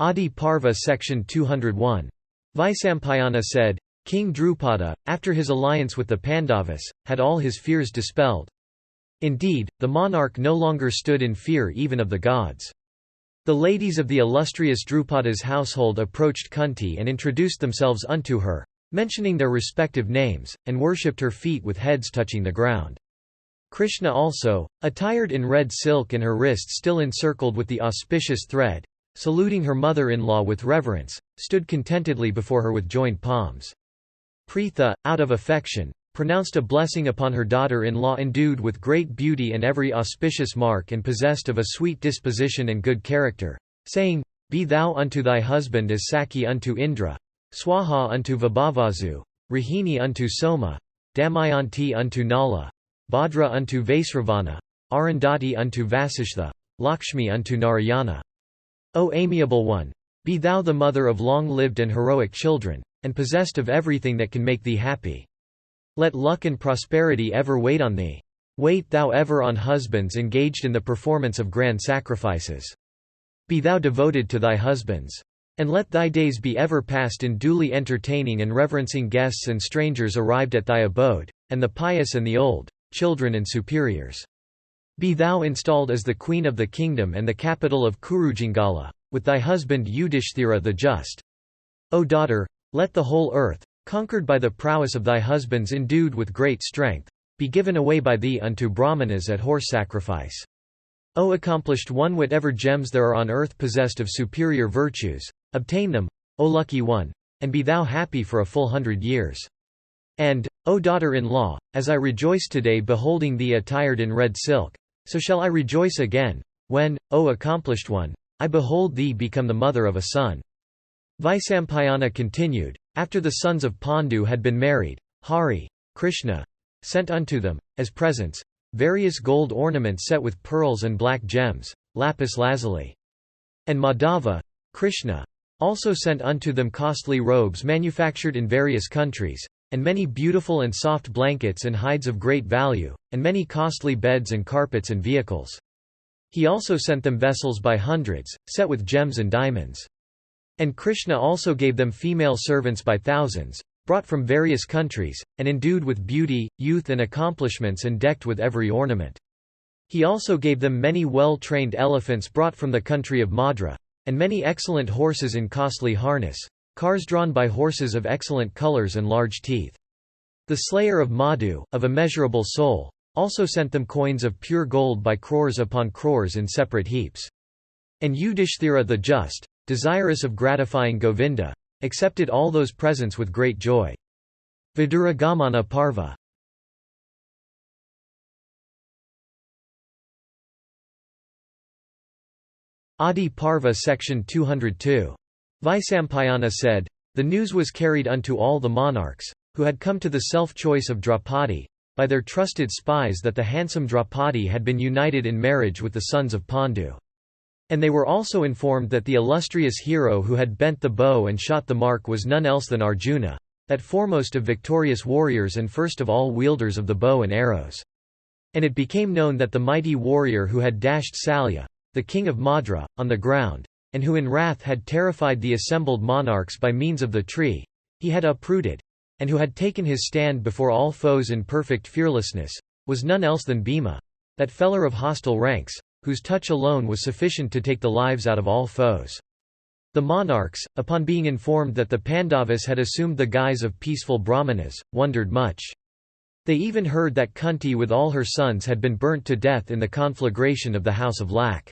Adiparva section 201. Vaisampayana said, King Drupada, after his alliance with the Pandavas, had all his fears dispelled. Indeed, the monarch no longer stood in fear even of the gods. The ladies of the illustrious Drupada's household approached Kunti and introduced themselves unto her, mentioning their respective names, and worshipped her feet with heads touching the ground. Krishna also, attired in red silk and her wrist still encircled with the auspicious thread, saluting her mother-in-law with reverence, stood contentedly before her with joined palms. Pritha, out of affection, pronounced a blessing upon her daughter-in-law endued with great beauty and every auspicious mark and possessed of a sweet disposition and good character, saying, Be thou unto thy husband as Sakhi unto Indra, Swaha unto Vibhavasu, Rahini unto Soma, Damayanti unto Nala, Bhadra unto Vaisravana, Arundhati unto Vasishtha, Lakshmi unto Narayana. O amiable one! Be thou the mother of long-lived and heroic children, and possessed of everything that can make thee happy. Let luck and prosperity ever wait on thee. Wait thou ever on husbands engaged in the performance of grand sacrifices. Be thou devoted to thy husbands. And let thy days be ever passed in duly entertaining and reverencing guests and strangers arrived at thy abode, and the pious and the old, children and superiors. Be thou installed as the queen of the kingdom and the capital of Kurujingala, with thy husband Yudhishthira the just. O daughter, let the whole earth, conquered by the prowess of thy husbands endued with great strength, be given away by thee unto Brahmanas at horse sacrifice. O accomplished one, whatever gems there are on earth possessed of superior virtues, obtain them, O lucky one, and be thou happy for a full 100 years. And, O daughter-in-law, as I rejoice today beholding thee attired in red silk, so shall I rejoice again, when, O accomplished one, I behold thee become the mother of a son. Vaisampayana continued, after the sons of Pandu had been married, Hari, Krishna, sent unto them, as presents, various gold ornaments set with pearls and black gems, lapis lazuli. And Madhava, Krishna, also sent unto them costly robes manufactured in various countries, and many beautiful and soft blankets and hides of great value, and many costly beds and carpets and vehicles. He also sent them vessels by hundreds, set with gems and diamonds. And Krishna also gave them female servants by thousands, brought from various countries, and endued with beauty, youth and accomplishments and decked with every ornament. He also gave them many well-trained elephants brought from the country of Madra, and many excellent horses in costly harness, cars drawn by horses of excellent colors and large teeth. The slayer of Madhu, of immeasurable soul, also sent them coins of pure gold by crores upon crores in separate heaps. And Yudhishthira the just, desirous of gratifying Govinda, accepted all those presents with great joy. Viduragamana Parva. Adiparva section 202. Vaisampayana said, The news was carried unto all the monarchs, who had come to the self-choice of Draupadi, by their trusted spies that the handsome Draupadi had been united in marriage with the sons of Pandu. And they were also informed that the illustrious hero who had bent the bow and shot the mark was none else than Arjuna, that foremost of victorious warriors and first of all wielders of the bow and arrows. And it became known that the mighty warrior who had dashed Salya, the king of Madra, on the ground, and who in wrath had terrified the assembled monarchs by means of the tree, he had uprooted, and who had taken his stand before all foes in perfect fearlessness, was none else than Bhima, that feller of hostile ranks, whose touch alone was sufficient to take the lives out of all foes. The monarchs, upon being informed that the Pandavas had assumed the guise of peaceful Brahmanas, wondered much. They even heard that Kunti with all her sons had been burnt to death in the conflagration of the house of Lak.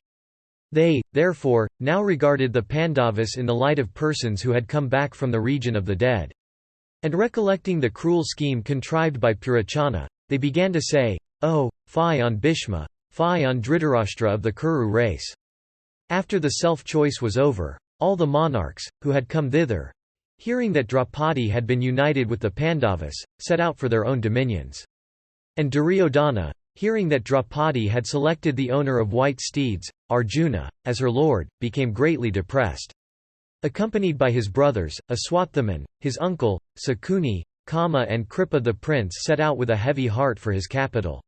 They, therefore, now regarded the Pandavas in the light of persons who had come back from the region of the dead. And recollecting the cruel scheme contrived by Purachana, they began to say, Oh, fie on Bhishma, fie on Dhritarashtra of the Kuru race. After the self-choice was over, all the monarchs, who had come thither, hearing that Draupadi had been united with the Pandavas, set out for their own dominions. And Duryodhana, hearing that Draupadi had selected the owner of white steeds, Arjuna, as her lord, became greatly depressed. Accompanied by his brothers, Aswathaman, his uncle, Sakuni, Kama and Kripa the prince set out with a heavy heart for his capital.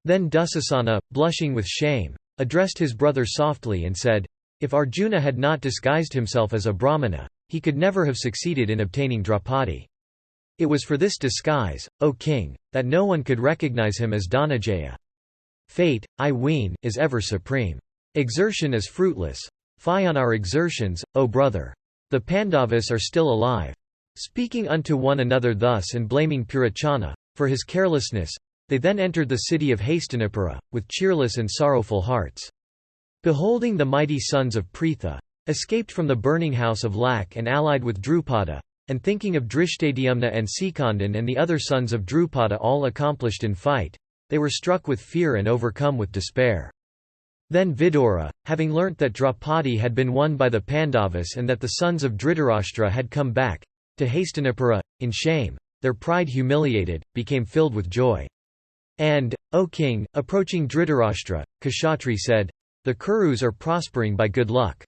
Then Dusasana, blushing with shame, addressed his brother softly and said, If Arjuna had not disguised himself as a Brahmana, he could never have succeeded in obtaining Draupadi. It was for this disguise, O king, that no one could recognize him as Dhananjaya. Fate, I ween, is ever supreme. Exertion is fruitless. Fie on our exertions, O brother! The Pandavas are still alive. Speaking unto one another thus and blaming Purachana for his carelessness, they then entered the city of Hastinapura, with cheerless and sorrowful hearts. Beholding the mighty sons of Pritha, escaped from the burning house of Lak and allied with Drupada, and thinking of Drishtadhyumna and Sekandan and the other sons of Drupada all accomplished in fight, they were struck with fear and overcome with despair. Then Vidura, having learnt that Draupadi had been won by the Pandavas and that the sons of Dhritarashtra had come back to Hastinapura, in shame, their pride humiliated, became filled with joy. And, O king, approaching Dhritarashtra, Kshatri said, "The Kurus are prospering by good luck."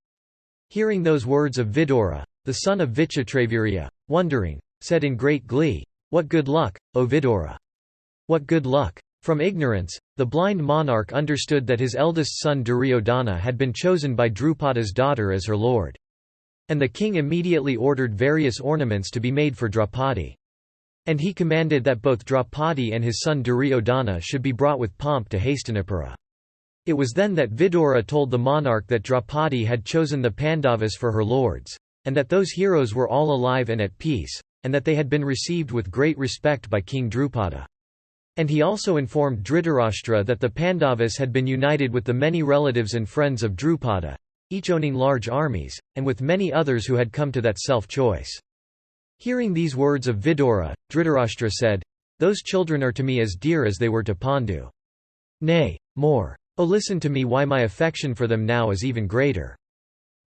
Hearing those words of Vidura, the son of Vichitravirya, wondering, said in great glee, "What good luck, O Vidura? What good luck?" From ignorance, the blind monarch understood that his eldest son Duryodhana had been chosen by Drupada's daughter as her lord. And the king immediately ordered various ornaments to be made for Draupadi. And he commanded that both Draupadi and his son Duryodhana should be brought with pomp to Hastinapura. It was then that Vidura told the monarch that Draupadi had chosen the Pandavas for her lords, and that those heroes were all alive and at peace, and that they had been received with great respect by King Drupada. And he also informed Dhritarashtra that the Pandavas had been united with the many relatives and friends of Drupada, each owning large armies, and with many others who had come to that self-choice. Hearing these words of Vidura, Dhritarashtra said, "Those children are to me as dear as they were to Pandu. Nay, more. Oh, listen to me why my affection for them now is even greater.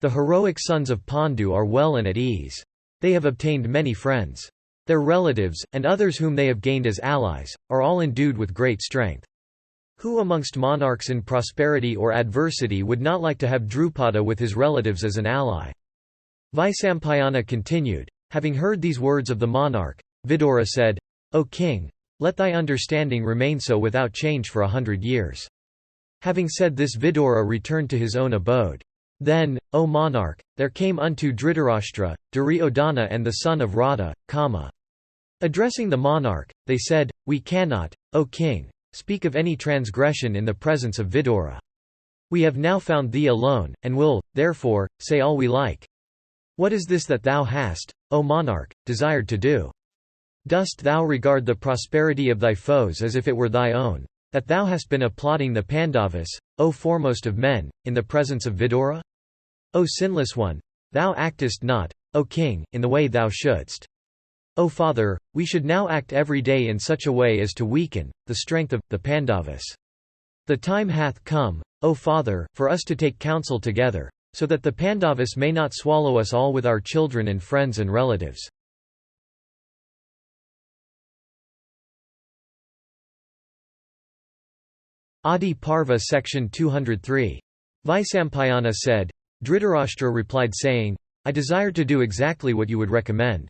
The heroic sons of Pandu are well and at ease. They have obtained many friends. Their relatives, and others whom they have gained as allies, are all endued with great strength. Who amongst monarchs in prosperity or adversity would not like to have Drupada with his relatives as an ally?" Vaisampayana continued, having heard these words of the monarch, Vidura said, "O king, let thy understanding remain so without change for 100 years." Having said this, Vidura returned to his own abode. Then, O monarch, there came unto Dhritarashtra, Duryodhana and the son of Radha, Kama. Addressing the monarch, they said, "We cannot, O king, speak of any transgression in the presence of Vidura. We have now found thee alone, and will, therefore, say all we like. What is this that thou hast, O monarch, desired to do? Dost thou regard the prosperity of thy foes as if it were thy own, that thou hast been applauding the Pandavas, O foremost of men, in the presence of Vidura? O sinless one, thou actest not, O king, in the way thou shouldst. O father, we should now act every day in such a way as to weaken the strength of the Pandavas. The time hath come, O father, for us to take counsel together, so that the Pandavas may not swallow us all with our children and friends and relatives." Adiparva section 203. Vaisampayana said, Dhritarashtra replied saying, "I desire to do exactly what you would recommend.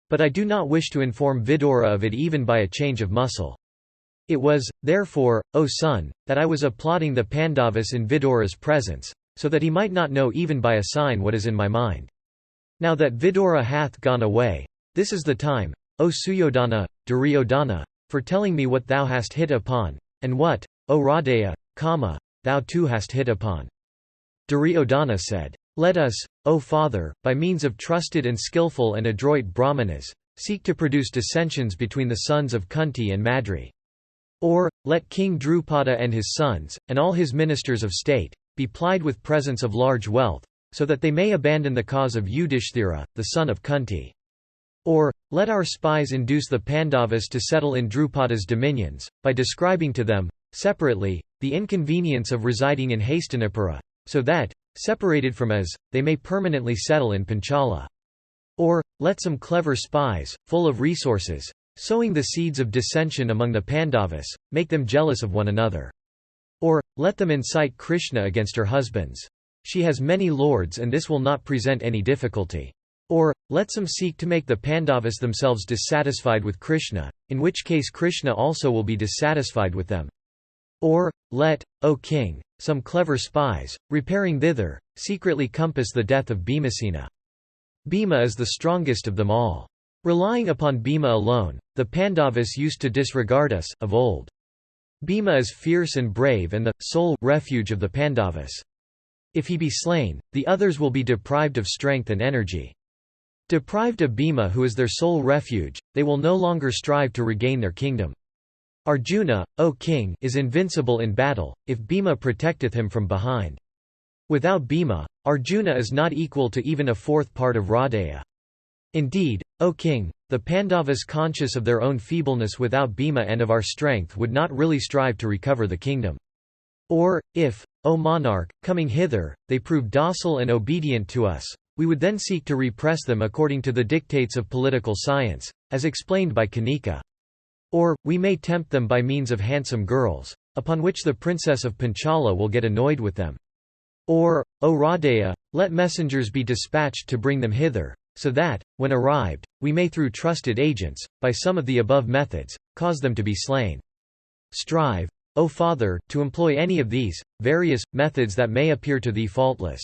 But I do not wish to inform Vidura of it even by a change of muscle. It was, therefore, O son, that I was applauding the Pandavas in Vidura's presence, so that he might not know even by a sign what is in my mind. Now that Vidura hath gone away, this is the time, O Suyodhana, Duryodhana, for telling me what thou hast hit upon, and what, O Radheya, Kama, thou too hast hit upon." Duryodhana said, "Let us, O father, by means of trusted and skillful and adroit brahmanas, seek to produce dissensions between the sons of Kunti and Madri. Or, let King Drupada and his sons, and all his ministers of state, be plied with presents of large wealth, so that they may abandon the cause of Yudhishthira, the son of Kunti. Or, let our spies induce the Pandavas to settle in Drupada's dominions, by describing to them, separately, the inconvenience of residing in Hastinapura, so that, separated from us, they may permanently settle in Panchala. Or, let some clever spies, full of resources, sowing the seeds of dissension among the Pandavas, make them jealous of one another. Or, let them incite Krishna against her husbands. She has many lords and this will not present any difficulty. Or, let some seek to make the Pandavas themselves dissatisfied with Krishna, in which case Krishna also will be dissatisfied with them. Or, let, O king, some clever spies, repairing thither, secretly compass the death of Bhimasena. Bhima is the strongest of them all. Relying upon Bhima alone, the Pandavas used to disregard us of old. Bhima is fierce and brave and the sole refuge of the Pandavas. If he be slain, the others will be deprived of strength and energy. Deprived of Bhima, who is their sole refuge, they will no longer strive to regain their kingdom. Arjuna, O king, is invincible in battle, if Bhima protecteth him from behind. Without Bhima, Arjuna is not equal to even a fourth part of Raudaya. Indeed, O king, the Pandavas, conscious of their own feebleness without Bhima and of our strength, would not really strive to recover the kingdom. Or, if, O monarch, coming hither, they prove docile and obedient to us, we would then seek to repress them according to the dictates of political science, as explained by Kanika. Or, we may tempt them by means of handsome girls, upon which the princess of Panchala will get annoyed with them. Or, O Raudaya, let messengers be dispatched to bring them hither, so that, when arrived, we may through trusted agents, by some of the above methods, cause them to be slain. Strive, O father, to employ any of these various methods that may appear to thee faultless.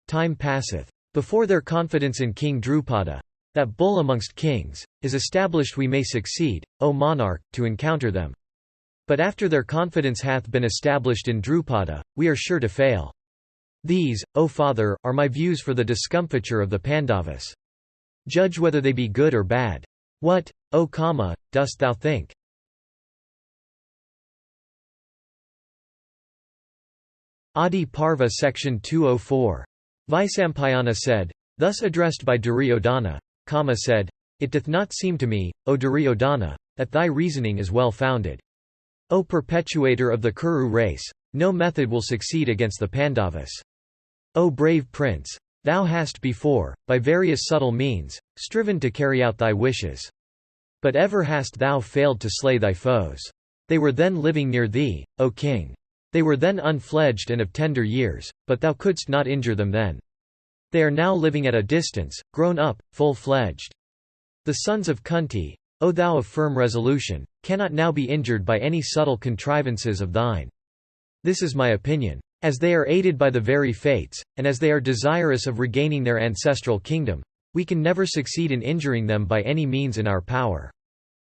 Time passeth. Before their confidence in King Drupada, that bull amongst kings, is established, we may succeed, O monarch, to encounter them. But after their confidence hath been established in Drupada, we are sure to fail. These, O father, are my views for the discomfiture of the Pandavas. Judge whether they be good or bad. What, O Kama, dost thou think? Adiparva section 204. Vaisampayana said, thus addressed by Duryodhana, Kama said, it doth not seem to me, O Duryodhana, that thy reasoning is well founded. O perpetuator of the Kuru race, no method will succeed against the Pandavas. O brave prince, thou hast before, by various subtle means, striven to carry out thy wishes. But ever hast thou failed to slay thy foes. They were then living near thee, O king. They were then unfledged and of tender years, but thou couldst not injure them then. They are now living at a distance, grown up, full-fledged. The sons of Kunti, O thou of firm resolution, cannot now be injured by any subtle contrivances of thine. This is my opinion. As they are aided by the very fates, and as they are desirous of regaining their ancestral kingdom, we can never succeed in injuring them by any means in our power.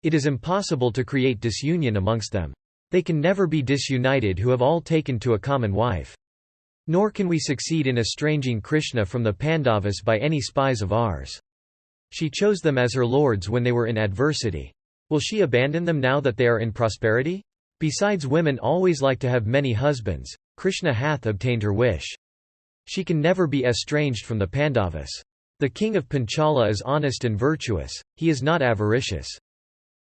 It is impossible to create disunion amongst them. They can never be disunited who have all taken to a common wife. Nor can we succeed in estranging Krishna from the Pandavas by any spies of ours. She chose them as her lords when they were in adversity. Will she abandon them now that they are in prosperity? Besides, women always like to have many husbands. Krishna hath obtained her wish. She can never be estranged from the Pandavas. The king of Panchala is honest and virtuous, he is not avaricious.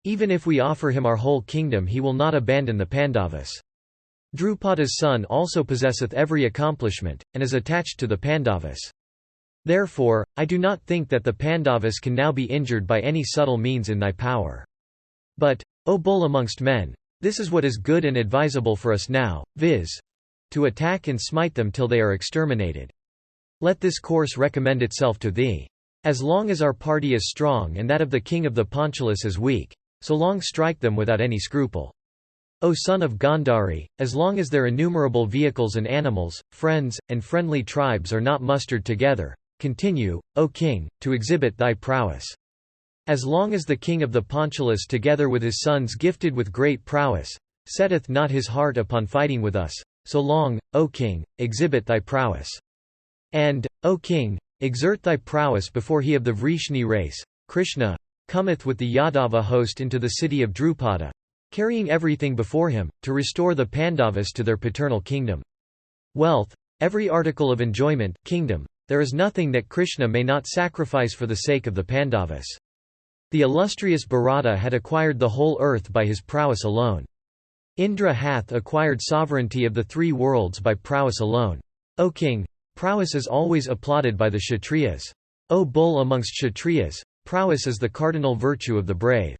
Even if we offer him our whole kingdom, he will not abandon the Pandavas. Drupada's son also possesseth every accomplishment, and is attached to the Pandavas. Therefore, I do not think that the Pandavas can now be injured by any subtle means in thy power. But, O bull amongst men, this is what is good and advisable for us now, viz. To attack and smite them till they are exterminated. Let this course recommend itself to thee. As long as our party is strong and that of the king of the Panchalas is weak, so long strike them without any scruple. O son of Gandhari, as long as their innumerable vehicles and animals, friends, and friendly tribes are not mustered together, continue, O king, to exhibit thy prowess. As long as the king of the Panchalas together with his sons gifted with great prowess, setteth not his heart upon fighting with us, so long, O king, exhibit thy prowess. And, O king, exert thy prowess before he of the Vrishni race, Krishna, cometh with the Yadava host into the city of Drupada, carrying everything before him, to restore the Pandavas to their paternal kingdom. Wealth, every article of enjoyment, kingdom, there is nothing that Krishna may not sacrifice for the sake of the Pandavas. The illustrious Bharata had acquired the whole earth by his prowess alone. Indra hath acquired sovereignty of the three worlds by prowess alone. O king, prowess is always applauded by the Kshatriyas. O bull amongst Kshatriyas, prowess is the cardinal virtue of the brave.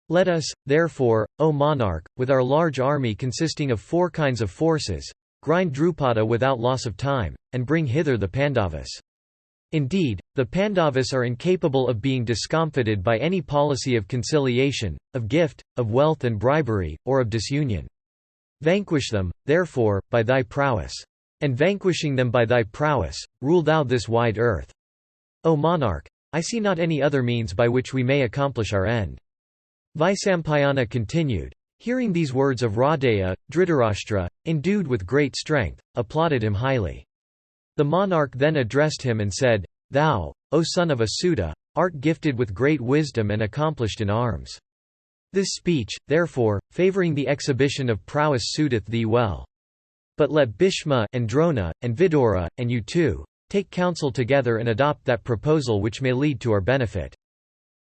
Let us, therefore, O monarch, with our large army consisting of 4 kinds of forces, grind Drupada without loss of time, and bring hither the Pandavas. Indeed, the Pandavas are incapable of being discomfited by any policy of conciliation, of gift, of wealth and bribery, or of disunion. Vanquish them, therefore, by thy prowess. And vanquishing them by thy prowess, rule thou this wide earth. O monarch, I see not any other means by which we may accomplish our end." Vaisampayana continued. Hearing these words of Radeya, Dhritarashtra, endued with great strength, applauded him highly. The monarch then addressed him and said, "Thou, O son of Asuta, art gifted with great wisdom and accomplished in arms. This speech, therefore, favouring the exhibition of prowess suiteth thee well. But let Bhishma, and Drona, and Vidura, and you too, take counsel together and adopt that proposal which may lead to our benefit."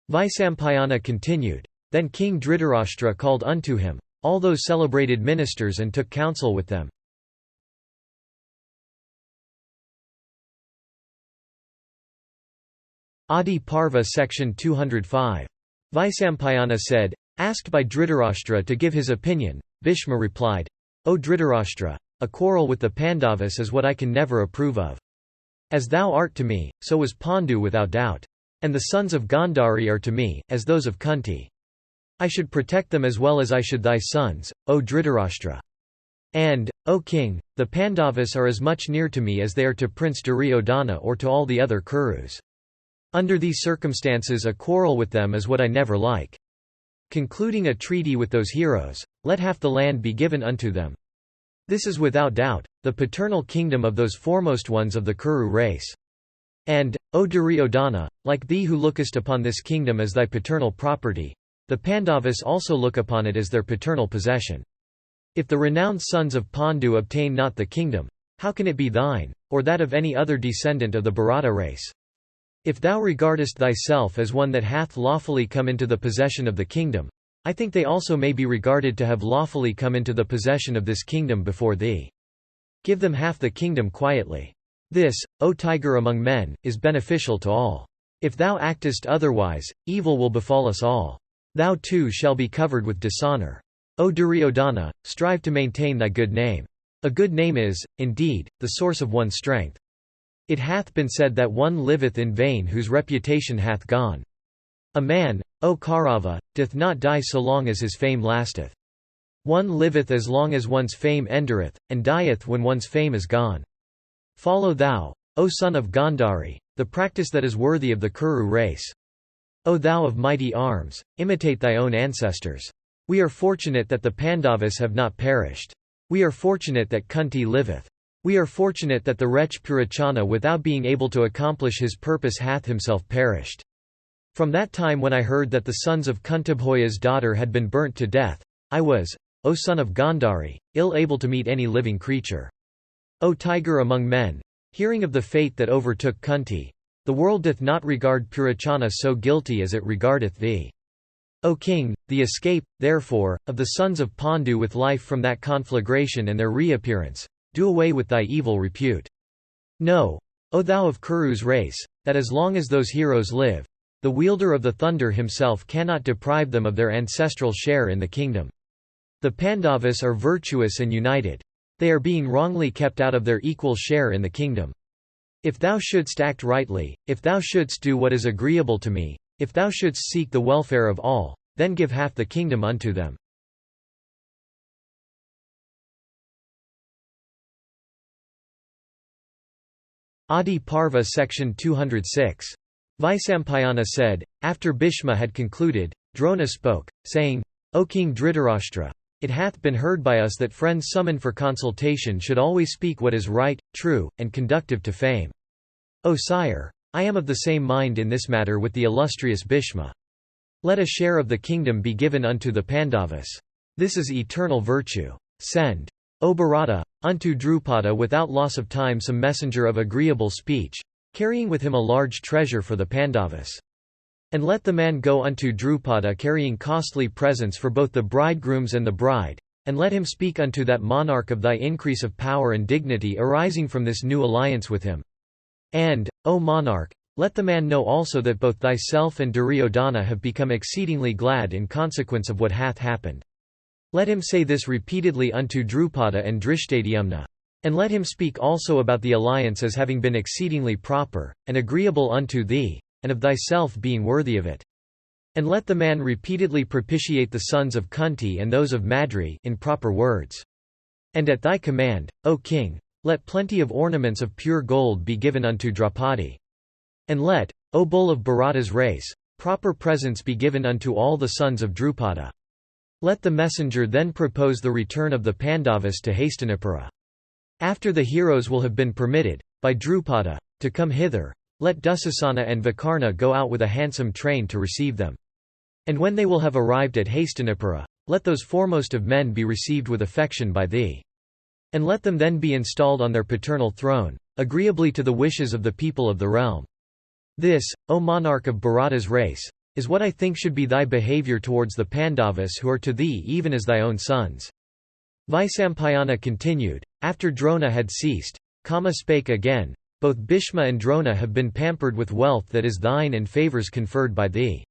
Vaisampayana continued. Then King Dhritarashtra called unto him all those celebrated ministers and took counsel with them. Adiparva Section 205. Vaisampayana said, asked by Dhritarashtra to give his opinion, Bhishma replied, "O Dhritarashtra, a quarrel with the Pandavas is what I can never approve of. As thou art to me, so is Pandu without doubt. And the sons of Gandhari are to me, as those of Kunti. I should protect them as well as I should thy sons, O Dhritarashtra. And, O king, the Pandavas are as much near to me as they are to Prince Duryodhana or to all the other Kurus. Under these circumstances a quarrel with them is what I never like. Concluding a treaty with those heroes, let half the land be given unto them. This is without doubt, the paternal kingdom of those foremost ones of the Kuru race. And, O Duryodhana, like thee who lookest upon this kingdom as thy paternal property, the Pandavas also look upon it as their paternal possession. If the renowned sons of Pandu obtain not the kingdom, how can it be thine, or that of any other descendant of the Bharata race? If thou regardest thyself as one that hath lawfully come into the possession of the kingdom, I think they also may be regarded to have lawfully come into the possession of this kingdom before thee. Give them half the kingdom quietly. This, O tiger among men, is beneficial to all. If thou actest otherwise, evil will befall us all. Thou too shall be covered with dishonour. O Duryodhana, strive to maintain thy good name. A good name is, indeed, the source of one's strength. It hath been said that one liveth in vain whose reputation hath gone. A man, O Kaurava, doth not die so long as his fame lasteth. One liveth as long as one's fame endureth, and dieth when one's fame is gone. Follow thou, O son of Gandhari, the practice that is worthy of the Kuru race. O thou of mighty arms, imitate thy own ancestors. We are fortunate that the Pandavas have not perished. We are fortunate that Kunti liveth. We are fortunate that the wretch Purachana without being able to accomplish his purpose hath himself perished. From that time when I heard that the sons of Kuntabhoya's daughter had been burnt to death, I was, O son of Gandhari, ill able to meet any living creature. O tiger among men, hearing of the fate that overtook Kunti, the world doth not regard Purachana so guilty as it regardeth thee. O king, the escape, therefore, of the sons of Pandu with life from that conflagration and their reappearance, do away with thy evil repute. Know, O thou of Kuru's race, that as long as those heroes live, the wielder of the thunder himself cannot deprive them of their ancestral share in the kingdom. The Pandavas are virtuous and united. They are being wrongly kept out of their equal share in the kingdom. If thou shouldst act rightly, if thou shouldst do what is agreeable to me, if thou shouldst seek the welfare of all, then give half the kingdom unto them. Adiparva Section 206. Vaisampayana said, after Bhishma had concluded, Drona spoke, saying, O King Dhritarashtra, it hath been heard by us that friends summoned for consultation should always speak what is right, true, and conductive to fame. O sire, I am of the same mind in this matter with the illustrious Bhishma. Let a share of the kingdom be given unto the Pandavas. This is eternal virtue. Send, O Bharata, unto Drupada without loss of time some messenger of agreeable speech, carrying with him a large treasure for the Pandavas. And let the man go unto Drupada carrying costly presents for both the bridegrooms and the bride, and let him speak unto that monarch of thy increase of power and dignity arising from this new alliance with him. And, O monarch, let the man know also that both thyself and Duryodhana have become exceedingly glad in consequence of what hath happened. Let him say this repeatedly unto Drupada and Drishtadyumna. And let him speak also about the alliance as having been exceedingly proper, and agreeable unto thee, and of thyself being worthy of it. And let the man repeatedly propitiate the sons of Kunti and those of Madri in proper words. And at thy command, O king, let plenty of ornaments of pure gold be given unto Draupadi. And let, O bull of Bharata's race, proper presents be given unto all the sons of Drupada. Let the messenger then propose the return of the Pandavas to Hastinapura. After the heroes will have been permitted, by Drupada, to come hither, let Dusasana and Vikarna go out with a handsome train to receive them. And when they will have arrived at Hastinapura, let those foremost of men be received with affection by thee. And let them then be installed on their paternal throne, agreeably to the wishes of the people of the realm. This, O monarch of Bharata's race, is what I think should be thy behaviour towards the Pandavas who are to thee even as thy own sons. Vaisampayana continued, after Drona had ceased, Kama spake again, both Bhishma and Drona have been pampered with wealth that is thine and favours conferred by thee.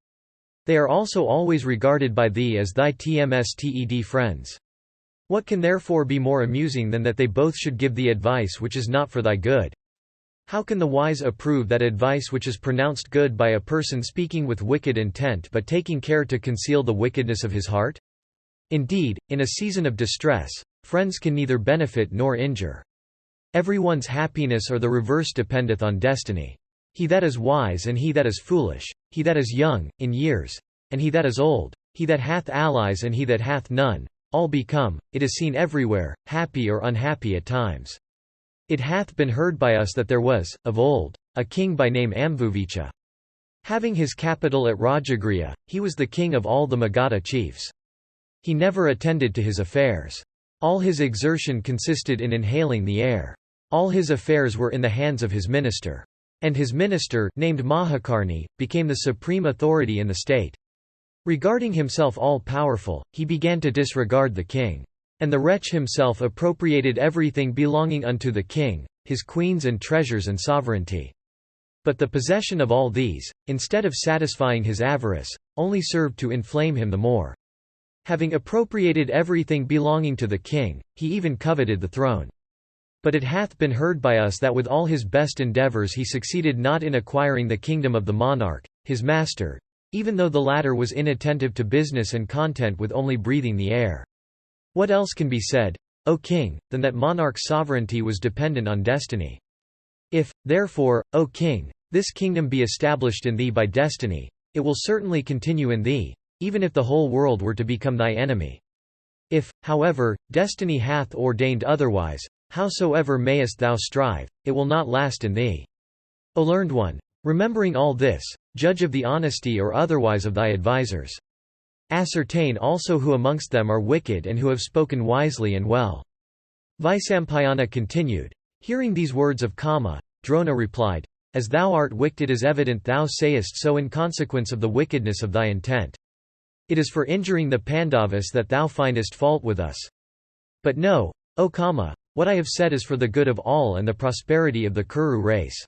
They are also always regarded by thee as thy tmsted friends. What can therefore be more amusing than that they both should give thee advice which is not for thy good? How can the wise approve that advice which is pronounced good by a person speaking with wicked intent but taking care to conceal the wickedness of his heart? Indeed, in a season of distress, friends can neither benefit nor injure. Everyone's happiness or the reverse dependeth on destiny. He that is wise and he that is foolish, he that is young, in years, and he that is old, he that hath allies and he that hath none, all become, it is seen everywhere, happy or unhappy at times. It hath been heard by us that there was, of old, a king by name Amvuvicha. Having his capital at Rajagriha, he was the king of all the Magadha chiefs. He never attended to his affairs. All his exertion consisted in inhaling the air. All his affairs were in the hands of his minister. And his minister, named Mahakarni, became the supreme authority in the state. Regarding himself all-powerful, he began to disregard the king. And the wretch himself appropriated everything belonging unto the king, his queens and treasures and sovereignty. But the possession of all these, instead of satisfying his avarice, only served to inflame him the more. Having appropriated everything belonging to the king, he even coveted the throne. But it hath been heard by us that with all his best endeavours he succeeded not in acquiring the kingdom of the monarch, his master, even though the latter was inattentive to business and content with only breathing the air. What else can be said, O king, than that monarch's sovereignty was dependent on destiny? If, therefore, O king, this kingdom be established in thee by destiny, it will certainly continue in thee, even if the whole world were to become thy enemy. If, however, destiny hath ordained otherwise, howsoever mayest thou strive, it will not last in thee. O learned one, remembering all this, judge of the honesty or otherwise of thy advisers. Ascertain also who amongst them are wicked and who have spoken wisely and well. Vaisampayana continued, hearing these words of Kama, Drona replied, as thou art wicked it is evident thou sayest so in consequence of the wickedness of thy intent. It is for injuring the Pandavas that thou findest fault with us. But know, O Kama, what I have said is for the good of all and the prosperity of the Kuru race.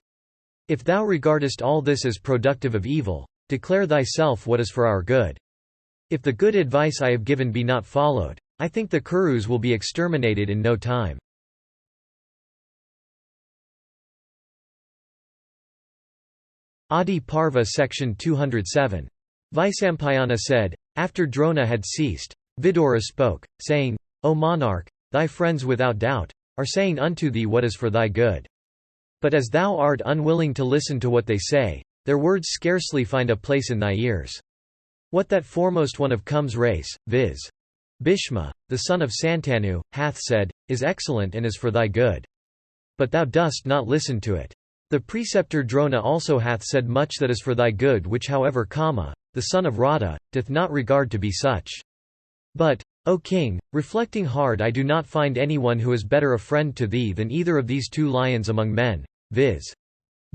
If thou regardest all this as productive of evil, declare thyself what is for our good. If the good advice I have given be not followed, I think the Kurus will be exterminated in no time. Adiparva section 207. Vaisampayana said, after Drona had ceased, Vidura spoke, saying, O monarch, thy friends without doubt, are saying unto thee what is for thy good. But as thou art unwilling to listen to what they say, their words scarcely find a place in thy ears. What that foremost one of Kum's race, viz. Bhishma, the son of Santanu, hath said, is excellent and is for thy good. But thou dost not listen to it. The preceptor Drona also hath said much that is for thy good which however Kama, the son of Radha, doth not regard to be such. But, O king, reflecting hard I do not find anyone who is better a friend to thee than either of these two lions among men, viz.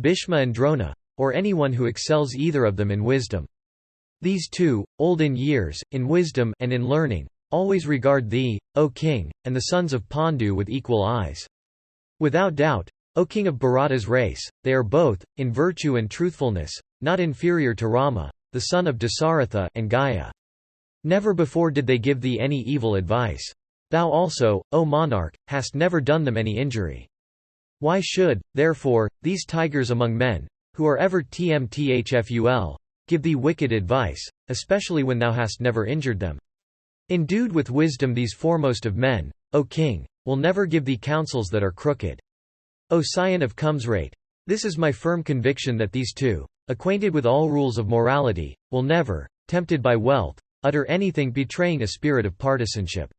Bhishma and Drona, or anyone who excels either of them in wisdom. These two, old in years, in wisdom and in learning, always regard thee, O king, and the sons of Pandu with equal eyes. Without doubt, O king of Bharata's race, they are both, in virtue and truthfulness, not inferior to Rama, the son of Dasaratha, and Gaya. Never before did they give thee any evil advice. Thou also, O monarch, hast never done them any injury. Why should, therefore, these tigers among men, who are ever tmthful, give thee wicked advice, especially when thou hast never injured them? Endued with wisdom these foremost of men, O king, will never give thee counsels that are crooked. O scion of Kumsrate! This is my firm conviction that these two, acquainted with all rules of morality, will never, tempted by wealth, utter anything betraying a spirit of partisanship.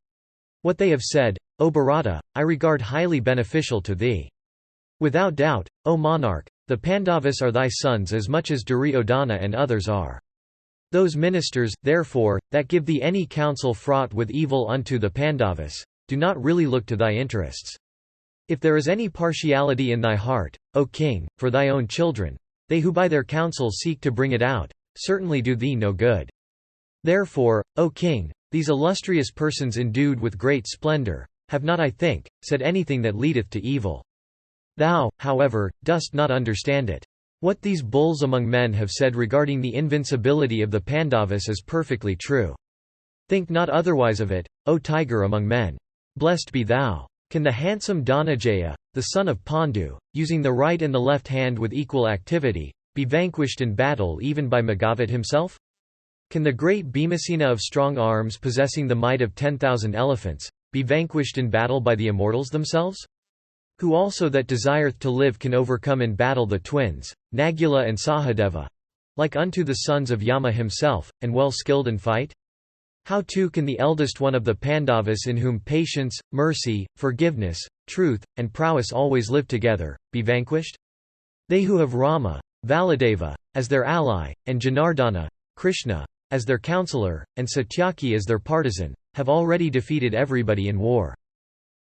What they have said, O Bharata, I regard highly beneficial to thee. Without doubt, O monarch, the Pandavas are thy sons as much as Duryodhana and others are. Those ministers, therefore, that give thee any counsel fraught with evil unto the Pandavas, do not really look to thy interests. If there is any partiality in thy heart, O king, for thy own children, they who by their counsel seek to bring it out, certainly do thee no good. Therefore, O king, these illustrious persons endued with great splendor, have not, I think, said anything that leadeth to evil. Thou, however, dost not understand it. What these bulls among men have said regarding the invincibility of the Pandavas is perfectly true. Think not otherwise of it, O tiger among men. Blessed be thou. Can the handsome Dhanajaya, the son of Pandu, using the right and the left hand with equal activity, be vanquished in battle even by Maghavat himself? Can the great Bhimasena of strong arms possessing the might of 10,000 elephants, be vanquished in battle by the immortals themselves? Who also that desireth to live can overcome in battle the twins, Nagula and Sahadeva, like unto the sons of Yama himself, and well skilled in fight? How too can the eldest one of the Pandavas in whom patience, mercy, forgiveness, truth, and prowess always live together, be vanquished? They who have Rama, Valadeva, as their ally, and Janardana, Krishna, as their counselor, and Satyaki as their partisan, have already defeated everybody in war.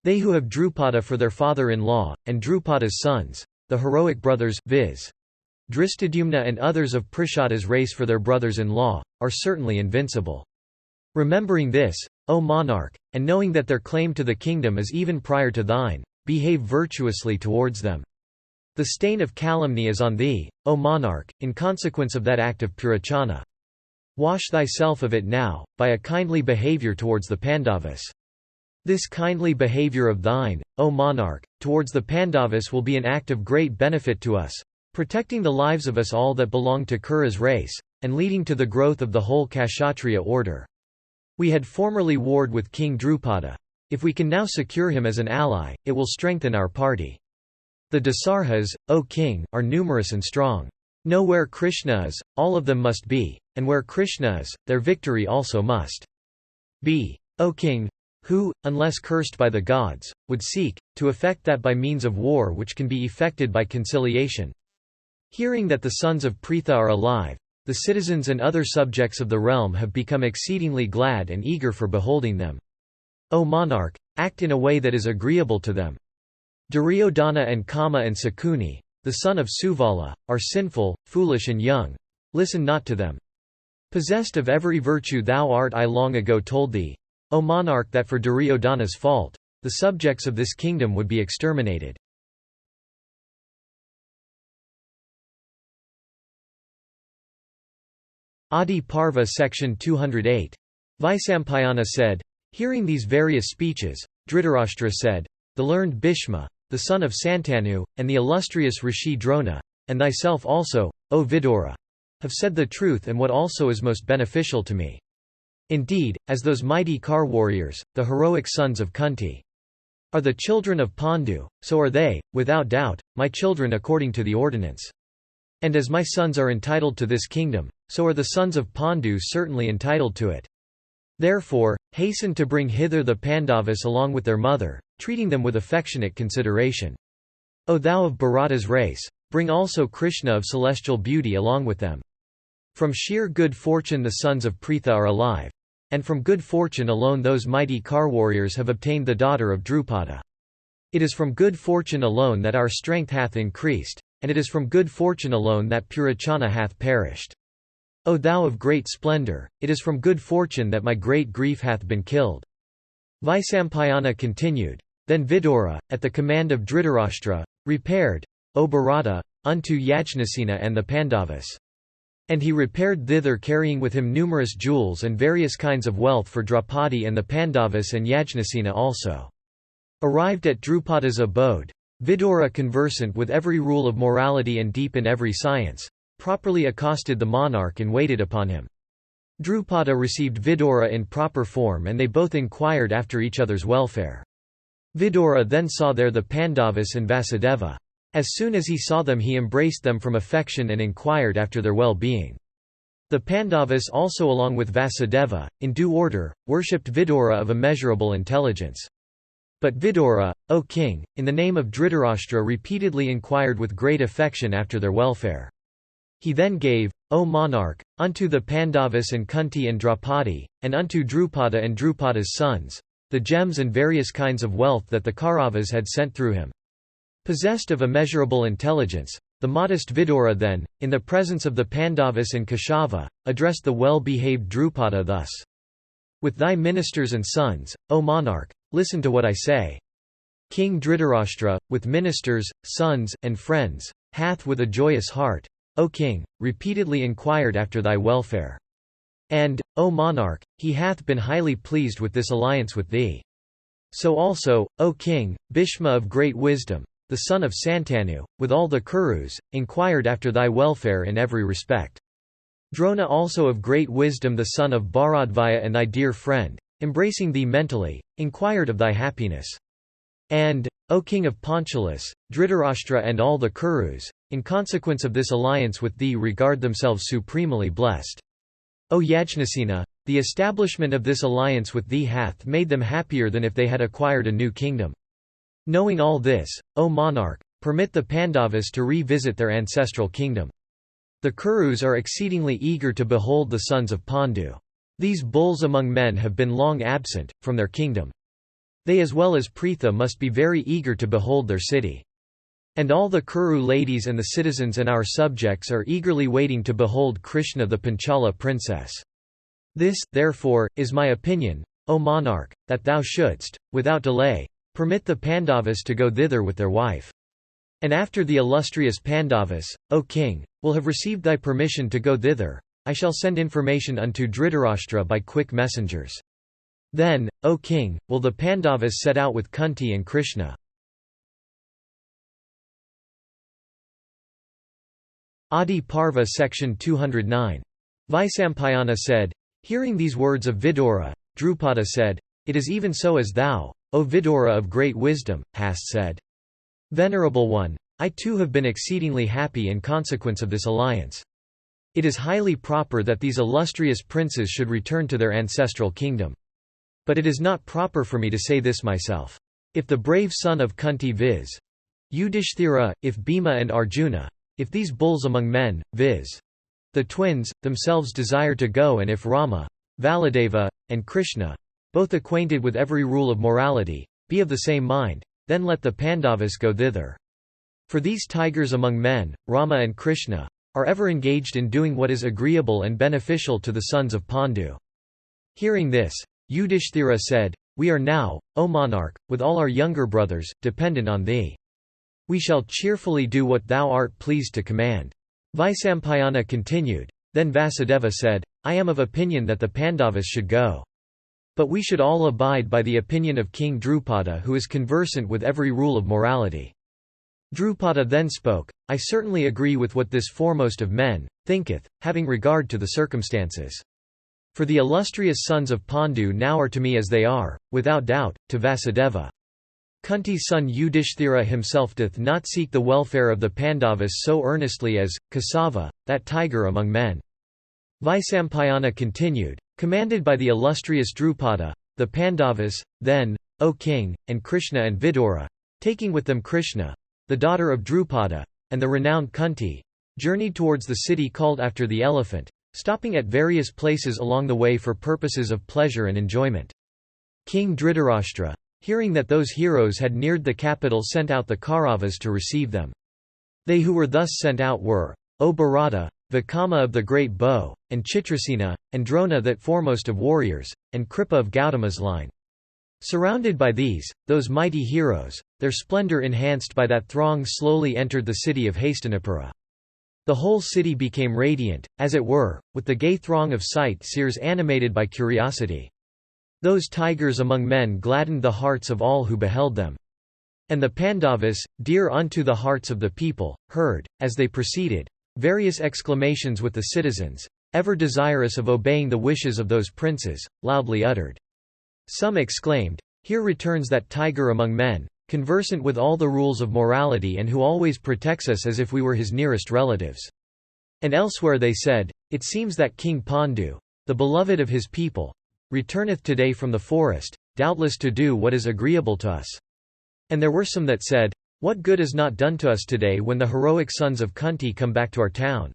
They who have Drupada for their father-in-law, and Drupada's sons, the heroic brothers, viz. Drishtadyumna and others of Prishada's race for their brothers-in-law, are certainly invincible. Remembering this, O monarch, and knowing that their claim to the kingdom is even prior to thine, behave virtuously towards them. The stain of calumny is on thee, O monarch, in consequence of that act of Purachana. Wash thyself of it now, by a kindly behavior towards the Pandavas. This kindly behavior of thine, O monarch, towards the Pandavas will be an act of great benefit to us, protecting the lives of us all that belong to Kura's race, and leading to the growth of the whole Kshatriya order. We had formerly warred with King Drupada. If we can now secure him as an ally, it will strengthen our party. The Dasarhas, O king, are numerous and strong. Know where Krishna is, all of them must be, and where Krishna is, their victory also must be. O king, who, unless cursed by the gods, would seek, to effect that by means of war which can be effected by conciliation. Hearing that the sons of Pritha are alive, the citizens and other subjects of the realm have become exceedingly glad and eager for beholding them. O monarch, act in a way that is agreeable to them. Duryodhana and Kama and Sakuni, the son of Suvala, are sinful, foolish and young. Listen not to them. Possessed of every virtue thou art, I long ago told thee, O monarch, that for Duryodhana's fault, the subjects of this kingdom would be exterminated. Adiparva section 208. Vaisampayana said, hearing these various speeches, Dhritarashtra said, the learned Bhishma, the son of Santanu, and the illustrious Rishi Drona, and thyself also, O Vidura, have said the truth and what also is most beneficial to me. Indeed, as those mighty car warriors, the heroic sons of Kunti, are the children of Pandu, so are they, without doubt, my children according to the ordinance. And as my sons are entitled to this kingdom, so are the sons of Pandu certainly entitled to it. Therefore, hasten to bring hither the Pandavas along with their mother, treating them with affectionate consideration. O thou of Bharata's race, bring also Krishna of celestial beauty along with them. From sheer good fortune the sons of Pritha are alive. And from good fortune alone those mighty car warriors have obtained the daughter of Drupada. It is from good fortune alone that our strength hath increased, and it is from good fortune alone that Purachana hath perished. O thou of great splendor, it is from good fortune that my great grief hath been killed. Vaisampayana continued. Then Vidura, at the command of Dhritarashtra, repaired, O Bharata, unto Yajnasena and the Pandavas. And he repaired thither carrying with him numerous jewels and various kinds of wealth for Draupadi and the Pandavas and Yajnasena also. Arrived at Drupada's abode, Vidura, conversant with every rule of morality and deep in every science, properly accosted the monarch and waited upon him. Drupada received Vidura in proper form and they both inquired after each other's welfare. Vidura then saw there the Pandavas and Vasudeva. As soon as he saw them he embraced them from affection and inquired after their well-being. The Pandavas also along with Vasudeva, in due order, worshipped Vidura of immeasurable intelligence. But Vidura, O king, in the name of Dhritarashtra repeatedly inquired with great affection after their welfare. He then gave, O monarch, unto the Pandavas and Kunti and Draupadi, and unto Drupada and Drupada's sons, the gems and various kinds of wealth that the Kauravas had sent through him. Possessed of immeasurable intelligence, the modest Vidura then, in the presence of the Pandavas and Kashava, addressed the well-behaved Drupada thus. With thy ministers and sons, O monarch, listen to what I say. King Dhritarashtra, with ministers, sons, and friends, hath with a joyous heart, O king, repeatedly inquired after thy welfare. And, O monarch, he hath been highly pleased with this alliance with thee. So also, O king, Bhishma of great wisdom, the son of Santanu, with all the Kurus, inquired after thy welfare in every respect. Drona also of great wisdom the son of Bharadvaya and thy dear friend, embracing thee mentally, inquired of thy happiness. And, O king of Panchalas, Dhritarashtra and all the Kurus, in consequence of this alliance with thee regard themselves supremely blessed. O Yajnasena, the establishment of this alliance with thee hath made them happier than if they had acquired a new kingdom. Knowing all this, O monarch, permit the Pandavas to revisit their ancestral kingdom. The Kurus are exceedingly eager to behold the sons of Pandu. These bulls among men have been long absent, from their kingdom. They as well as Pritha must be very eager to behold their city. And all the Kuru ladies and the citizens and our subjects are eagerly waiting to behold Krishna the Panchala princess. This, therefore, is my opinion, O monarch, that thou shouldst, without delay, permit the Pandavas to go thither with their wife. And after the illustrious Pandavas, O king, will have received thy permission to go thither, I shall send information unto Dhritarashtra by quick messengers. Then, O king, will the Pandavas set out with Kunti and Krishna. Adiparva section 209. Vaisampayana said, hearing these words of Vidura, Drupada said, It is even so as thou, O Vidura of great wisdom, hast said. Venerable one, I too have been exceedingly happy in consequence of this alliance. It is highly proper that these illustrious princes should return to their ancestral kingdom. But it is not proper for me to say this myself. If the brave son of Kunti viz. Yudhishthira, if Bhima and Arjuna, if these bulls among men, viz. the twins, themselves desire to go, and if Rama, Valadeva, and Krishna, both acquainted with every rule of morality, be of the same mind, then let the Pandavas go thither. For these tigers among men, Rama and Krishna, are ever engaged in doing what is agreeable and beneficial to the sons of Pandu. Hearing this, Yudhishthira said, We are now, O monarch, with all our younger brothers, dependent on thee. We shall cheerfully do what thou art pleased to command. Vaisampayana continued. Then Vasudeva said, I am of opinion that the Pandavas should go. But we should all abide by the opinion of King Drupada, who is conversant with every rule of morality. Drupada then spoke, I certainly agree with what this foremost of men thinketh, having regard to the circumstances. For the illustrious sons of Pandu now are to me as they are, without doubt, to Vasudeva. Kunti's son Yudhishthira himself doth not seek the welfare of the Pandavas so earnestly as, Kasava, that tiger among men. Vaisampayana continued, commanded by the illustrious Drupada, the Pandavas, then, O king, and Krishna and Vidura, taking with them Krishna, the daughter of Drupada, and the renowned Kunti, journeyed towards the city called after the elephant, stopping at various places along the way for purposes of pleasure and enjoyment. King Dhritarashtra, hearing that those heroes had neared the capital, sent out the Kauravas to receive them. They who were thus sent out were, O Bharata, Vikama of the great bow, and Chitrasena, and Drona that foremost of warriors, and Kripa of Gautama's line. Surrounded by these, those mighty heroes, their splendor enhanced by that throng, slowly entered the city of Hastinapura. The whole city became radiant, as it were, with the gay throng of sight-seers animated by curiosity. Those tigers among men gladdened the hearts of all who beheld them. And the Pandavas, dear unto the hearts of the people, heard, as they proceeded, various exclamations with the citizens, ever desirous of obeying the wishes of those princes, loudly uttered. Some exclaimed, Here returns that tiger among men, conversant with all the rules of morality and who always protects us as if we were his nearest relatives." And elsewhere they said, "It seems that King Pandu, the beloved of his people, returneth today from the forest, doubtless to do what is agreeable to us." And there were some that said, "What good is not done to us today when the heroic sons of Kunti come back to our town?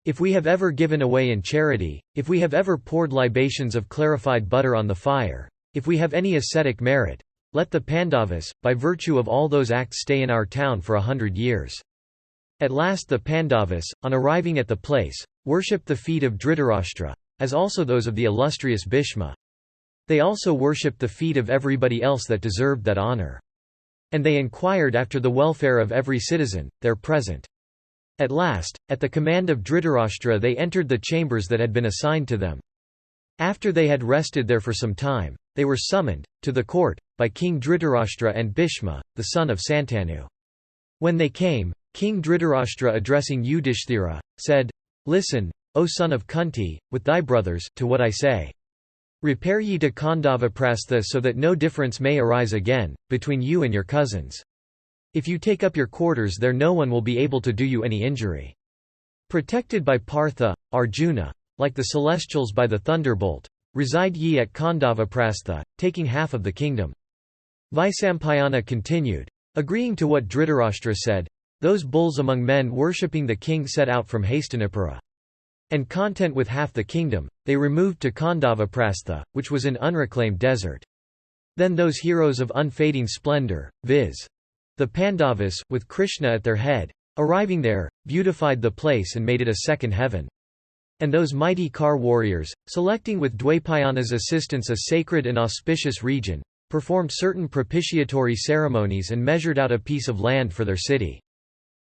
If we have ever given away in charity, if we have ever poured libations of clarified butter on the fire, if we have any ascetic merit, let the Pandavas, by virtue of all those acts, stay in our town for 100 years." At last the Pandavas, on arriving at the place, worshipped the feet of Dhritarashtra, as also those of the illustrious Bhishma. They also worshipped the feet of everybody else that deserved that honor. And they inquired after the welfare of every citizen, there present. At last, at the command of Dhritarashtra, they entered the chambers that had been assigned to them. After they had rested there for some time, they were summoned to the court by King Dhritarashtra and Bhishma, the son of Santanu. When they came, King Dhritarashtra, addressing Yudhishthira, said, "Listen, O son of Kunti, with thy brothers, to what I say. Repair ye to Khandavaprastha so that no difference may arise again, between you and your cousins. If you take up your quarters there, no one will be able to do you any injury. Protected by Partha, Arjuna, like the celestials by the thunderbolt, reside ye at Khandavaprastha, taking half of the kingdom." Vaisampayana continued, agreeing to what Dhritarashtra said, "Those bulls among men worshipping the king set out from Hastinapura. And content with half the kingdom, they removed to Khandavaprastha, which was an unreclaimed desert. Then those heroes of unfading splendor, viz. the Pandavas, with Krishna at their head, arriving there, beautified the place and made it a second heaven. And those mighty Kar warriors, selecting with Dwaipayana's assistance a sacred and auspicious region, performed certain propitiatory ceremonies and measured out a piece of land for their city.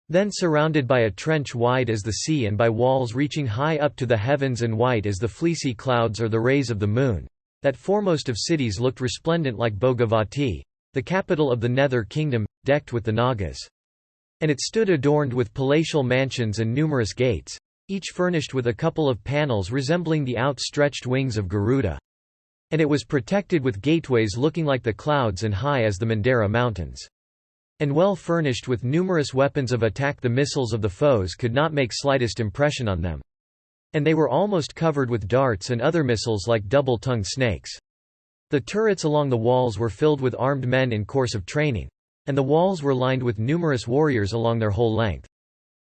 Then, surrounded by a trench wide as the sea and by walls reaching high up to the heavens and white as the fleecy clouds or the rays of the moon, that foremost of cities looked resplendent like Bhogavati, the capital of the nether kingdom, decked with the Nagas. And it stood adorned with palatial mansions and numerous gates, each furnished with a couple of panels resembling the outstretched wings of Garuda. And it was protected with gateways looking like the clouds and high as the Mandara mountains. And well furnished with numerous weapons of attack, the missiles of the foes could not make slightest impression on them. And they were almost covered with darts and other missiles like double-tongued snakes. The turrets along the walls were filled with armed men in course of training. And the walls were lined with numerous warriors along their whole length.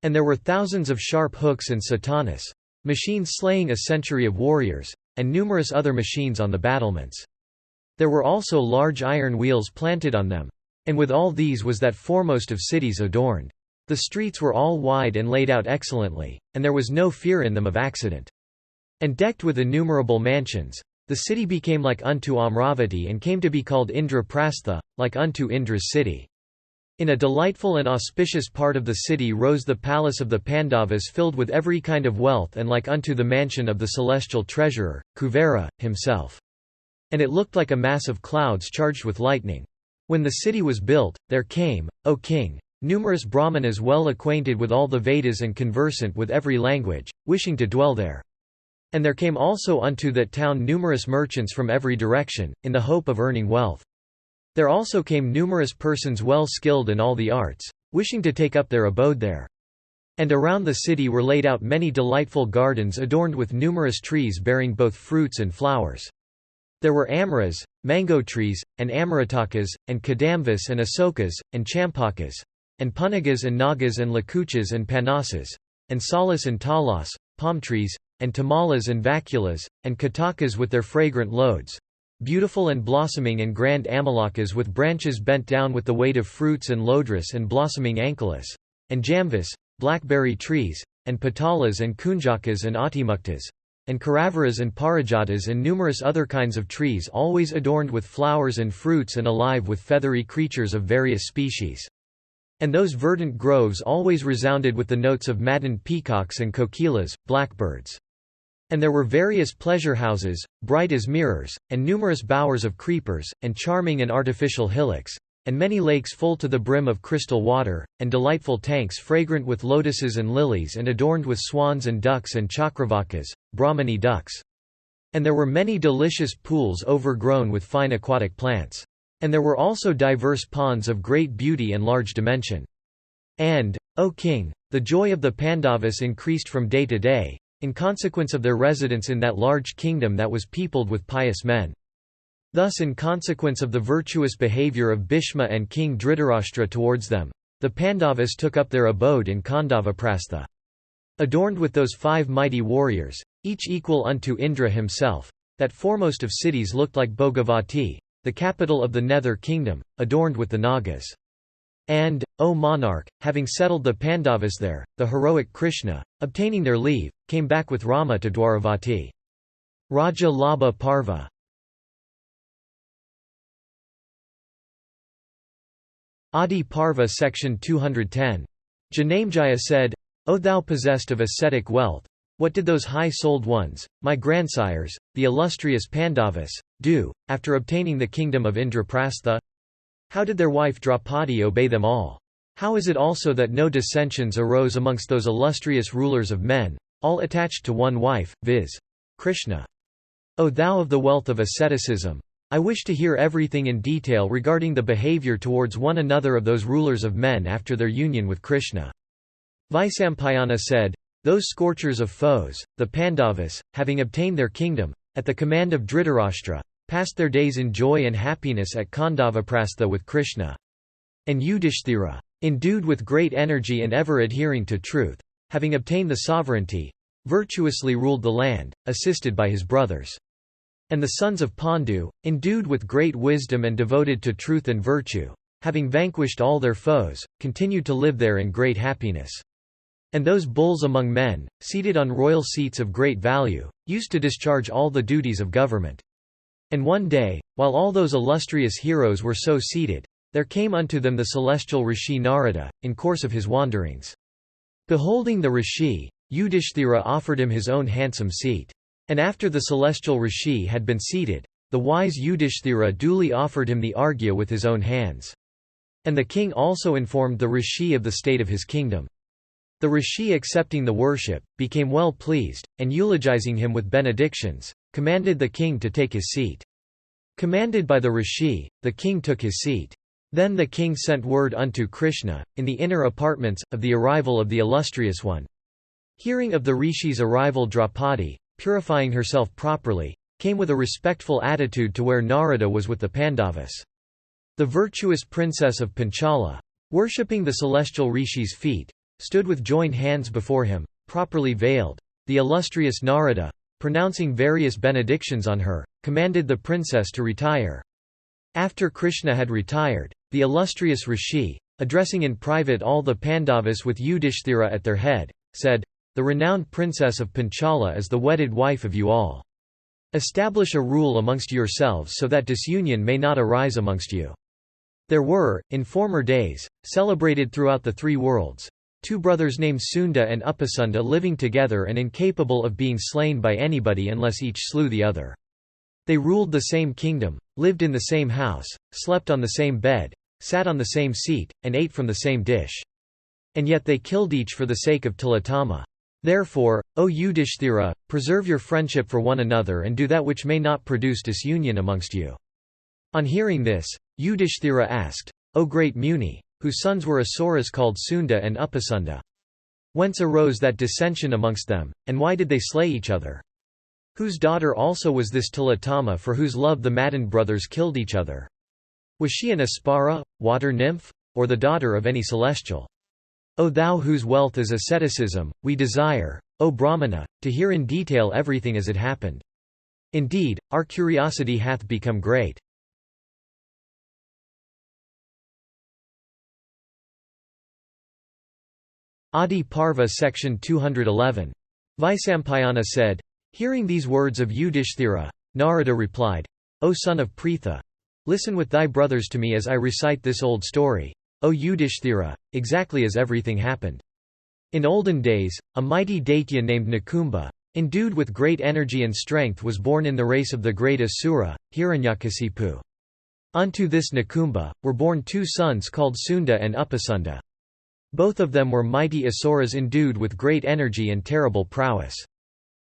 And there were thousands of sharp hooks and satanas, machines slaying a century of warriors, and numerous other machines on the battlements. There were also large iron wheels planted on them. And with all these was that foremost of cities adorned. The streets were all wide and laid out excellently, and there was no fear in them of accident. And decked with innumerable mansions, the city became like unto Amravati and came to be called Indraprastha, like unto Indra's city. In a delightful and auspicious part of the city rose the palace of the Pandavas, filled with every kind of wealth and like unto the mansion of the celestial treasurer, Kuvera, himself. And it looked like a mass of clouds charged with lightning. When the city was built, there came, O king, numerous Brahmanas well acquainted with all the Vedas and conversant with every language, wishing to dwell there. And there came also unto that town numerous merchants from every direction, in the hope of earning wealth. There also came numerous persons well skilled in all the arts, wishing to take up their abode there. And around the city were laid out many delightful gardens adorned with numerous trees bearing both fruits and flowers. There were amras, mango trees, and amaratakas, and kadambas and asokas, and champakas, and punagas and nagas and lakuchas and panasas, and salas and talas, palm trees, and tamalas and vaculas, and katakas with their fragrant loads, beautiful and blossoming, and grand amalakas with branches bent down with the weight of fruits, and lodras and blossoming ankylas, and jamvas, blackberry trees, and patalas and kunjakas and atimuktas, and karavaras and parijatas, and numerous other kinds of trees always adorned with flowers and fruits and alive with feathery creatures of various species. And those verdant groves always resounded with the notes of maddened peacocks and kokilas, blackbirds. And there were various pleasure houses, bright as mirrors, and numerous bowers of creepers, and charming and artificial hillocks, and many lakes full to the brim of crystal water, and delightful tanks fragrant with lotuses and lilies and adorned with swans and ducks and chakravakas, Brahmani ducks. And there were many delicious pools overgrown with fine aquatic plants. And there were also diverse ponds of great beauty and large dimension. And, O king, the joy of the Pandavas increased from day to day, in consequence of their residence in that large kingdom that was peopled with pious men. Thus in consequence of the virtuous behaviour of Bhishma and King Dhritarashtra towards them, the Pandavas took up their abode in Khandavaprastha. Adorned with those 5 mighty warriors, each equal unto Indra himself, that foremost of cities looked like Bhogavati, the capital of the nether kingdom, adorned with the Nagas. And, O monarch, having settled the Pandavas there, the heroic Krishna, obtaining their leave, came back with Rama to Dwaravati. Raja Labha Parva. Adiparva Section 210. Janamejaya said, O thou possessed of ascetic wealth, what did those high-souled ones, my grandsires, the illustrious Pandavas, do, after obtaining the kingdom of Indraprastha? How did their wife Draupadi obey them all? How is it also that no dissensions arose amongst those illustrious rulers of men, all attached to one wife, viz. Krishna? O thou of the wealth of asceticism! I wish to hear everything in detail regarding the behavior towards one another of those rulers of men after their union with Krishna. Vaisampayana said, those scorchers of foes, the Pandavas, having obtained their kingdom, at the command of Dhritarashtra, passed their days in joy and happiness at Khandavaprastha with Krishna. And Yudhishthira, endued with great energy and ever adhering to truth, having obtained the sovereignty, virtuously ruled the land, assisted by his brothers. And the sons of Pandu, endued with great wisdom and devoted to truth and virtue, having vanquished all their foes, continued to live there in great happiness. And those bulls among men, seated on royal seats of great value, used to discharge all the duties of government. And one day, while all those illustrious heroes were so seated, there came unto them the celestial rishi Narada, in course of his wanderings. Beholding the rishi, Yudhishthira offered him his own handsome seat. And after the celestial rishi had been seated, the wise Yudhishthira duly offered him the arghya with his own hands. And the king also informed the rishi of the state of his kingdom. The rishi, accepting the worship, became well pleased, and eulogizing him with benedictions, commanded the king to take his seat. Commanded by the rishi, the king took his seat. Then the king sent word unto Krishna, in the inner apartments, of the arrival of the illustrious one. Hearing of the rishi's arrival, Draupadi, purifying herself properly, came with a respectful attitude to where Narada was with the Pandavas. The virtuous princess of Panchala, worshipping the celestial rishi's feet, stood with joined hands before him, properly veiled. The illustrious Narada, pronouncing various benedictions on her, commanded the princess to retire. After Krishna had retired, the illustrious rishi, addressing in private all the Pandavas with Yudhishthira at their head, said, the renowned princess of Panchala is the wedded wife of you all. Establish a rule amongst yourselves so that disunion may not arise amongst you. There were, in former days, celebrated throughout the 3 worlds, 2 brothers named Sunda and Upasunda living together and incapable of being slain by anybody unless each slew the other. They ruled the same kingdom, lived in the same house, slept on the same bed, sat on the same seat, and ate from the same dish. And yet they killed each for the sake of Tilottama. Therefore, O Yudhishthira, preserve your friendship for one another and do that which may not produce disunion amongst you. On hearing this, Yudhishthira asked, O great Muni, whose sons were asuras called Sunda and Upasunda. Whence arose that dissension amongst them, and why did they slay each other? Whose daughter also was this Tilottama for whose love the Madan brothers killed each other? Was she an Aspara, water nymph, or the daughter of any celestial? O thou whose wealth is asceticism, we desire, O Brahmana, to hear in detail everything as it happened. Indeed, our curiosity hath become great. Adiparva Section 211. Vaisampayana said, hearing these words of Yudhishthira, Narada replied, O son of Pritha, listen with thy brothers to me as I recite this old story, O Yudhishthira, exactly as everything happened. In olden days, a mighty Daitya named Nikumba, endued with great energy and strength, was born in the race of the great Asura, Hiranyakasipu. Unto this Nikumba, were born 2 sons called Sunda and Upasunda. Both of them were mighty Asuras endued with great energy and terrible prowess.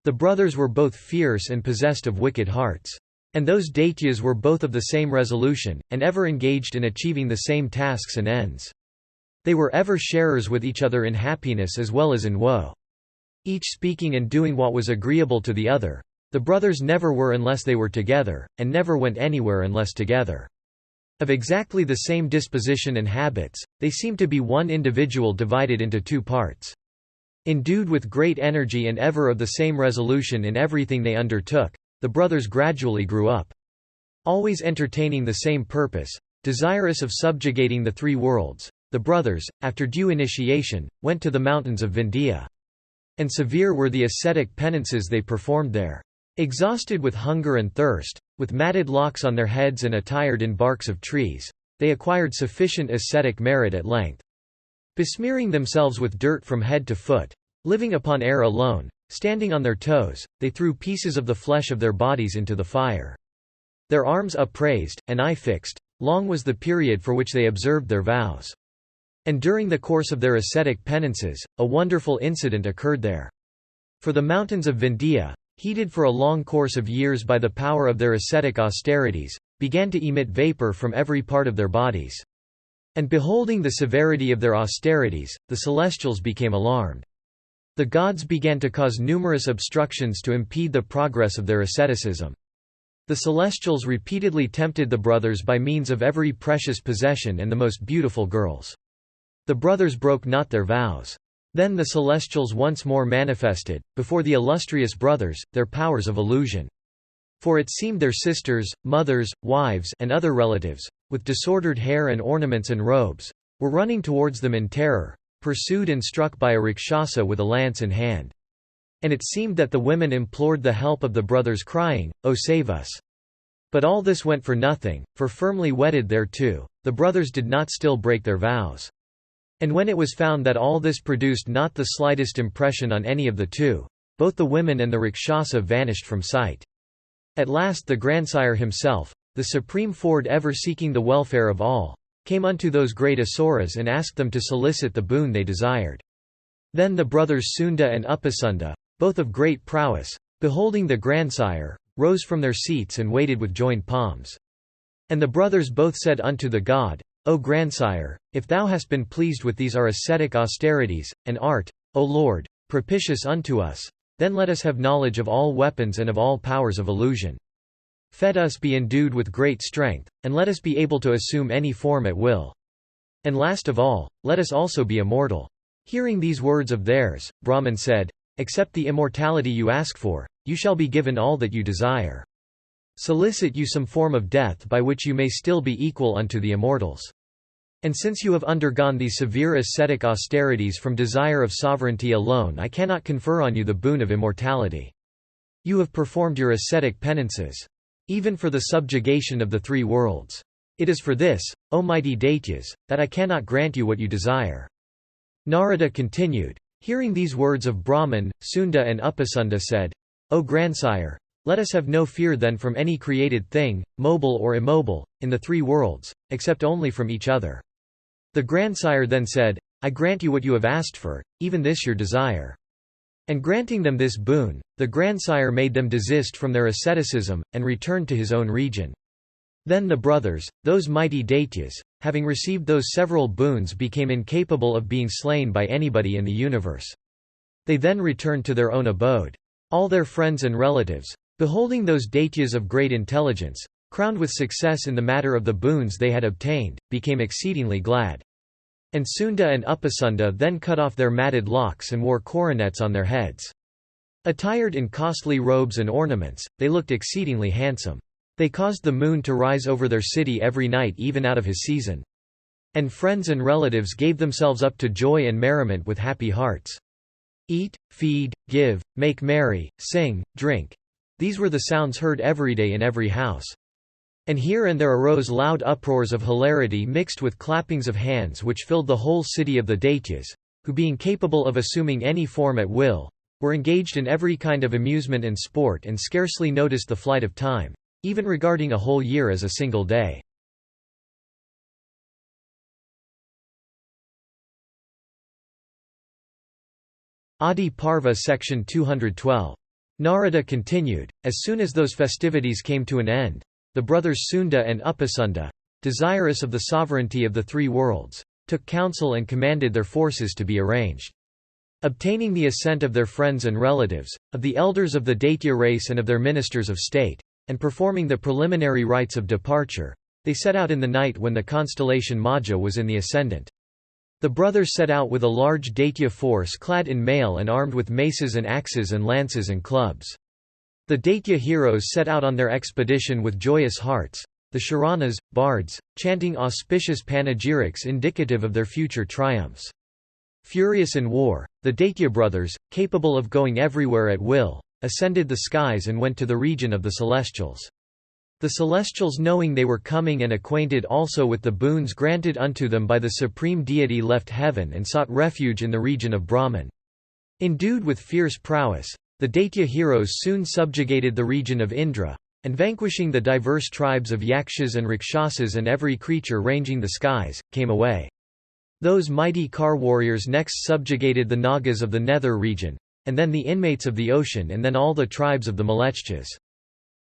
The brothers were both fierce and possessed of wicked hearts. And those Daityas were both of the same resolution, and ever engaged in achieving the same tasks and ends. They were ever sharers with each other in happiness as well as in woe. Each speaking and doing what was agreeable to the other. The brothers never were unless they were together, and never went anywhere unless together. Of exactly the same disposition and habits, they seemed to be one individual divided into two parts. Endued with great energy and ever of the same resolution in everything they undertook, the brothers gradually grew up. Always entertaining the same purpose, desirous of subjugating the three worlds, the brothers, after due initiation, went to the mountains of Vindhya. And severe were the ascetic penances they performed there. Exhausted with hunger and thirst, with matted locks on their heads and attired in barks of trees, they acquired sufficient ascetic merit at length. Besmearing themselves with dirt from head to foot, living upon air alone, standing on their toes, they threw pieces of the flesh of their bodies into the fire. Their arms upraised, and eye fixed, long was the period for which they observed their vows. And during the course of their ascetic penances, a wonderful incident occurred there. For the mountains of Vindhya, heated for a long course of years by the power of their ascetic austerities, began to emit vapor from every part of their bodies. And beholding the severity of their austerities, the celestials became alarmed. The gods began to cause numerous obstructions to impede the progress of their asceticism. The celestials repeatedly tempted the brothers by means of every precious possession and the most beautiful girls. The brothers broke not their vows. Then the celestials once more manifested, before the illustrious brothers, their powers of illusion. For it seemed their sisters, mothers, wives and other relatives, with disordered hair and ornaments and robes, were running towards them in terror, pursued and struck by a Rakshasa with a lance in hand. And it seemed that the women implored the help of the brothers crying, "O save us!" But all this went for nothing, for firmly wedded thereto, the brothers did not still break their vows. And when it was found that all this produced not the slightest impression on any of the two, both the women and the Rakshasa vanished from sight. At last the grandsire himself, the supreme Ford ever seeking the welfare of all, came unto those great Asuras and asked them to solicit the boon they desired. Then the brothers Sunda and Upasunda, both of great prowess, beholding the grandsire, rose from their seats and waited with joined palms. And the brothers both said unto the god, "O grandsire, if thou hast been pleased with these our ascetic austerities, and art, O Lord, propitious unto us, then let us have knowledge of all weapons and of all powers of illusion. Let us be endued with great strength, and let us be able to assume any form at will. And last of all, let us also be immortal." Hearing these words of theirs, Brahman said, "Accept the immortality you ask for, you shall be given all that you desire. Solicit you some form of death by which you may still be equal unto the immortals. And since you have undergone these severe ascetic austerities from desire of sovereignty alone, I cannot confer on you the boon of immortality. You have performed your ascetic penances, even for the subjugation of the three worlds. It is for this, O mighty Daityas, that I cannot grant you what you desire." Narada continued, hearing these words of Brahman, Sunda and Upasunda said, "O grandsire, let us have no fear then from any created thing, mobile or immobile, in the three worlds, except only from each other." The grandsire then said, "I grant you what you have asked for, even this your desire." And granting them this boon, the grandsire made them desist from their asceticism, and returned to his own region. Then the brothers, those mighty Daityas, having received those several boons, became incapable of being slain by anybody in the universe. They then returned to their own abode. All their friends and relatives, beholding those Daityas of great intelligence, crowned with success in the matter of the boons they had obtained, became exceedingly glad. And Sunda and Upasunda then cut off their matted locks and wore coronets on their heads. Attired in costly robes and ornaments, they looked exceedingly handsome. They caused the moon to rise over their city every night even out of his season. And friends and relatives gave themselves up to joy and merriment with happy hearts. Eat, feed, give, make merry, sing, drink. These were the sounds heard every day in every house. And here and there arose loud uproars of hilarity mixed with clappings of hands which filled the whole city of the Daityas, who being capable of assuming any form at will, were engaged in every kind of amusement and sport and scarcely noticed the flight of time, even regarding a whole year as a single day. Adiparva section 212. Narada continued, as soon as those festivities came to an end, the brothers Sunda and Upasunda, desirous of the sovereignty of the three worlds, took counsel and commanded their forces to be arranged. Obtaining the assent of their friends and relatives, of the elders of the Daitya race and of their ministers of state, and performing the preliminary rites of departure, they set out in the night when the constellation Maja was in the ascendant. The brothers set out with a large Daitya force clad in mail and armed with maces and axes and lances and clubs. The Daitya heroes set out on their expedition with joyous hearts, the Sharanas, bards, chanting auspicious panegyrics indicative of their future triumphs. Furious in war, the Daitya brothers, capable of going everywhere at will, ascended the skies and went to the region of the celestials. The celestials, knowing they were coming and acquainted also with the boons granted unto them by the supreme deity, left heaven and sought refuge in the region of Brahman. Endued with fierce prowess, the Daitya heroes soon subjugated the region of Indra, and vanquishing the diverse tribes of Yakshas and Rakshasas and every creature ranging the skies, came away. Those mighty car warriors next subjugated the Nagas of the nether region, and then the inmates of the ocean, and then all the tribes of the Mlechchas.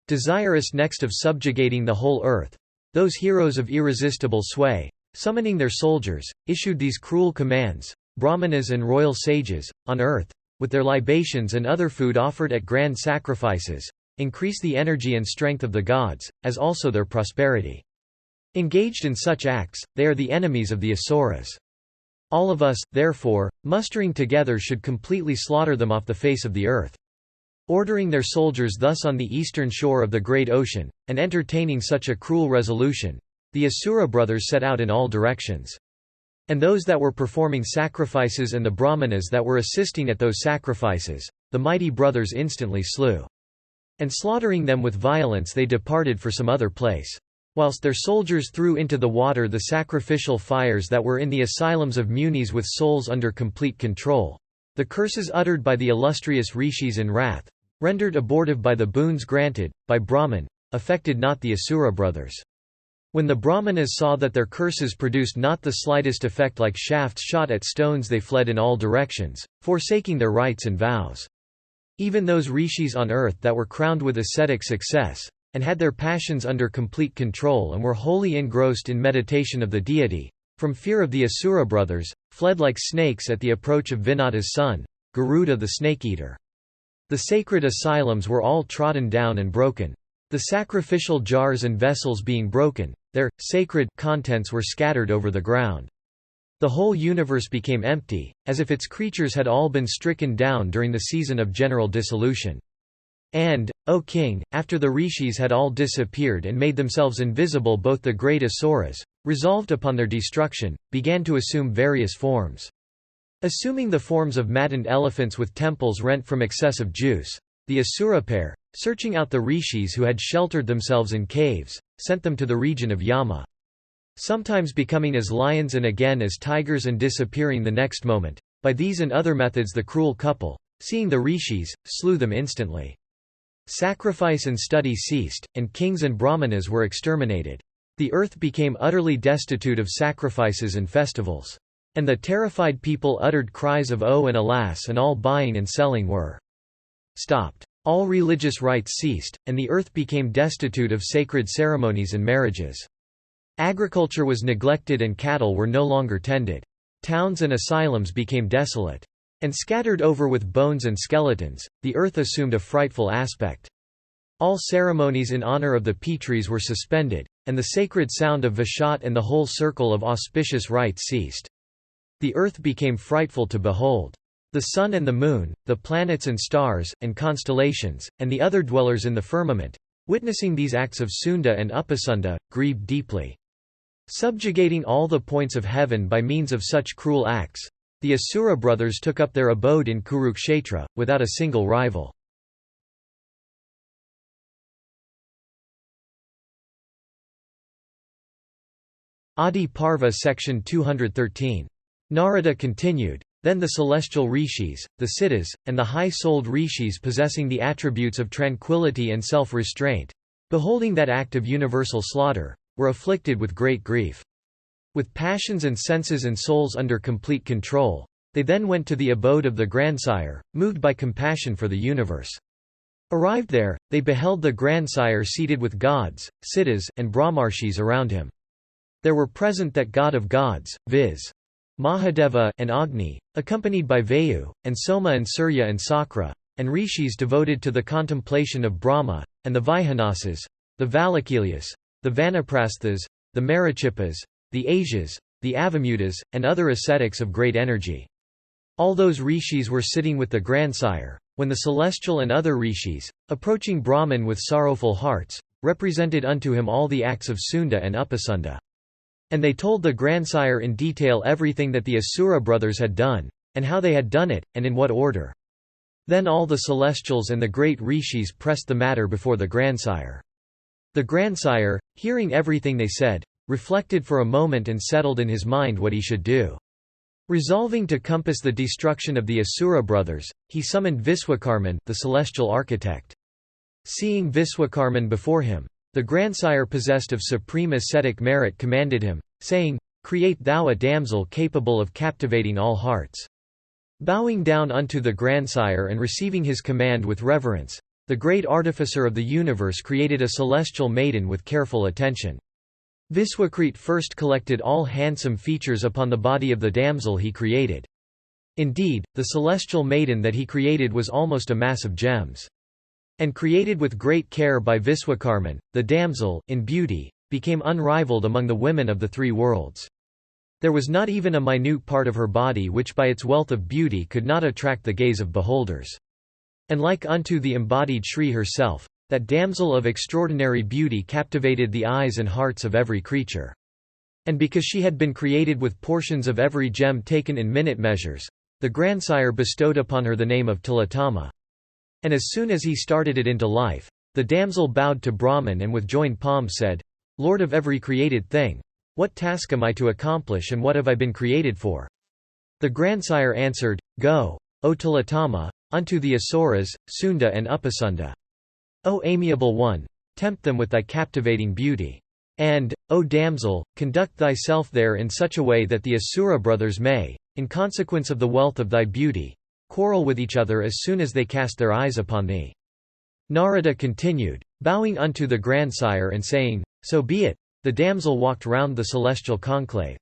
Desirous next of subjugating the whole earth, those heroes of irresistible sway, summoning their soldiers, issued these cruel commands: Brahmanas and royal sages, on earth, with their libations and other food offered at grand sacrifices, increase the energy and strength of the gods, as also their prosperity. Engaged in such acts, they are the enemies of the Asuras. All of us, therefore, mustering together, should completely slaughter them off the face of the earth. Ordering their soldiers thus on the eastern shore of the great ocean, and entertaining such a cruel resolution, the Asura brothers set out in all directions. And those that were performing sacrifices and the Brahmanas that were assisting at those sacrifices, the mighty brothers instantly slew. And slaughtering them with violence, they departed for some other place. Whilst their soldiers threw into the water the sacrificial fires that were in the asylums of munis with souls under complete control, the curses uttered by the illustrious rishis in wrath, rendered abortive by the boons granted by Brahman, affected not the Asura brothers. When the Brahmanas saw that their curses produced not the slightest effect, like shafts shot at stones, they fled in all directions, forsaking their rites and vows. Even those rishis on earth that were crowned with ascetic success, and had their passions under complete control and were wholly engrossed in meditation of the deity, from fear of the Asura brothers, fled like snakes at the approach of Vinata's son, Garuda the snake-eater. The sacred asylums were all trodden down and broken. The sacrificial jars and vessels being broken, their sacred contents were scattered over the ground. The whole universe became empty, as if its creatures had all been stricken down during the season of general dissolution. And, O king, after the rishis had all disappeared and made themselves invisible, both the great Asuras, resolved upon their destruction, began to assume various forms. Assuming the forms of maddened elephants with temples rent from excessive juice, the Asura pair, searching out the rishis who had sheltered themselves in caves, sent them to the region of Yama. Sometimes becoming as lions and again as tigers, and disappearing the next moment. By these and other methods the cruel couple, seeing the rishis, slew them instantly. Sacrifice and study ceased, and kings and brahmanas were exterminated. The earth became utterly destitute of sacrifices and festivals. And the terrified people uttered cries of "Oh" and "Alas," and all buying and selling were stopped. All religious rites ceased, and the earth became destitute of sacred ceremonies and marriages. Agriculture was neglected and cattle were no longer tended. Towns and asylums became desolate. And scattered over with bones and skeletons, the earth assumed a frightful aspect. All ceremonies in honor of the Pitris were suspended, and the sacred sound of Vashat and the whole circle of auspicious rites ceased. The earth became frightful to behold. The sun and the moon, the planets and stars, and constellations, and the other dwellers in the firmament, witnessing these acts of Sunda and Upasunda, grieved deeply. Subjugating all the points of heaven by means of such cruel acts, the Asura brothers took up their abode in Kurukshetra, without a single rival. Adiparva section 213. Narada continued, Then the celestial rishis, the siddhas, and the high-souled rishis possessing the attributes of tranquility and self-restraint, beholding that act of universal slaughter, were afflicted with great grief. With passions and senses and souls under complete control, they then went to the abode of the grandsire, moved by compassion for the universe. Arrived there, they beheld the grandsire seated with gods, siddhas, and brahmarshis around him. There were present that god of gods, viz. Mahadeva and Agni, accompanied by Vayu, and Soma and Surya and Sakra, and rishis devoted to the contemplation of Brahma, and the Vaihanasas, the Valakilyas, the Vanaprasthas, the Marichipas, the Asyas, the Avamudas, and other ascetics of great energy. All those rishis were sitting with the grandsire, when the celestial and other rishis, approaching Brahman with sorrowful hearts, represented unto him all the acts of Sunda and Upasunda. And they told the grandsire in detail everything that the Asura brothers had done, and how they had done it, and in what order. Then all the celestials and the great rishis pressed the matter before the grandsire. The grandsire, hearing everything they said, reflected for a moment and settled in his mind what he should do. Resolving to compass the destruction of the Asura brothers, he summoned Viswakarman, the celestial architect. Seeing Viswakarman before him, the grandsire, possessed of supreme ascetic merit, commanded him, saying, "Create thou a damsel capable of captivating all hearts." Bowing down unto the grandsire and receiving his command with reverence, the great artificer of the universe created a celestial maiden with careful attention. Viswakrit first collected all handsome features upon the body of the damsel he created. Indeed, the celestial maiden that he created was almost a mass of gems. And created with great care by Viswakarman, the damsel, in beauty, became unrivaled among the women of the three worlds. There was not even a minute part of her body which by its wealth of beauty could not attract the gaze of beholders. And like unto the embodied Shri herself, that damsel of extraordinary beauty captivated the eyes and hearts of every creature. And because she had been created with portions of every gem taken in minute measures, the grandsire bestowed upon her the name of Tilottama. And as soon as he started it into life, the damsel bowed to Brahman and with joined palms said, "Lord of every created thing, what task am I to accomplish and what have I been created for?" The grandsire answered, "Go, O Tilottama, unto the Asuras, Sunda and Upasunda. O amiable one, tempt them with thy captivating beauty. And, O damsel, conduct thyself there in such a way that the Asura brothers may, in consequence of the wealth of thy beauty, quarrel with each other as soon as they cast their eyes upon thee." Narada continued, bowing unto the grandsire and saying, "So be it." The damsel walked round the celestial conclave.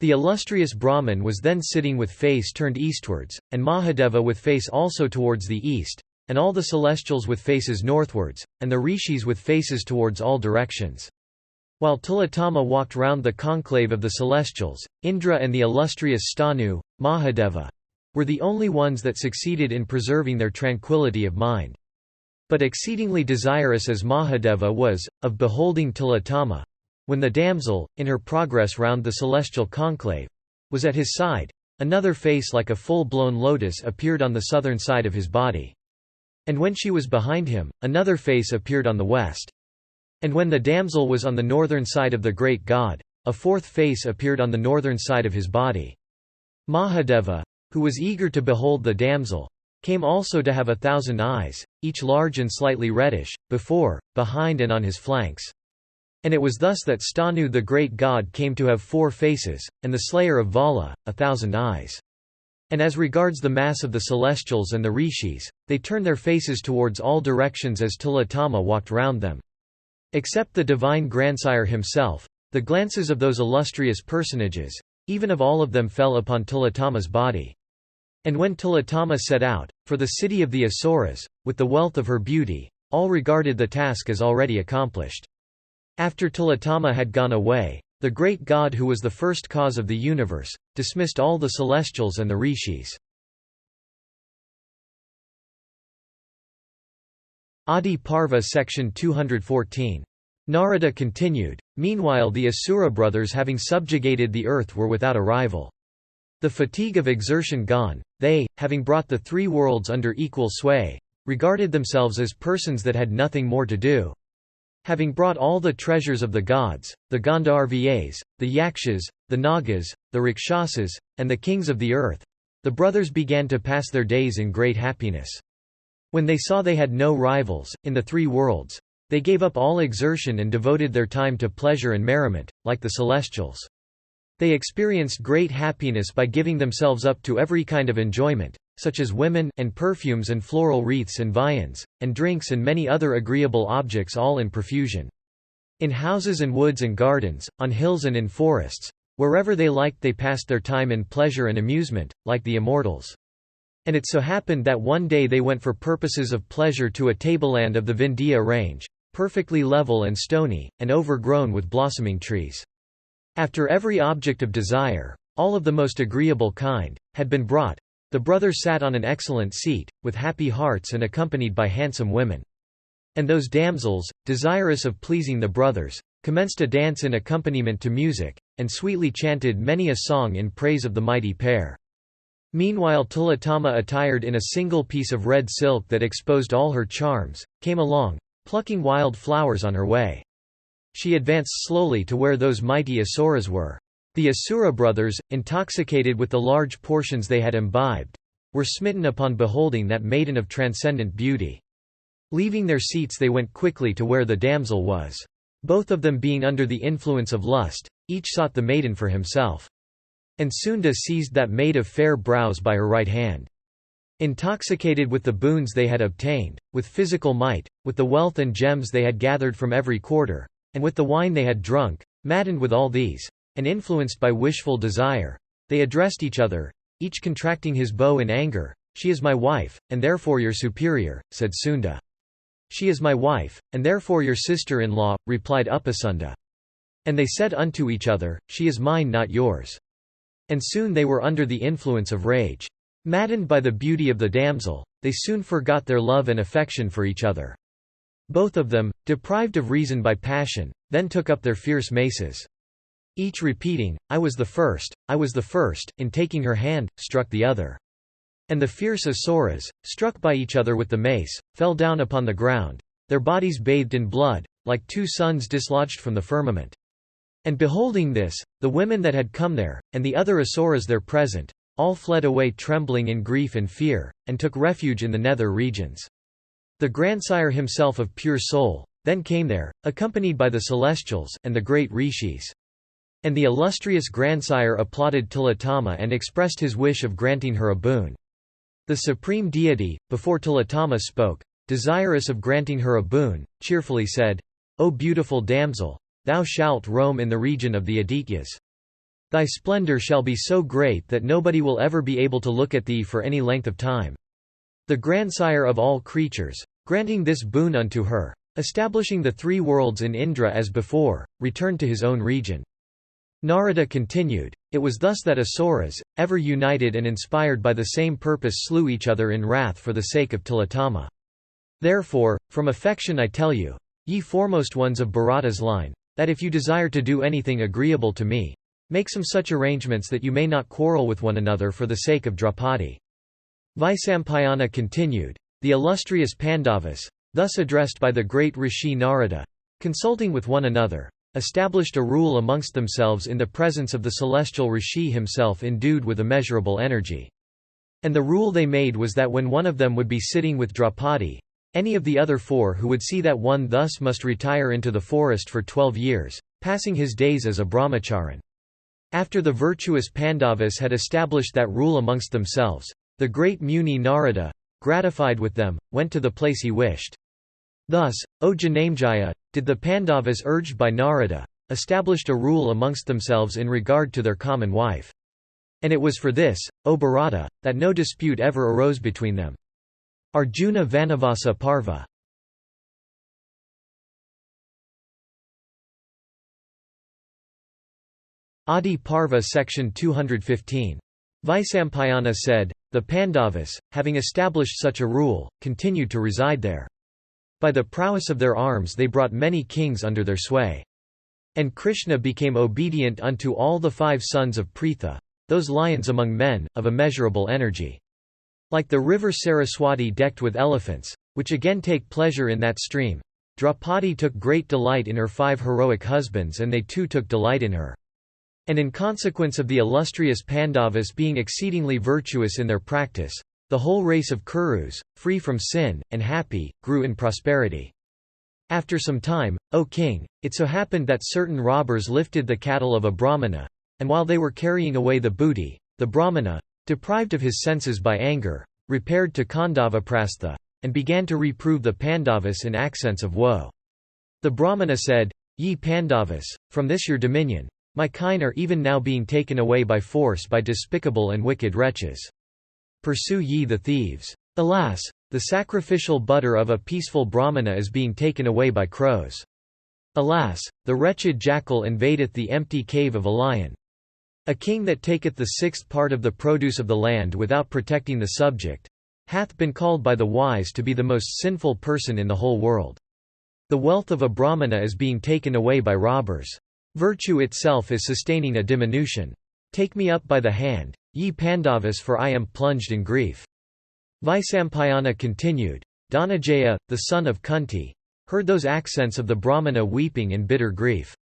The illustrious Brahman was then sitting with face turned eastwards, and Mahadeva with face also towards the east, and all the celestials with faces northwards, and the rishis with faces towards all directions. While Tilottama walked round the conclave of the celestials, Indra and the illustrious Stanu, Mahadeva, were the only ones that succeeded in preserving their tranquility of mind. But exceedingly desirous as Mahadeva was, of beholding Tilottama, when the damsel, in her progress round the celestial conclave, was at his side, another face like a full-blown lotus appeared on the southern side of his body. And when she was behind him, another face appeared on the west. And when the damsel was on the northern side of the great god, a fourth face appeared on the northern side of his body. Mahadeva, who was eager to behold the damsel, came also to have 1,000 eyes, each large and slightly reddish, before, behind and on his flanks. And it was thus that Stanu the great god came to have 4 faces, and the slayer of Vala, 1,000 eyes. And as regards the mass of the celestials and the rishis, they turned their faces towards all directions as Tilottama walked round them. Except the divine grandsire himself, the glances of those illustrious personages, even of all of them, fell upon Tilottama's body. And when Tilottama set out, for the city of the Asuras, with the wealth of her beauty, all regarded the task as already accomplished. After Tilottama had gone away, the great god who was the first cause of the universe, dismissed all the celestials and the rishis. Adiparva section 214. Narada continued, "Meanwhile the Asura brothers having subjugated the earth were without a rival. The fatigue of exertion gone, they, having brought the 3 worlds under equal sway, regarded themselves as persons that had nothing more to do. Having brought all the treasures of the gods, the Gandharvas, the Yakshas, the Nagas, the Rakshasas, and the kings of the earth, the brothers began to pass their days in great happiness. When they saw they had no rivals, in the 3 worlds, they gave up all exertion and devoted their time to pleasure and merriment, like the celestials. They experienced great happiness by giving themselves up to every kind of enjoyment, such as women, and perfumes and floral wreaths and viands, and drinks and many other agreeable objects, all in profusion. In houses and woods and gardens, on hills and in forests, wherever they liked they passed their time in pleasure and amusement, like the immortals. And it so happened that one day they went for purposes of pleasure to a tableland of the Vindhya range, perfectly level and stony, and overgrown with blossoming trees. After every object of desire, all of the most agreeable kind, had been brought, the brothers sat on an excellent seat, with happy hearts and accompanied by handsome women. And those damsels, desirous of pleasing the brothers, commenced a dance in accompaniment to music, and sweetly chanted many a song in praise of the mighty pair. Meanwhile Tilottama, attired in a single piece of red silk that exposed all her charms, came along, plucking wild flowers on her way. She advanced slowly to where those mighty asuras were. The Asura brothers, intoxicated with the large portions they had imbibed, were smitten upon beholding that maiden of transcendent beauty. Leaving their seats they went quickly to where the damsel was. Both of them being under the influence of lust, each sought the maiden for himself. And Sunda seized that maid of fair brows by her right hand. Intoxicated with the boons they had obtained, with physical might, with the wealth and gems they had gathered from every quarter, and with the wine they had drunk, maddened with all these, and influenced by wishful desire, they addressed each other, each contracting his bow in anger. "She is my wife, and therefore your superior," said Sunda. "She is my wife, and therefore your sister-in-law," replied Upasunda. And they said unto each other, "She is mine, not yours." And soon they were under the influence of rage. Maddened by the beauty of the damsel, they soon forgot their love and affection for each other. Both of them, deprived of reason by passion, then took up their fierce maces. Each repeating, I was the first, in taking her hand, struck the other. And the fierce Asuras, struck by each other with the mace, fell down upon the ground, their bodies bathed in blood, like two suns dislodged from the firmament. And beholding this, the women that had come there, and the other Asuras there present, all fled away trembling in grief and fear, and took refuge in the nether regions. The grandsire himself of pure soul, then came there, accompanied by the celestials, and the great rishis. And the illustrious grandsire applauded Tilottama and expressed his wish of granting her a boon. The supreme deity, before Tilottama spoke, desirous of granting her a boon, cheerfully said, O beautiful damsel, thou shalt roam in the region of the Adityas. Thy splendor shall be so great that nobody will ever be able to look at thee for any length of time. The grandsire of all creatures, granting this boon unto her, establishing the three worlds in Indra as before, returned to his own region. Narada continued, It was thus that Asuras, ever united and inspired by the same purpose, slew each other in wrath for the sake of Tilottama. Therefore, from affection I tell you, ye foremost ones of Bharata's line, that if you desire to do anything agreeable to me, make some such arrangements that you may not quarrel with one another for the sake of Draupadi. Vaisampayana continued, The illustrious Pandavas, thus addressed by the great Rishi Narada, consulting with one another, established a rule amongst themselves in the presence of the celestial Rishi himself endued with immeasurable energy. And the rule they made was that when one of them would be sitting with Draupadi, any of the other four who would see that one thus must retire into the forest for 12 years, passing his days as a brahmacharan. After the virtuous Pandavas had established that rule amongst themselves, the great Muni Narada, gratified with them, went to the place he wished. Thus, O Janamejaya, did the Pandavas urged by Narada, established a rule amongst themselves in regard to their common wife. And it was for this, O Bharata, that no dispute ever arose between them. Arjuna Vanavasa Parva. Adiparva Section 215. Vaisampayana said, The Pandavas, having established such a rule, continued to reside there. By the prowess of their arms they brought many kings under their sway. And Krishna became obedient unto all the 5 sons of Pritha, those lions among men, of immeasurable energy. Like the river Saraswati decked with elephants, which again take pleasure in that stream, Draupadi took great delight in her 5 heroic husbands, and they too took delight in her. And in consequence of the illustrious Pandavas being exceedingly virtuous in their practice, the whole race of Kurus, free from sin, and happy, grew in prosperity. After some time, O king, it so happened that certain robbers lifted the cattle of a Brahmana, and while they were carrying away the booty, the Brahmana, deprived of his senses by anger, repaired to Khandavaprastha, and began to reprove the Pandavas in accents of woe. The Brahmana said, "Ye Pandavas, from this your dominion, my kine are even now being taken away by force by despicable and wicked wretches. Pursue ye the thieves. Alas, the sacrificial butter of a peaceful Brahmana is being taken away by crows. Alas, the wretched jackal invadeth the empty cave of a lion. A king that taketh the sixth part of the produce of the land without protecting the subject, hath been called by the wise to be the most sinful person in the whole world. The wealth of a Brahmana is being taken away by robbers. Virtue itself is sustaining a diminution. Take me up by the hand, ye Pandavas, for I am plunged in grief." Vaisampayana continued, Dhanajaya, the son of Kunti, heard those accents of the Brahmana weeping in bitter grief.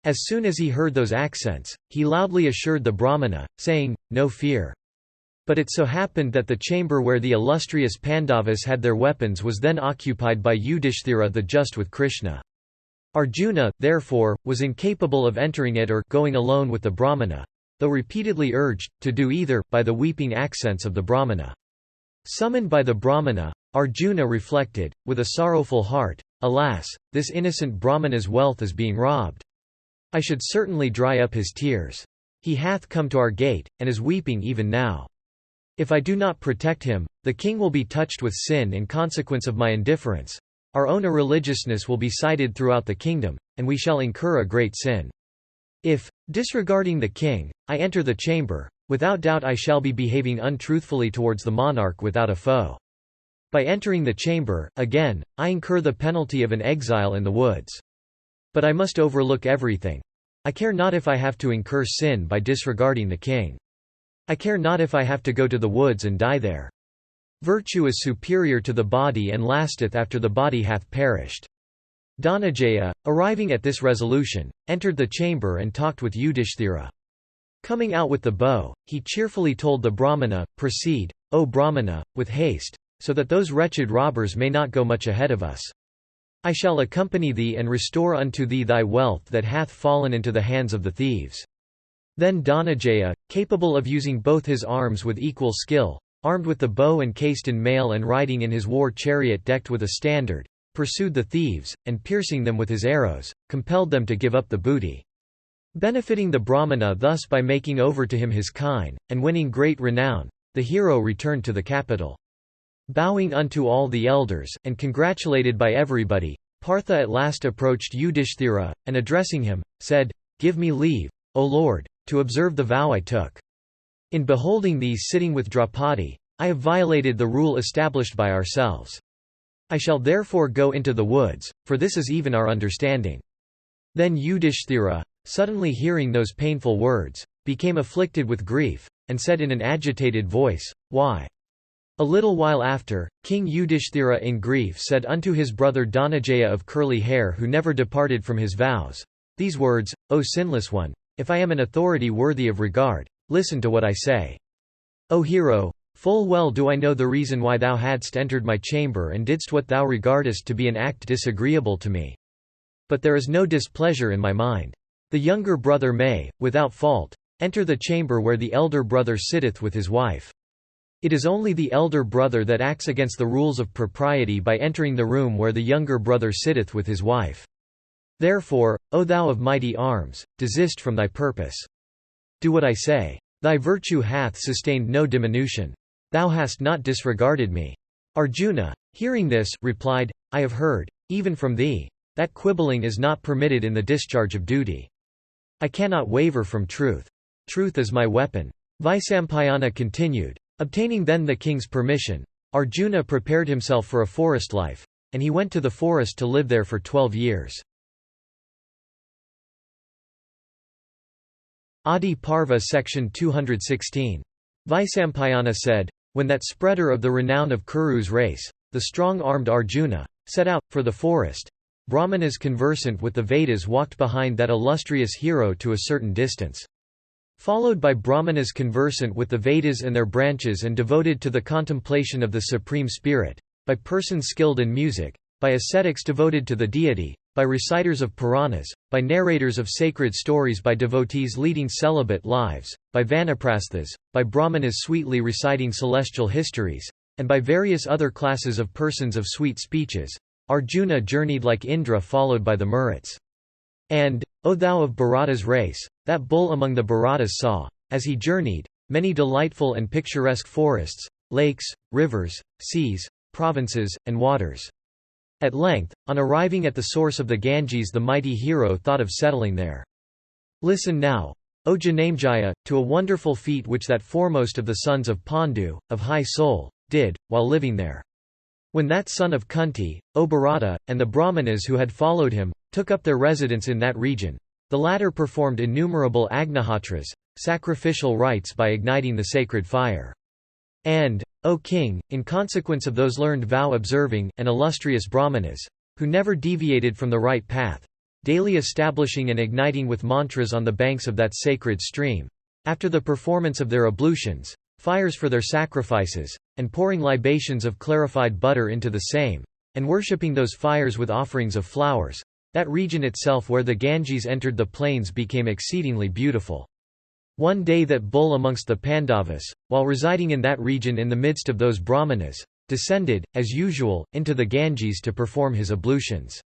As soon as he heard those accents, he loudly assured the Brahmana, saying, "No fear." But it so happened that the chamber where the illustrious Pandavas had their weapons was then occupied by Yudhishthira the just with Krishna. Arjuna, therefore, was incapable of entering it or going alone with the Brahmana, though repeatedly urged, to do either, by the weeping accents of the Brahmana. Summoned by the Brahmana, Arjuna reflected, with a sorrowful heart, "Alas, this innocent Brahmana's wealth is being robbed. I should certainly dry up his tears. He hath come to our gate, and is weeping even now. If I do not protect him, the king will be touched with sin in consequence of my indifference. Our own irreligiousness will be cited throughout the kingdom, and we shall incur a great sin. If, disregarding the king, I enter the chamber, without doubt I shall be behaving untruthfully towards the monarch without a foe. By entering the chamber, again, I incur the penalty of an exile in the woods. But I must overlook everything. I care not if I have to incur sin by disregarding the king. I care not if I have to go to the woods and die there. Virtue is superior to the body and lasteth after the body hath perished." Dhanajaya, arriving at this resolution, entered the chamber and talked with Yudhishthira. Coming out with the bow, he cheerfully told the Brahmana, "Proceed, O Brahmana, with haste, so that those wretched robbers may not go much ahead of us. I shall accompany thee and restore unto thee thy wealth that hath fallen into the hands of the thieves." Then Dhanajaya, capable of using both his arms with equal skill, armed with the bow and cased in mail and riding in his war chariot decked with a standard, pursued the thieves, and piercing them with his arrows, compelled them to give up the booty. Benefiting the Brahmana thus by making over to him his kine, and winning great renown, the hero returned to the capital. Bowing unto all the elders, and congratulated by everybody, Partha at last approached Yudhishthira, and addressing him, said, "Give me leave, O Lord, to observe the vow I took. In beholding thee sitting with Draupadi, I have violated the rule established by ourselves. I shall therefore go into the woods, for this is even our understanding." Then Yudhishthira, suddenly hearing those painful words, became afflicted with grief, and said in an agitated voice, "Why?" A little while after, King Yudhishthira in grief said unto his brother Dhanajaya of curly hair who never departed from his vows, these words, "O sinless one, if I am an authority worthy of regard, listen to what I say. O hero, full well do I know the reason why thou hadst entered my chamber and didst what thou regardest to be an act disagreeable to me. But there is no displeasure in my mind. The younger brother may, without fault, enter the chamber where the elder brother sitteth with his wife. It is only the elder brother that acts against the rules of propriety by entering the room where the younger brother sitteth with his wife. Therefore, O thou of mighty arms, desist from thy purpose. Do what I say. Thy virtue hath sustained no diminution. Thou hast not disregarded me." Arjuna, hearing this, replied, "I have heard, even from thee, that quibbling is not permitted in the discharge of duty. I cannot waver from truth. Truth is my weapon." Vaisampayana continued. Obtaining then the king's permission, Arjuna prepared himself for a forest life, and he went to the forest to live there for 12 years. Adiparva section 216. Vaisampayana said, when that spreader of the renown of Kuru's race, the strong-armed Arjuna, set out, for the forest, Brahmanas conversant with the Vedas walked behind that illustrious hero to a certain distance. Followed by Brahmanas conversant with the Vedas and their branches and devoted to the contemplation of the Supreme Spirit, by persons skilled in music, by ascetics devoted to the deity, by reciters of Puranas, by narrators of sacred stories, by devotees leading celibate lives, by vanaprasthas, by brahmanas sweetly reciting celestial histories, and by various other classes of persons of sweet speeches, Arjuna journeyed like Indra followed by the Maruts. And, O thou of Bharata's race, that bull among the Bharatas saw, as he journeyed, many delightful and picturesque forests, lakes, rivers, seas, provinces, and waters. At length, on arriving at the source of the Ganges, the mighty hero thought of settling there. Listen now, O Janamejaya, to a wonderful feat which that foremost of the sons of Pandu, of high soul, did, while living there. When that son of Kunti, O Bharata, and the Brahmanas who had followed him, took up their residence in that region, the latter performed innumerable agnihotras, sacrificial rites by igniting the sacred fire. And, O king, in consequence of those learned vow-observing, and illustrious brahmanas, who never deviated from the right path, daily establishing and igniting with mantras on the banks of that sacred stream, after the performance of their ablutions, fires for their sacrifices, and pouring libations of clarified butter into the same, and worshipping those fires with offerings of flowers, that region itself where the Ganges entered the plains became exceedingly beautiful. One day that bull amongst the Pandavas, while residing in that region in the midst of those brahmanas, descended, as usual, into the Ganges to perform his ablutions.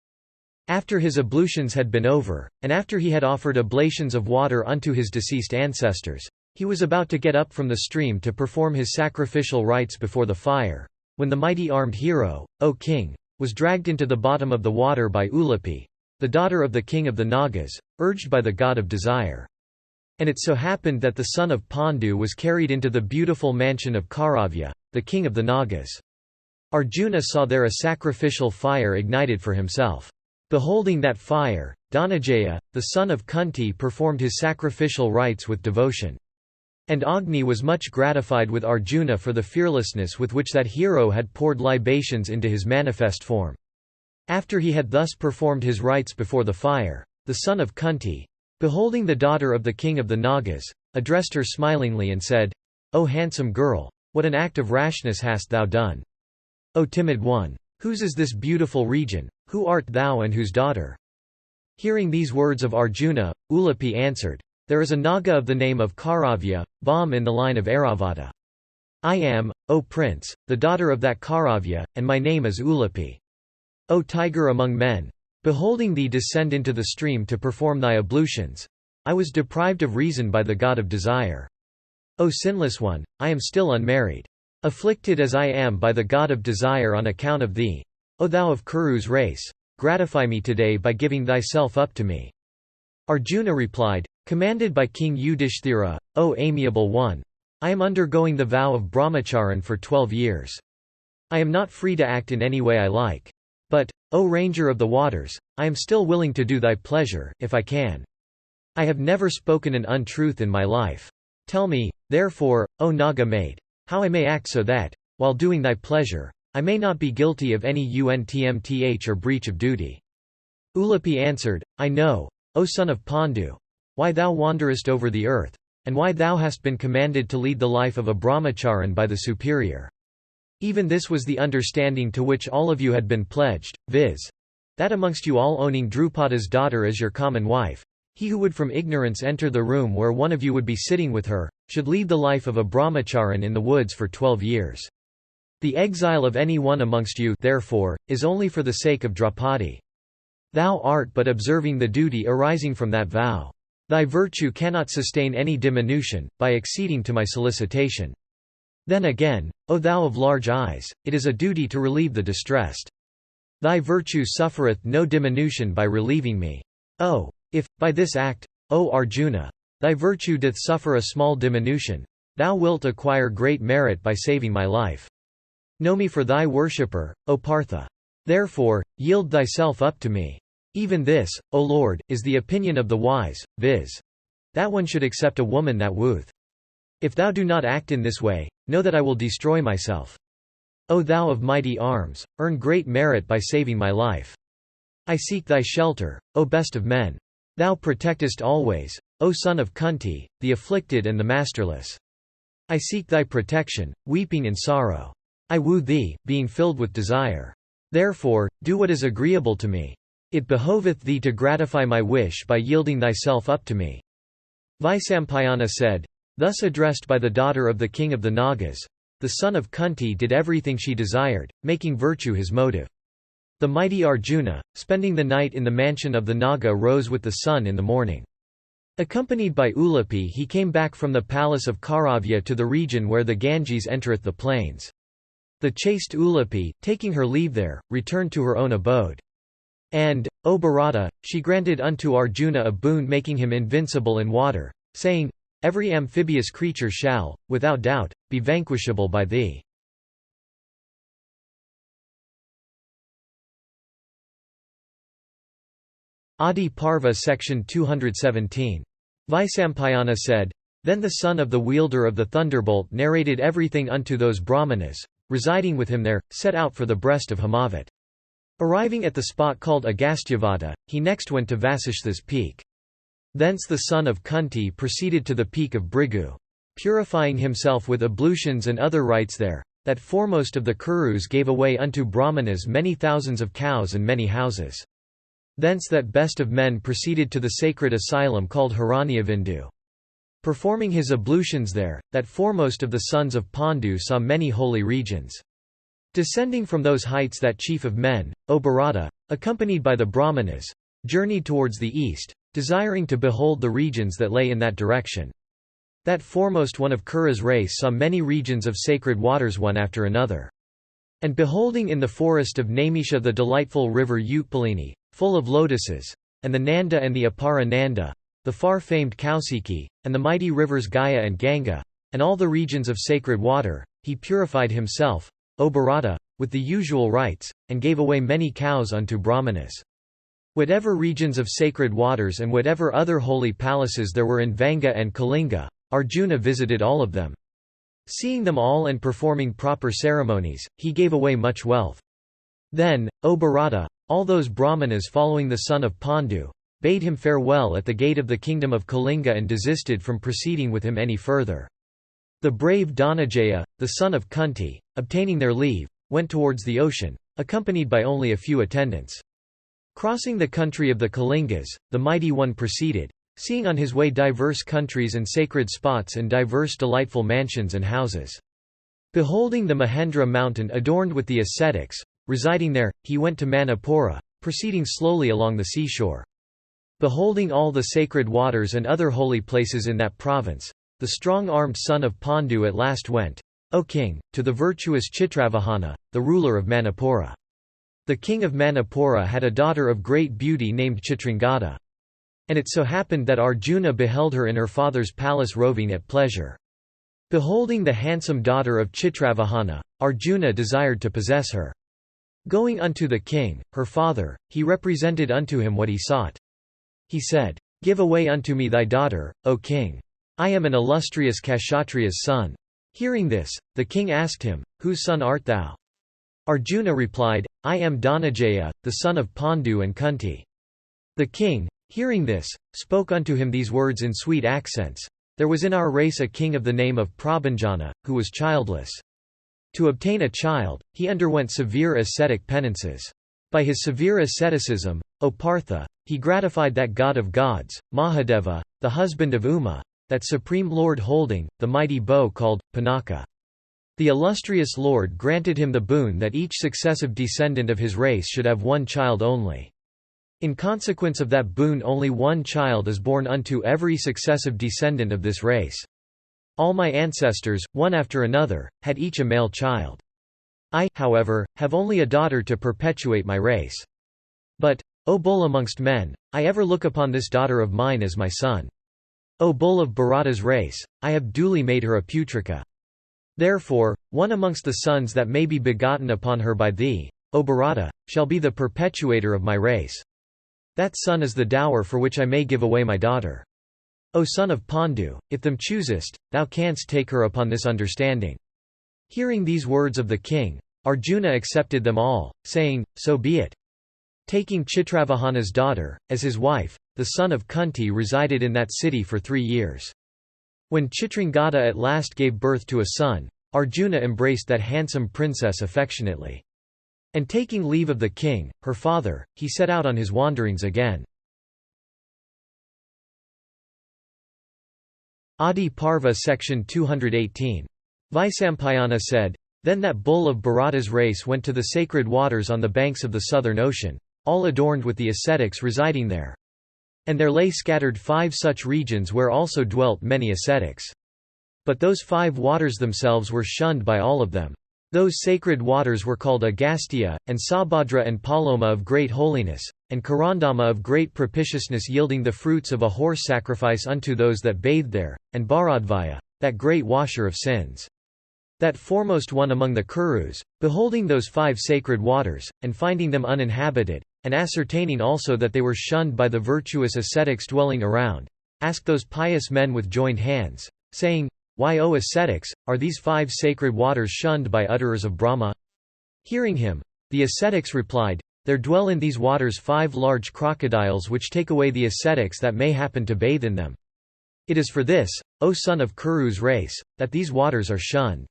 After his ablutions had been over, and after he had offered oblations of water unto his deceased ancestors, he was about to get up from the stream to perform his sacrificial rites before the fire, when the mighty armed hero, O king, was dragged into the bottom of the water by Ulupi, the daughter of the king of the Nagas, urged by the god of desire. And it so happened that the son of Pandu was carried into the beautiful mansion of Kauravya, the king of the Nagas. Arjuna saw there a sacrificial fire ignited for himself. Beholding that fire, Dhananjaya, the son of Kunti, performed his sacrificial rites with devotion. And Agni was much gratified with Arjuna for the fearlessness with which that hero had poured libations into his manifest form. After he had thus performed his rites before the fire, the son of Kunti, beholding the daughter of the king of the Nagas, addressed her smilingly and said, O handsome girl, what an act of rashness hast thou done! O timid one! Whose is this beautiful region? Who art thou and whose daughter? Hearing these words of Arjuna, Ulupi answered, There is a Naga of the name of Kauravya, Bam in the line of Airavata. I am, O prince, the daughter of that Kauravya, and my name is Ulupi. O tiger among men! Beholding thee descend into the stream to perform thy ablutions, I was deprived of reason by the god of desire. O sinless one, I am still unmarried. Afflicted as I am by the god of desire on account of thee, O thou of Kuru's race, gratify me today by giving thyself up to me. Arjuna replied, Commanded by King Yudhishthira, O amiable one, I am undergoing the vow of brahmacharan for 12 years. I am not free to act in any way I like. But, O Ranger of the waters, I am still willing to do thy pleasure, if I can. I have never spoken an untruth in my life. Tell me, therefore, O Naga maid, how I may act so that, while doing thy pleasure, I may not be guilty of any untmth or breach of duty. Ulupi answered, I know, O son of Pandu, why thou wanderest over the earth, and why thou hast been commanded to lead the life of a brahmacharan by the superior. Even this was the understanding to which all of you had been pledged, viz. That amongst you all owning Drupada's daughter as your common wife, he who would from ignorance enter the room where one of you would be sitting with her, should lead the life of a brahmacharan in the woods for 12 years. The exile of any one amongst you, therefore, is only for the sake of Draupadi. Thou art but observing the duty arising from that vow. Thy virtue cannot sustain any diminution, by acceding to my solicitation. Then again, O thou of large eyes, it is a duty to relieve the distressed. Thy virtue suffereth no diminution by relieving me. Oh, if, by this act, O Arjuna, thy virtue doth suffer a small diminution, thou wilt acquire great merit by saving my life. Know me for thy worshipper, O Partha. Therefore, yield thyself up to me. Even this, O Lord, is the opinion of the wise, viz. That one should accept a woman that wooeth. If thou do not act in this way, know that I will destroy myself. O thou of mighty arms, earn great merit by saving my life. I seek thy shelter, O best of men. Thou protectest always, O son of Kunti, the afflicted and the masterless. I seek thy protection, weeping in sorrow. I woo thee, being filled with desire. Therefore, do what is agreeable to me. It behoveth thee to gratify my wish by yielding thyself up to me." Vaisampayana said, thus addressed by the daughter of the king of the Nagas, "The son of Kunti did everything she desired, making virtue his motive." The mighty Arjuna, spending the night in the mansion of the Naga, rose with the sun in the morning. Accompanied by Ulupi, he came back from the palace of Kauravya to the region where the Ganges entereth the plains. The chaste Ulupi, taking her leave there, returned to her own abode. And, O Bharata, she granted unto Arjuna a boon making him invincible in water, saying, "Every amphibious creature shall, without doubt, be vanquishable by thee." Adiparva section 217. Vaisampayana said, "Then the son of the wielder of the thunderbolt narrated everything unto those Brahmanas, residing with him there, set out for the breast of Himavat. Arriving at the spot called Agastyavata, he next went to Vasishtha's peak. Thence the son of Kunti proceeded to the peak of Bhrigu. Purifying himself with ablutions and other rites there, that foremost of the Kurus gave away unto Brahmanas many thousands of cows and many houses. Thence that best of men proceeded to the sacred asylum called Hiranyavindu. Performing his ablutions there, that foremost of the sons of Pandu saw many holy regions. Descending from those heights that chief of men, O Bharata, accompanied by the Brahmanas, journeyed towards the east, desiring to behold the regions that lay in that direction. That foremost one of Kura's race saw many regions of sacred waters one after another. And beholding in the forest of Naimisha the delightful river Utpalini, full of lotuses, and the Nanda and the Apara Nanda, the far-famed Kausiki, and the mighty rivers Gaya and Ganga, and all the regions of sacred water, he purified himself, O Bharata, with the usual rites, and gave away many cows unto Brahmanas. Whatever regions of sacred waters and whatever other holy palaces there were in Vanga and Kalinga, Arjuna visited all of them. Seeing them all and performing proper ceremonies, he gave away much wealth. Then, O Bharata, all those Brahmanas following the son of Pandu, bade him farewell at the gate of the kingdom of Kalinga and desisted from proceeding with him any further. The brave Dhananjaya, the son of Kunti, obtaining their leave, went towards the ocean, accompanied by only a few attendants. Crossing the country of the Kalingas, the mighty one proceeded, seeing on his way diverse countries and sacred spots and diverse delightful mansions and houses. Beholding the Mahendra mountain adorned with the ascetics, residing there, he went to Manipura, proceeding slowly along the seashore. Beholding all the sacred waters and other holy places in that province, the strong-armed son of Pandu at last went, O king, to the virtuous Chitravahana, the ruler of Manipura. The king of Manipura had a daughter of great beauty named Chitrangada. And it so happened that Arjuna beheld her in her father's palace roving at pleasure. Beholding the handsome daughter of Chitravahana, Arjuna desired to possess her. Going unto the king, her father, he represented unto him what he sought. He said, "Give away unto me thy daughter, O king. I am an illustrious Kshatriya's son." Hearing this, the king asked him, "Whose son art thou?" Arjuna replied, "I am Dhananjaya, the son of Pandu and Kunti." The king, hearing this, spoke unto him these words in sweet accents, "There was in our race a king of the name of Prabhanjana, who was childless. To obtain a child, he underwent severe ascetic penances. By his severe asceticism, O Partha, he gratified that god of gods, Mahadeva, the husband of Uma, that supreme lord holding, the mighty bow called, Pinaka. The illustrious lord granted him the boon that each successive descendant of his race should have one child only. In consequence of that boon only one child is born unto every successive descendant of this race. All my ancestors, one after another, had each a male child. I, however, have only a daughter to perpetuate my race. But, O bull amongst men, I ever look upon this daughter of mine as my son. O bull of Bharata's race, I have duly made her a putrika. Therefore, one amongst the sons that may be begotten upon her by thee, O Bharata, shall be the perpetuator of my race. That son is the dower for which I may give away my daughter. O son of Pandu, if them choosest, thou canst take her upon this understanding." Hearing these words of the king, Arjuna accepted them all, saying, "So be it." Taking Chitravahana's daughter, as his wife, the son of Kunti resided in that city for 3 years. When Chitrangada at last gave birth to a son, Arjuna embraced that handsome princess affectionately. And taking leave of the king, her father, he set out on his wanderings again. Adiparva section 218. Vaisampayana said, "Then that bull of Bharata's race went to the sacred waters on the banks of the southern ocean, all adorned with the ascetics residing there. And there lay scattered 5 such regions where also dwelt many ascetics. But those 5 waters themselves were shunned by all of them. Those sacred waters were called Agastya, and Sabhadra and Paloma of great holiness, and Karandama of great propitiousness yielding the fruits of a horse sacrifice unto those that bathed there, and Bharadvaya, that great washer of sins. That foremost one among the Kurus, beholding those 5 sacred waters, and finding them uninhabited, and ascertaining also that they were shunned by the virtuous ascetics dwelling around, asked those pious men with joined hands, saying, 'Why, O ascetics, are these 5 sacred waters shunned by utterers of Brahma?' Hearing him, the ascetics replied, 'There dwell in these waters 5 large crocodiles which take away the ascetics that may happen to bathe in them. It is for this, O son of Kuru's race, that these waters are shunned.'"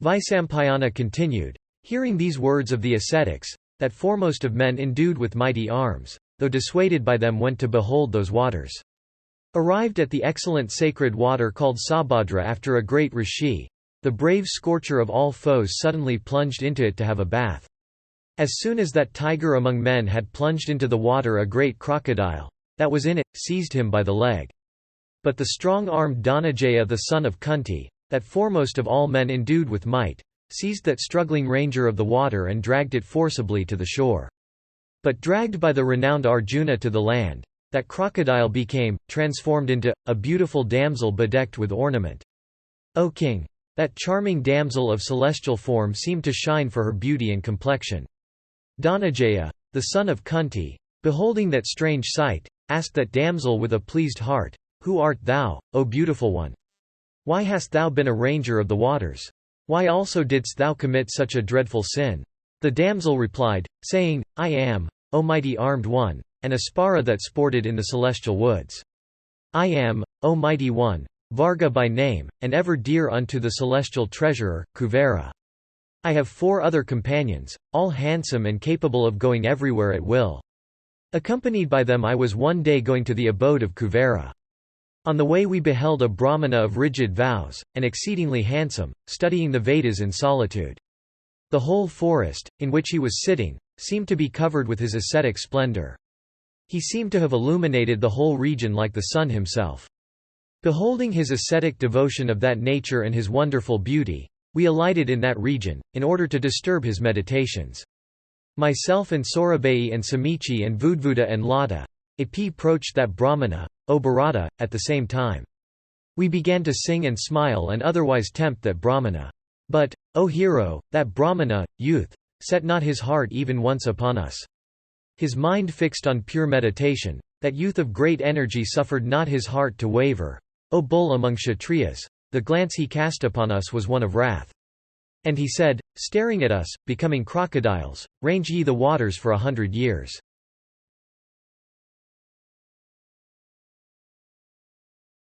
Vaisampayana continued, "Hearing these words of the ascetics, that foremost of men endued with mighty arms, though dissuaded by them went to behold those waters. Arrived at the excellent sacred water called Sabhadra after a great rishi, the brave scorcher of all foes suddenly plunged into it to have a bath. As soon as that tiger among men had plunged into the water, a great crocodile, that was in it, seized him by the leg. But the strong-armed Dhanajaya the son of Kunti, that foremost of all men endued with might, seized that struggling ranger of the water and dragged it forcibly to the shore. But dragged by the renowned Arjuna to the land, that crocodile became, transformed into, a beautiful damsel bedecked with ornament. O king! That charming damsel of celestial form seemed to shine for her beauty and complexion. Dhanajaya, the son of Kunti, beholding that strange sight, asked that damsel with a pleased heart, 'Who art thou, O beautiful one? Why hast thou been a ranger of the waters? Why also didst thou commit such a dreadful sin?' The damsel replied, saying, 'I am, O mighty armed one, an Aspara that sported in the celestial woods. I am, O mighty one, Varga by name, and ever dear unto the celestial treasurer, Kuvera. I have 4 other companions, all handsome and capable of going everywhere at will. Accompanied by them I was one day going to the abode of Kuvera. On the way we beheld a Brahmana of rigid vows, and exceedingly handsome, studying the Vedas in solitude. The whole forest, in which he was sitting, seemed to be covered with his ascetic splendor. He seemed to have illuminated the whole region like the sun himself. Beholding his ascetic devotion of that nature and his wonderful beauty, we alighted in that region, in order to disturb his meditations. Myself and Sorabai and Samichi and Vudvuda and Lata, approached that Brahmana, O Bharata, at the same time. We began to sing and smile and otherwise tempt that Brahmana. But, O hero, that Brahmana, youth, set not his heart even once upon us. His mind fixed on pure meditation, that youth of great energy suffered not his heart to waver. O bull among Kshatriyas, the glance he cast upon us was one of wrath. And he said, staring at us, becoming crocodiles, range ye the waters for 100 years.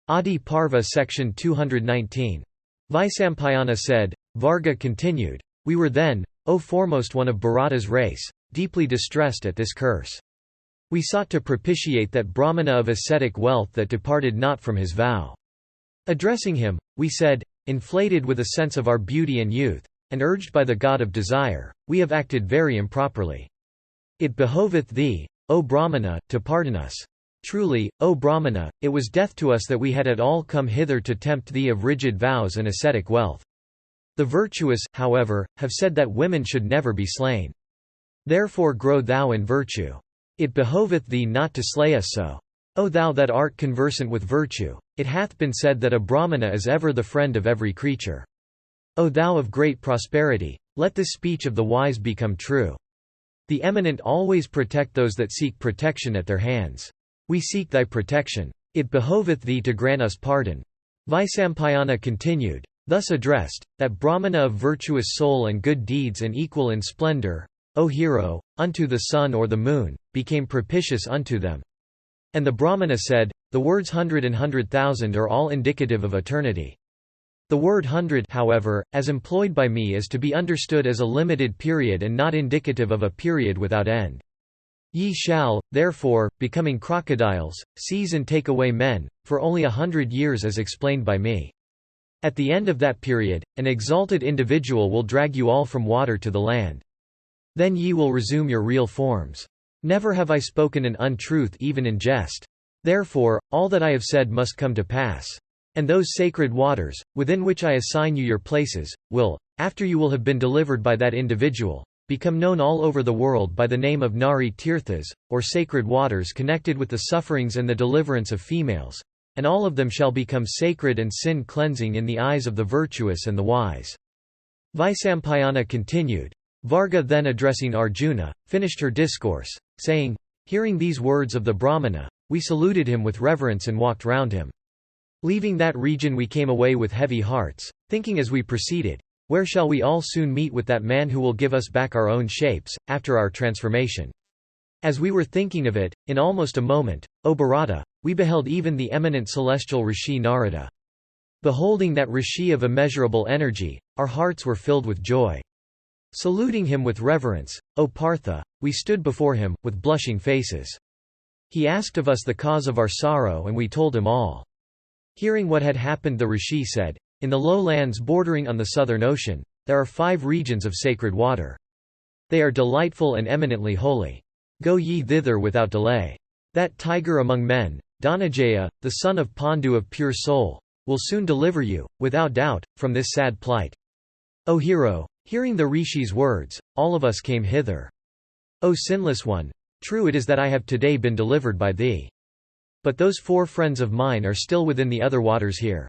Adiparva section 219. Vaisampayana said, Varga continued, we were then, O foremost one of Bharata's race, deeply distressed at this curse. We sought to propitiate that Brahmana of ascetic wealth that departed not from his vow. Addressing him, we said, inflated with a sense of our beauty and youth, and urged by the god of desire, we have acted very improperly. It behoveth thee, O Brahmana, to pardon us. Truly, O Brahmana, it was death to us that we had at all come hither to tempt thee of rigid vows and ascetic wealth. The virtuous, however, have said that women should never be slain. Therefore grow thou in virtue. It behoveth thee not to slay us so. O thou that art conversant with virtue, it hath been said that a Brahmana is ever the friend of every creature. O thou of great prosperity, let this speech of the wise become true. The eminent always protect those that seek protection at their hands. We seek thy protection. It behoveth thee to grant us pardon. Vaisampayana continued, thus addressed, that Brahmana of virtuous soul and good deeds and equal in splendor, O hero, unto the sun or the moon, became propitious unto them. And the Brahmana said, the words 100 and 100,000 are all indicative of eternity. The word hundred, however, as employed by me is to be understood as a limited period and not indicative of a period without end. Ye shall, therefore, becoming crocodiles, seize and take away men, for only 100 years as explained by me. At the end of that period, an exalted individual will drag you all from water to the land. Then ye will resume your real forms. Never have I spoken an untruth even in jest. Therefore, all that I have said must come to pass. And those sacred waters, within which I assign you your places, will, after you will have been delivered by that individual, become known all over the world by the name of Nari Tirthas, or sacred waters connected with the sufferings and the deliverance of females, and all of them shall become sacred and sin-cleansing in the eyes of the virtuous and the wise. Vaisampayana continued. Varga then addressing Arjuna, finished her discourse, saying, hearing these words of the Brahmana, we saluted him with reverence and walked round him. Leaving that region we came away with heavy hearts, thinking as we proceeded, where shall we all soon meet with that man who will give us back our own shapes, after our transformation? As we were thinking of it, in almost a moment, O Bharata, we beheld even the eminent celestial Rishi Narada. Beholding that Rishi of immeasurable energy, our hearts were filled with joy. Saluting him with reverence, O Partha, we stood before him, with blushing faces. He asked of us the cause of our sorrow and we told him all. Hearing what had happened, the Rishi said, in the lowlands bordering on the southern ocean, there are 5 regions of sacred water. They are delightful and eminently holy. Go ye thither without delay. That tiger among men, Dhananjaya, the son of Pandu of pure soul, will soon deliver you, without doubt, from this sad plight. O hero, hearing the Rishi's words, all of us came hither. O sinless one, true it is that I have today been delivered by thee. But those 4 friends of mine are still within the other waters here.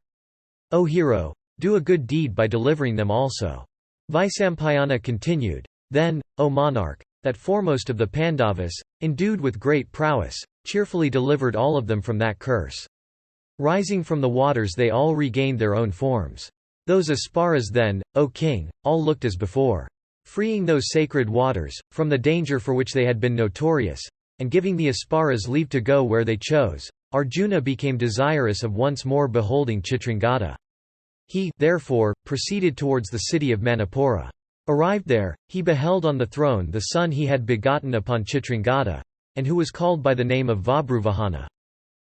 O hero, do a good deed by delivering them also. Vaisampayana continued. Then, O monarch, that foremost of the Pandavas, endued with great prowess, cheerfully delivered all of them from that curse. Rising from the waters they all regained their own forms. Those Asparas then, O king, all looked as before. Freeing those sacred waters, from the danger for which they had been notorious, and giving the Asparas leave to go where they chose, Arjuna became desirous of once more beholding Chitrangada. He, therefore, proceeded towards the city of Manipura. Arrived there, he beheld on the throne the son he had begotten upon Chitrangada, and who was called by the name of Vabruvahana.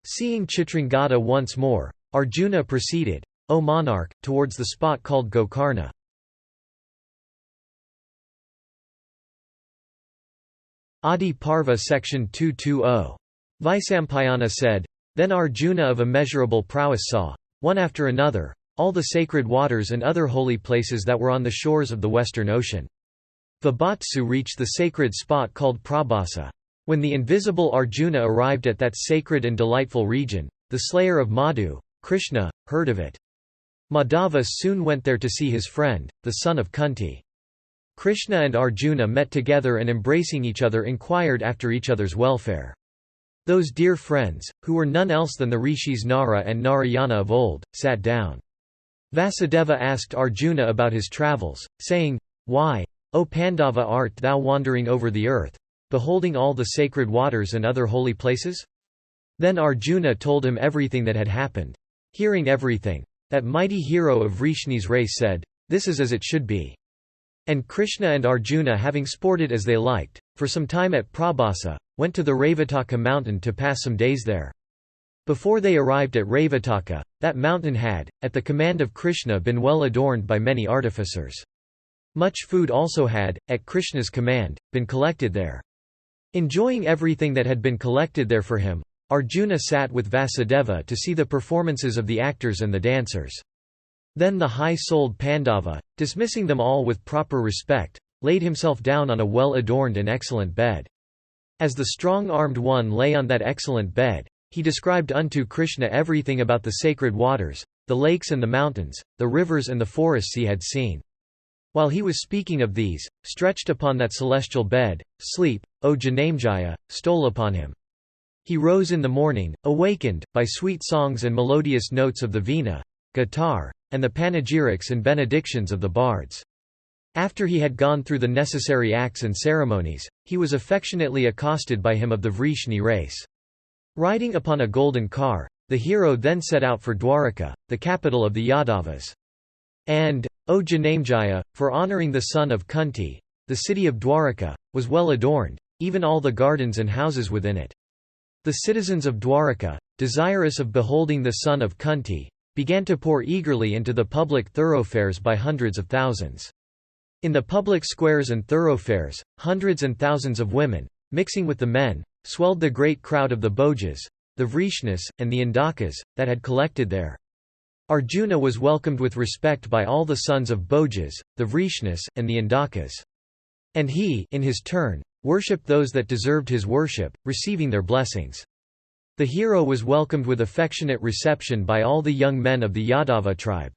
Seeing Chitrangada once more, Arjuna proceeded, O monarch, towards the spot called Gokarna. Adiparva Section 220. Vaisampayana said, Then Arjuna of immeasurable prowess saw, one after another, all the sacred waters and other holy places that were on the shores of the western ocean. Vabatsu reached the sacred spot called Prabhasa. When the invisible Arjuna arrived at that sacred and delightful region, the slayer of Madhu, Krishna, heard of it. Madhava soon went there to see his friend, the son of Kunti. Krishna and Arjuna met together and embracing each other inquired after each other's welfare. Those dear friends, who were none else than the rishis Nara and Narayana of old, sat down. Vasudeva asked Arjuna about his travels, saying, Why, O Pandava, art thou wandering over the earth, beholding all the sacred waters and other holy places? Then Arjuna told him everything that had happened. Hearing everything, that mighty hero of Vrishni's race said, This is as it should be. And Krishna and Arjuna, having sported as they liked, for some time at Prabhasa, went to the Ravataka mountain to pass some days there. Before they arrived at Ravataka, that mountain had, at the command of Krishna, been well adorned by many artificers. Much food also had, at Krishna's command, been collected there. Enjoying everything that had been collected there for him, Arjuna sat with Vasudeva to see the performances of the actors and the dancers. Then the high-souled Pandava, dismissing them all with proper respect, laid himself down on a well-adorned and excellent bed. As the strong-armed one lay on that excellent bed, he described unto Krishna everything about the sacred waters, the lakes and the mountains, the rivers and the forests he had seen. While he was speaking of these, stretched upon that celestial bed, sleep, O Janamejaya, stole upon him. He rose in the morning, awakened, by sweet songs and melodious notes of the veena, guitar, and the panegyrics and benedictions of the bards. After he had gone through the necessary acts and ceremonies, he was affectionately accosted by him of the Vrishni race. Riding upon a golden car, the hero then set out for Dwaraka, the capital of the Yadavas. and, O Janamejaya, for honouring the son of Kunti, the city of Dwaraka, was well adorned, even all the gardens and houses within it. The citizens of Dwaraka, desirous of beholding the son of Kunti, began to pour eagerly into the public thoroughfares by hundreds of thousands. In the public squares and thoroughfares, hundreds and thousands of women, mixing with the men, swelled the great crowd of the Bhojas, the Vrishnis, and the Indakas, that had collected there. Arjuna was welcomed with respect by all the sons of Bhojas, the Vrishnis, and the Indakas. And he, in his turn, worshipped those that deserved his worship, receiving their blessings. The hero was welcomed with affectionate reception by all the young men of the Yadava tribe.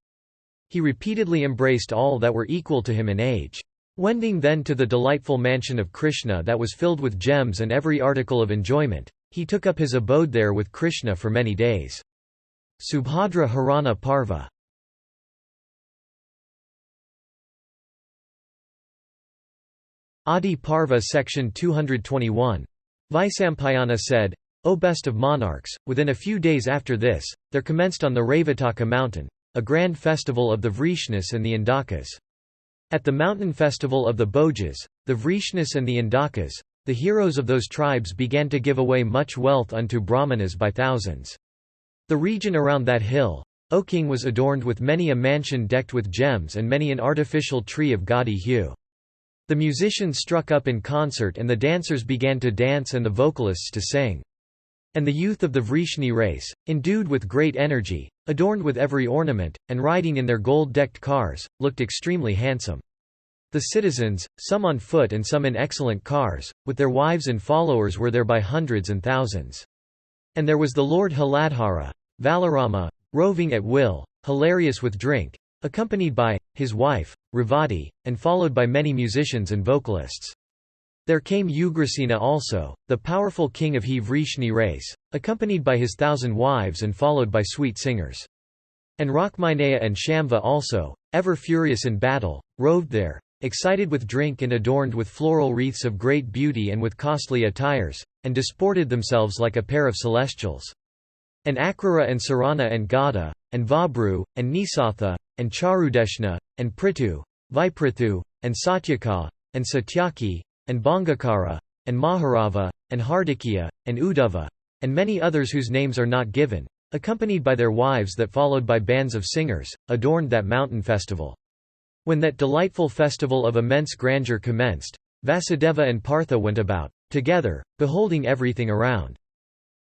He repeatedly embraced all that were equal to him in age. Wending then to the delightful mansion of Krishna that was filled with gems and every article of enjoyment, he took up his abode there with Krishna for many days. Subhadra Harana Parva. Adiparva section 221. Vaisampayana said, O best of monarchs, within a few days after this, there commenced on the Ravataka mountain, a grand festival of the Vrishnis and the Indakas. At the mountain festival of the Bhojas, the Vrishnis and the Indakas, the heroes of those tribes began to give away much wealth unto Brahmanas by thousands. The region around that hill, O king, was adorned with many a mansion decked with gems and many an artificial tree of gaudy hue. The musicians struck up in concert and the dancers began to dance and the vocalists to sing. And the youth of the Vrishni race, endued with great energy, adorned with every ornament, and riding in their gold-decked cars, looked extremely handsome. The citizens, some on foot and some in excellent cars, with their wives and followers were there by hundreds and thousands. And there was the Lord Haladhara, Valarama, roving at will, hilarious with drink, accompanied by his wife, Revati, and followed by many musicians and vocalists. There came Ugrasena also, the powerful king of he Vrishni race, accompanied by his 1,000 wives and followed by sweet singers. And Rakminaya and Shambha also, ever furious in battle, roved there, excited with drink and adorned with floral wreaths of great beauty and with costly attires, and disported themselves like a pair of celestials. And Akrura and Sarana and Gada, and Vabru, and Nisatha, and Charudeshna, and Prithu, Viprithu, and Satyaka, and Satyaki, and Bangakara, and Maharava, and Hardikya, and Uddhava, and many others whose names are not given, accompanied by their wives that followed by bands of singers, adorned that mountain festival. When that delightful festival of immense grandeur commenced, Vasudeva and Partha went about, together, beholding everything around.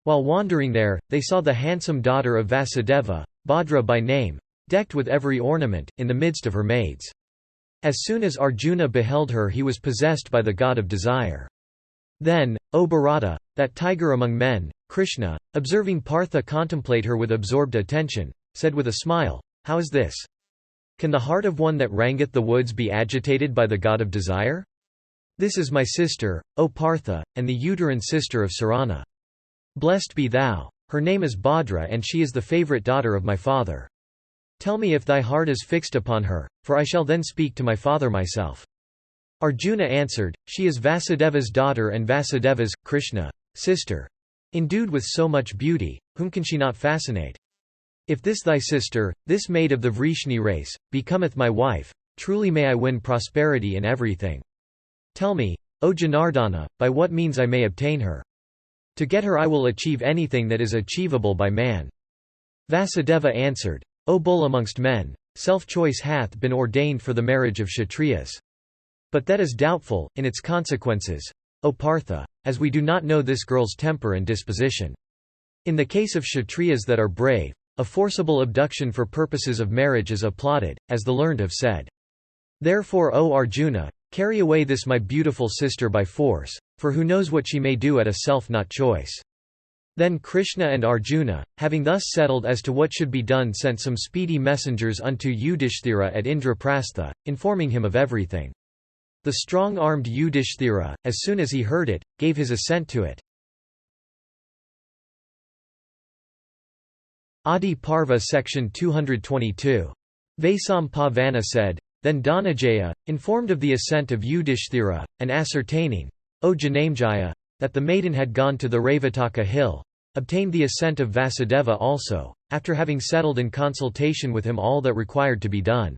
While wandering there, they saw the handsome daughter of Vasudeva, Bhadra by name, decked with every ornament, in the midst of her maids. As soon as Arjuna beheld her he was possessed by the god of desire. Then, O Bharata, that tiger among men, Krishna, observing Partha contemplate her with absorbed attention, said with a smile, How is this? Can the heart of one that rangeth the woods be agitated by the god of desire? This is my sister, O Partha, and the uterine sister of Sarana. Blessed be thou. Her name is Bhadra and she is the favourite daughter of my father. Tell me if thy heart is fixed upon her, for I shall then speak to my father myself. Arjuna answered, She is Vasudeva's daughter and Vasudeva's, Krishna, sister. Endued with so much beauty, whom can she not fascinate? If this thy sister, this maid of the Vrishni race, becometh my wife, truly may I win prosperity in everything. Tell me, O Janardana, by what means I may obtain her. To get her I will achieve anything that is achievable by man. Vasudeva answered, O bull amongst men, self-choice hath been ordained for the marriage of Kshatriyas. But that is doubtful, in its consequences, O Partha, as we do not know this girl's temper and disposition. In the case of Kshatriyas that are brave, a forcible abduction for purposes of marriage is applauded, as the learned have said. Therefore O Arjuna, carry away this my beautiful sister by force, for who knows what she may do at a self-not choice. Then Krishna and Arjuna, having thus settled as to what should be done, sent some speedy messengers unto Yudhishthira at Indraprastha, informing him of everything. The strong-armed Yudhishthira, as soon as he heard it, gave his assent to it. Adiparva section 222. Vaisampayana said, Then Dhananjaya, informed of the assent of Yudhishthira, and ascertaining, O Janamejaya, that the maiden had gone to the Ravataka hill, obtained the assent of Vasudeva also, after having settled in consultation with him all that required to be done.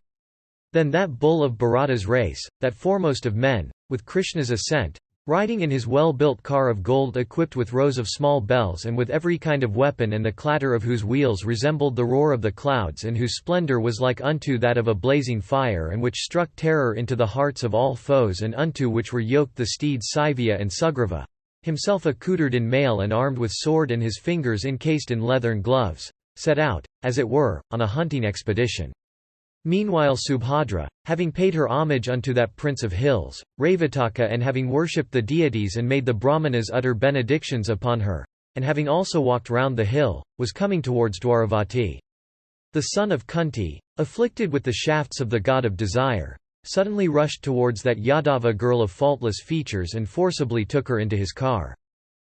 Then that bull of Bharata's race, that foremost of men, with Krishna's assent, riding in his well-built car of gold equipped with rows of small bells and with every kind of weapon, and the clatter of whose wheels resembled the roar of the clouds, and whose splendor was like unto that of a blazing fire, and which struck terror into the hearts of all foes, and unto which were yoked the steeds Saivya and Sugriva, himself accoutred in mail and armed with sword and his fingers encased in leathern gloves, set out, as it were, on a hunting expedition. Meanwhile Subhadra, having paid her homage unto that prince of hills, Ravataka, and having worshipped the deities and made the Brahmanas utter benedictions upon her, and having also walked round the hill, was coming towards Dwaravati. The son of Kunti, afflicted with the shafts of the god of desire, suddenly rushed towards that Yadava girl of faultless features and forcibly took her into his car.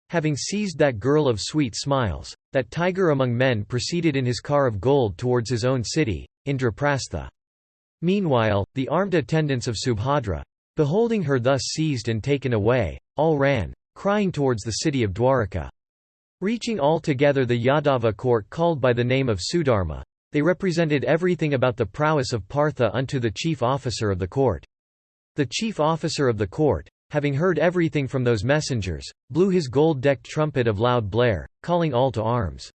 Having seized that girl of sweet smiles, that tiger among men proceeded in his car of gold towards his own city, Indraprastha. Meanwhile, the armed attendants of Subhadra, beholding her thus seized and taken away, all ran, crying towards the city of Dwaraka. Reaching all together the Yadava court called by the name of Sudharma, they represented everything about the prowess of Partha unto the chief officer of the court. The chief officer of the court, having heard everything from those messengers, blew his gold-decked trumpet of loud blare, calling all to arms.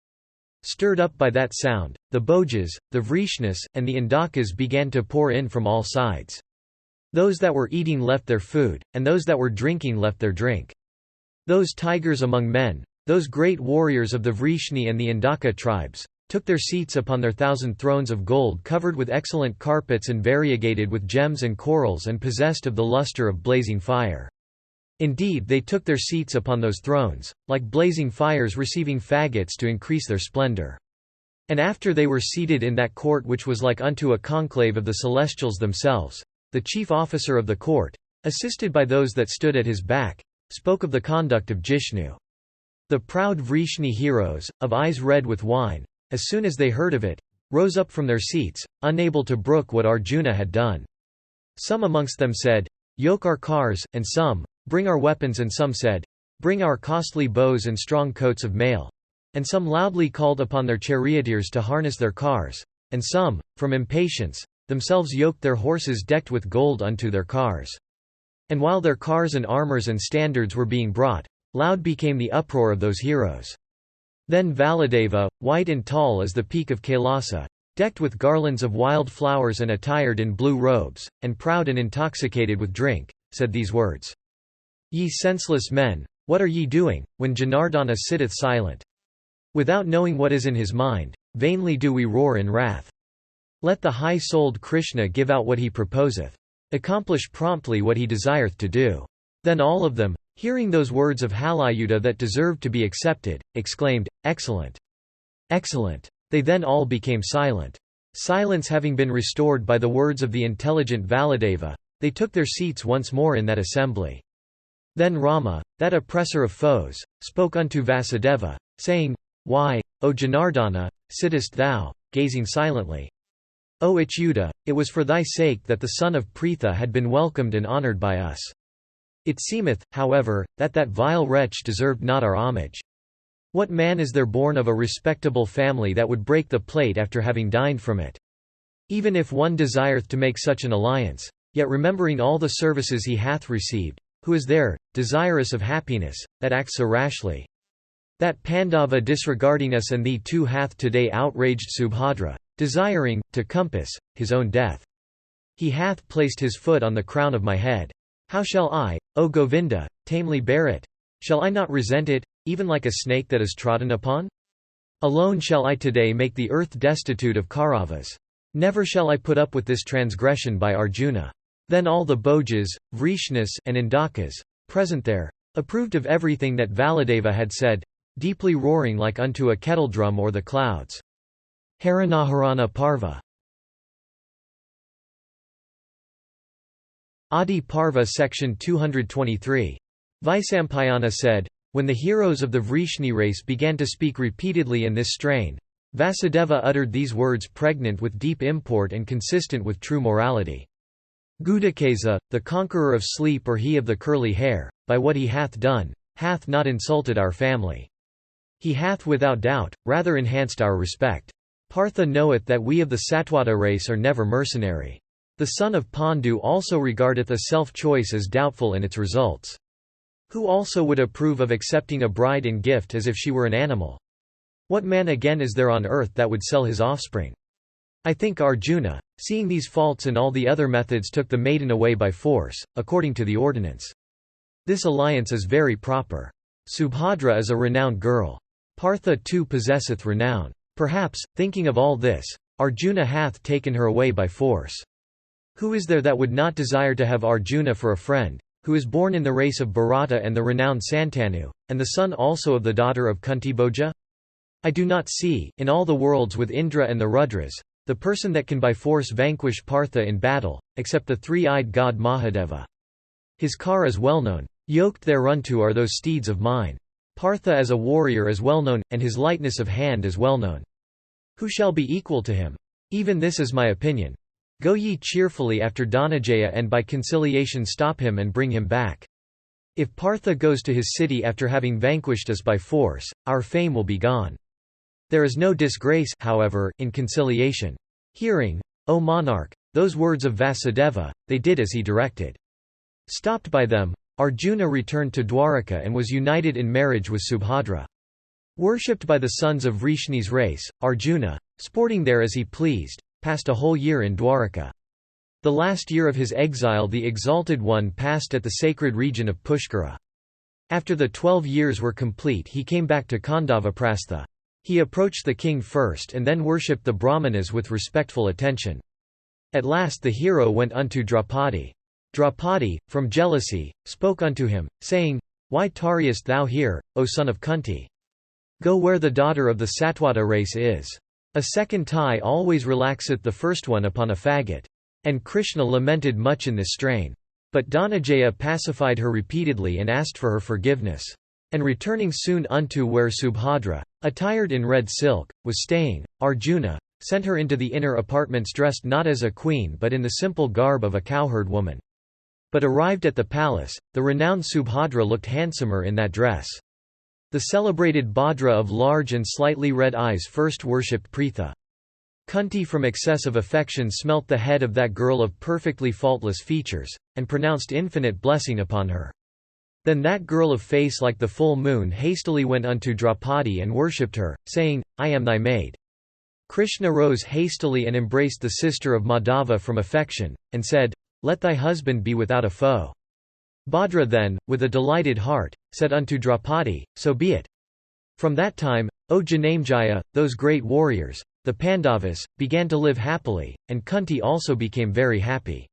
Stirred up by that sound, the Bhojas, the Vrishnis, and the Indakas began to pour in from all sides. Those that were eating left their food, and those that were drinking left their drink. Those tigers among men, those great warriors of the Vrishni and the Indaka tribes, took their seats upon their 1,000 thrones of gold covered with excellent carpets and variegated with gems and corals and possessed of the luster of blazing fire. Indeed, they took their seats upon those thrones, like blazing fires receiving faggots to increase their splendor. And after they were seated in that court which was like unto a conclave of the celestials themselves, the chief officer of the court, assisted by those that stood at his back, spoke of the conduct of Jishnu. The proud Vrishni heroes, of eyes red with wine, as soon as they heard of it, rose up from their seats, unable to brook what Arjuna had done. Some amongst them said, "Yoke our cars," and some, "Bring our weapons," and some said, "Bring our costly bows and strong coats of mail." And some loudly called upon their charioteers to harness their cars, and some, from impatience, themselves yoked their horses decked with gold unto their cars. And while their cars and armors and standards were being brought, loud became the uproar of those heroes. Then Valadeva, white and tall as the peak of Kailasa, decked with garlands of wild flowers and attired in blue robes, and proud and intoxicated with drink, said these words. Ye senseless men, what are ye doing, when Janardana sitteth silent? Without knowing what is in his mind, vainly do we roar in wrath. Let the high-souled Krishna give out what he proposeth. Accomplish promptly what he desireth to do. Then all of them, hearing those words of Halayuda that deserved to be accepted, exclaimed, "Excellent! Excellent!" They then all became silent. Silence having been restored by the words of the intelligent Valadeva, they took their seats once more in that assembly. Then Rama, that oppressor of foes, spoke unto Vasudeva, saying, "Why, O Janardana, sittest thou, gazing silently? O Achyuta, it was for thy sake that the son of Pritha had been welcomed and honoured by us. It seemeth, however, that that vile wretch deserved not our homage. What man is there born of a respectable family that would break the plate after having dined from it? Even if one desireth to make such an alliance, yet remembering all the services he hath received, who is there, desirous of happiness, that acts so rashly? That Pandava disregarding us and thee too hath today outraged Subhadra, desiring, to compass, his own death. He hath placed his foot on the crown of my head. How shall I, O Govinda, tamely bear it? Shall I not resent it, even like a snake that is trodden upon? Alone shall I today make the earth destitute of Kauravas. Never shall I put up with this transgression by Arjuna." Then all the Bhojas, Vrishnis, and Indakas, present there, approved of everything that Valadeva had said, deeply roaring like unto a kettledrum or the clouds. Haranaharana Parva. Adiparva Section 223. Vaisampayana said, when the heroes of the Vrishni race began to speak repeatedly in this strain, Vasudeva uttered these words pregnant with deep import and consistent with true morality. Gudakesa, the conqueror of sleep or he of the curly hair, by what he hath done, hath not insulted our family. He hath without doubt, rather enhanced our respect. Partha knoweth that we of the Satwata race are never mercenary. The son of Pandu also regardeth a self-choice as doubtful in its results. Who also would approve of accepting a bride in gift as if she were an animal? What man again is there on earth that would sell his offspring? I think Arjuna, seeing these faults and all the other methods, took the maiden away by force, according to the ordinance. This alliance is very proper. Subhadra is a renowned girl. Partha too possesseth renown. Perhaps, thinking of all this, Arjuna hath taken her away by force. Who is there that would not desire to have Arjuna for a friend, who is born in the race of Bharata and the renowned Santanu, and the son also of the daughter of Kuntibhoja? I do not see, in all the worlds with Indra and the Rudras, the person that can by force vanquish Partha in battle, except the three-eyed god Mahadeva. His car is well known. Yoked thereunto are those steeds of mine. Partha as a warrior is well known, and his lightness of hand is well known. Who shall be equal to him? Even this is my opinion. Go ye cheerfully after Dhananjaya and by conciliation stop him and bring him back. If Partha goes to his city after having vanquished us by force, our fame will be gone. There is no disgrace, however, in conciliation. Hearing, O monarch, those words of Vasudeva, they did as he directed. Stopped by them, Arjuna returned to Dwaraka and was united in marriage with Subhadra. Worshipped by the sons of Vrishni's race, Arjuna, sporting there as he pleased, passed a whole year in Dwaraka. The last year of his exile the Exalted One passed at the sacred region of Pushkara. After the 12 years were complete he came back to Khandavaprastha. He approached the king first and then worshipped the Brahmanas with respectful attention. At last the hero went unto Draupadi. Draupadi, from jealousy, spoke unto him, saying, Why tarriest thou here, O son of Kunti? Go where the daughter of the Satwata race is. A second tie always relaxeth the first one upon a faggot. And Krishna lamented much in this strain. But Dhananjaya pacified her repeatedly and asked for her forgiveness. And returning soon unto where Subhadra, attired in red silk, was staying, Arjuna sent her into the inner apartments dressed not as a queen but in the simple garb of a cowherd woman. But arrived at the palace, the renowned Subhadra looked handsomer in that dress. The celebrated Bhadra of large and slightly red eyes first worshipped Pritha. Kunti from excess of affection smelt the head of that girl of perfectly faultless features, and pronounced infinite blessing upon her. Then that girl of face like the full moon hastily went unto Draupadi and worshipped her, saying, I am thy maid. Krishna rose hastily and embraced the sister of Madhava from affection, and said, Let thy husband be without a foe. Bhadra then, with a delighted heart, said unto Draupadi, So be it. From that time, O Janamejaya, those great warriors, the Pandavas, began to live happily, and Kunti also became very happy.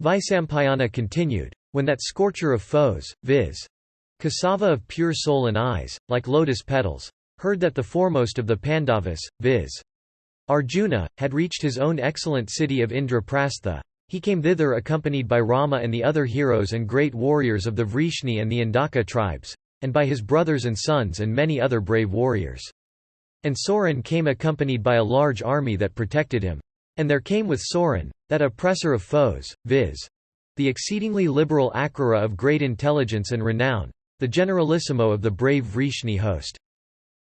Vaisampayana continued, When that scorcher of foes, viz. Kasava of pure soul and eyes, like lotus petals, heard that the foremost of the Pandavas, viz. Arjuna, had reached his own excellent city of Indraprastha, he came thither accompanied by Rama and the other heroes and great warriors of the Vrishni and the Indaka tribes, and by his brothers and sons and many other brave warriors. And Soran came accompanied by a large army that protected him. And there came with Soran, that oppressor of foes, viz. The exceedingly liberal Akrura of great intelligence and renown, the generalissimo of the brave Vrishni host.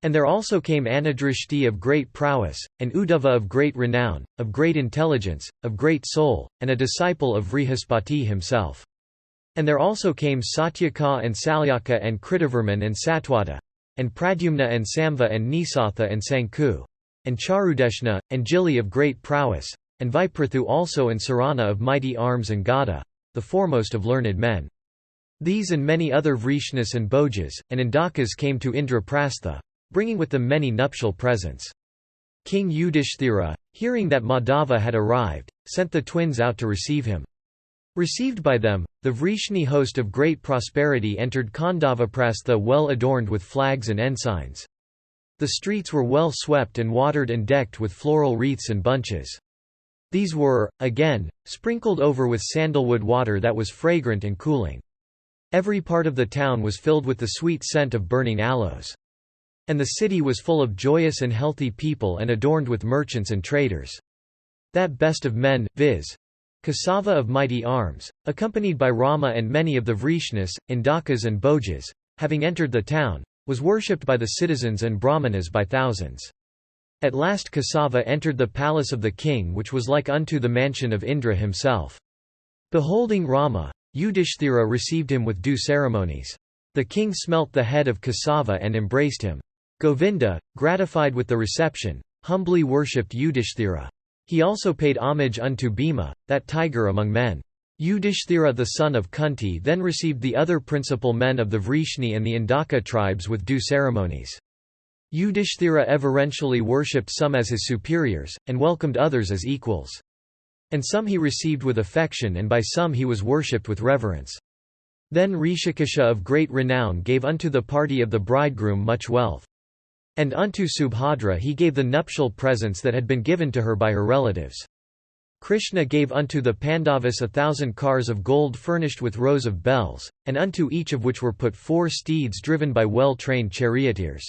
And there also came Anadrishti of great prowess, and Uddhava of great renown, of great intelligence, of great soul, and a disciple of Vrihaspati himself. And there also came Satyaka and Salyaka and Kritavarman and Satwata, and Pradyumna and Samva and Nisatha and Sanku, and Charudeshna, and Jili of great prowess, and Viprathu also and Sarana of mighty arms and Gada, the foremost of learned men. These and many other Vrishnas and Bhojas, and Indakas came to Indraprastha, bringing with them many nuptial presents. King Yudhishthira, hearing that Madhava had arrived, sent the twins out to receive him. Received by them, the Vrishni host of great prosperity entered Khandavaprastha well adorned with flags and ensigns. The streets were well swept and watered and decked with floral wreaths and bunches. These were, again, sprinkled over with sandalwood water that was fragrant and cooling. Every part of the town was filled with the sweet scent of burning aloes. And the city was full of joyous and healthy people and adorned with merchants and traders. That best of men, viz. Kasava of mighty arms, accompanied by Rama and many of the Vrishnas, Indakas and Bhojas, having entered the town, was worshipped by the citizens and Brahmanas by thousands. At last Kasava entered the palace of the king, which was like unto the mansion of Indra himself. Beholding Rama, Yudhishthira received him with due ceremonies. The king smelt the head of Kasava and embraced him. Govinda, gratified with the reception, humbly worshipped Yudhishthira. He also paid homage unto Bhima, that tiger among men. Yudhishthira the son of Kunti then received the other principal men of the Vrishni and the Indaka tribes with due ceremonies. Yudhishthira eventually worshipped some as his superiors, and welcomed others as equals. And some he received with affection, and by some he was worshipped with reverence. Then Rishikesha of great renown gave unto the party of the bridegroom much wealth. And unto Subhadra he gave the nuptial presents that had been given to her by her relatives. Krishna gave unto the Pandavas 1,000 cars of gold furnished with rows of bells, and unto each of which were put 4 steeds driven by well-trained charioteers.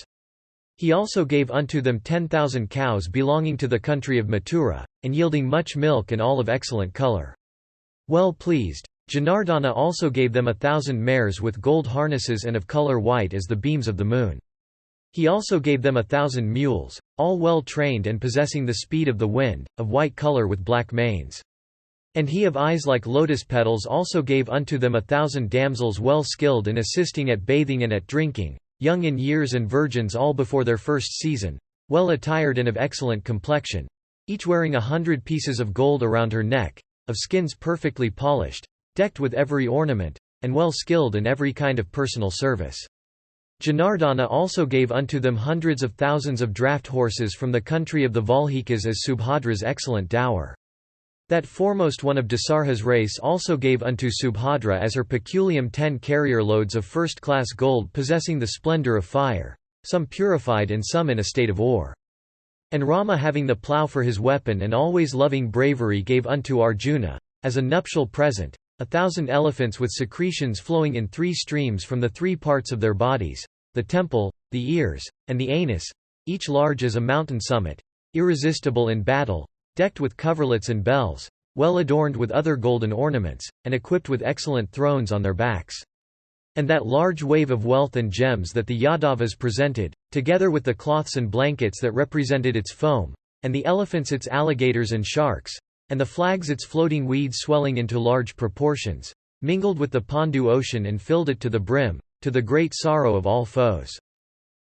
He also gave unto them 10,000 cows belonging to the country of Mathura, and yielding much milk and all of excellent colour. Well pleased, Janardana also gave them 1,000 mares with gold harnesses and of colour white as the beams of the moon. He also gave them 1,000 mules, all well trained and possessing the speed of the wind, of white colour with black manes. And he of eyes like lotus petals also gave unto them 1,000 damsels well skilled in assisting at bathing and at drinking, young in years and virgins all before their first season, well attired and of excellent complexion, each wearing 100 pieces of gold around her neck, of skins perfectly polished, decked with every ornament, and well skilled in every kind of personal service. Janardana also gave unto them hundreds of thousands of draft horses from the country of the Valhikas as Subhadra's excellent dower. That foremost one of Dasarha's race also gave unto Subhadra as her peculium 10 carrier loads of first-class gold possessing the splendour of fire, some purified and some in a state of ore. And Rama, having the plough for his weapon and always loving bravery, gave unto Arjuna, as a nuptial present, 1,000 elephants with secretions flowing in 3 streams from the 3 parts of their bodies, the temple, the ears, and the anus, each large as a mountain summit, irresistible in battle, decked with coverlets and bells, well adorned with other golden ornaments, and equipped with excellent thrones on their backs. And that large wave of wealth and gems that the Yadavas presented, together with the cloths and blankets that represented its foam, and the elephants its alligators and sharks, and the flags its floating weeds swelling into large proportions, mingled with the Pandu ocean and filled it to the brim, to the great sorrow of all foes.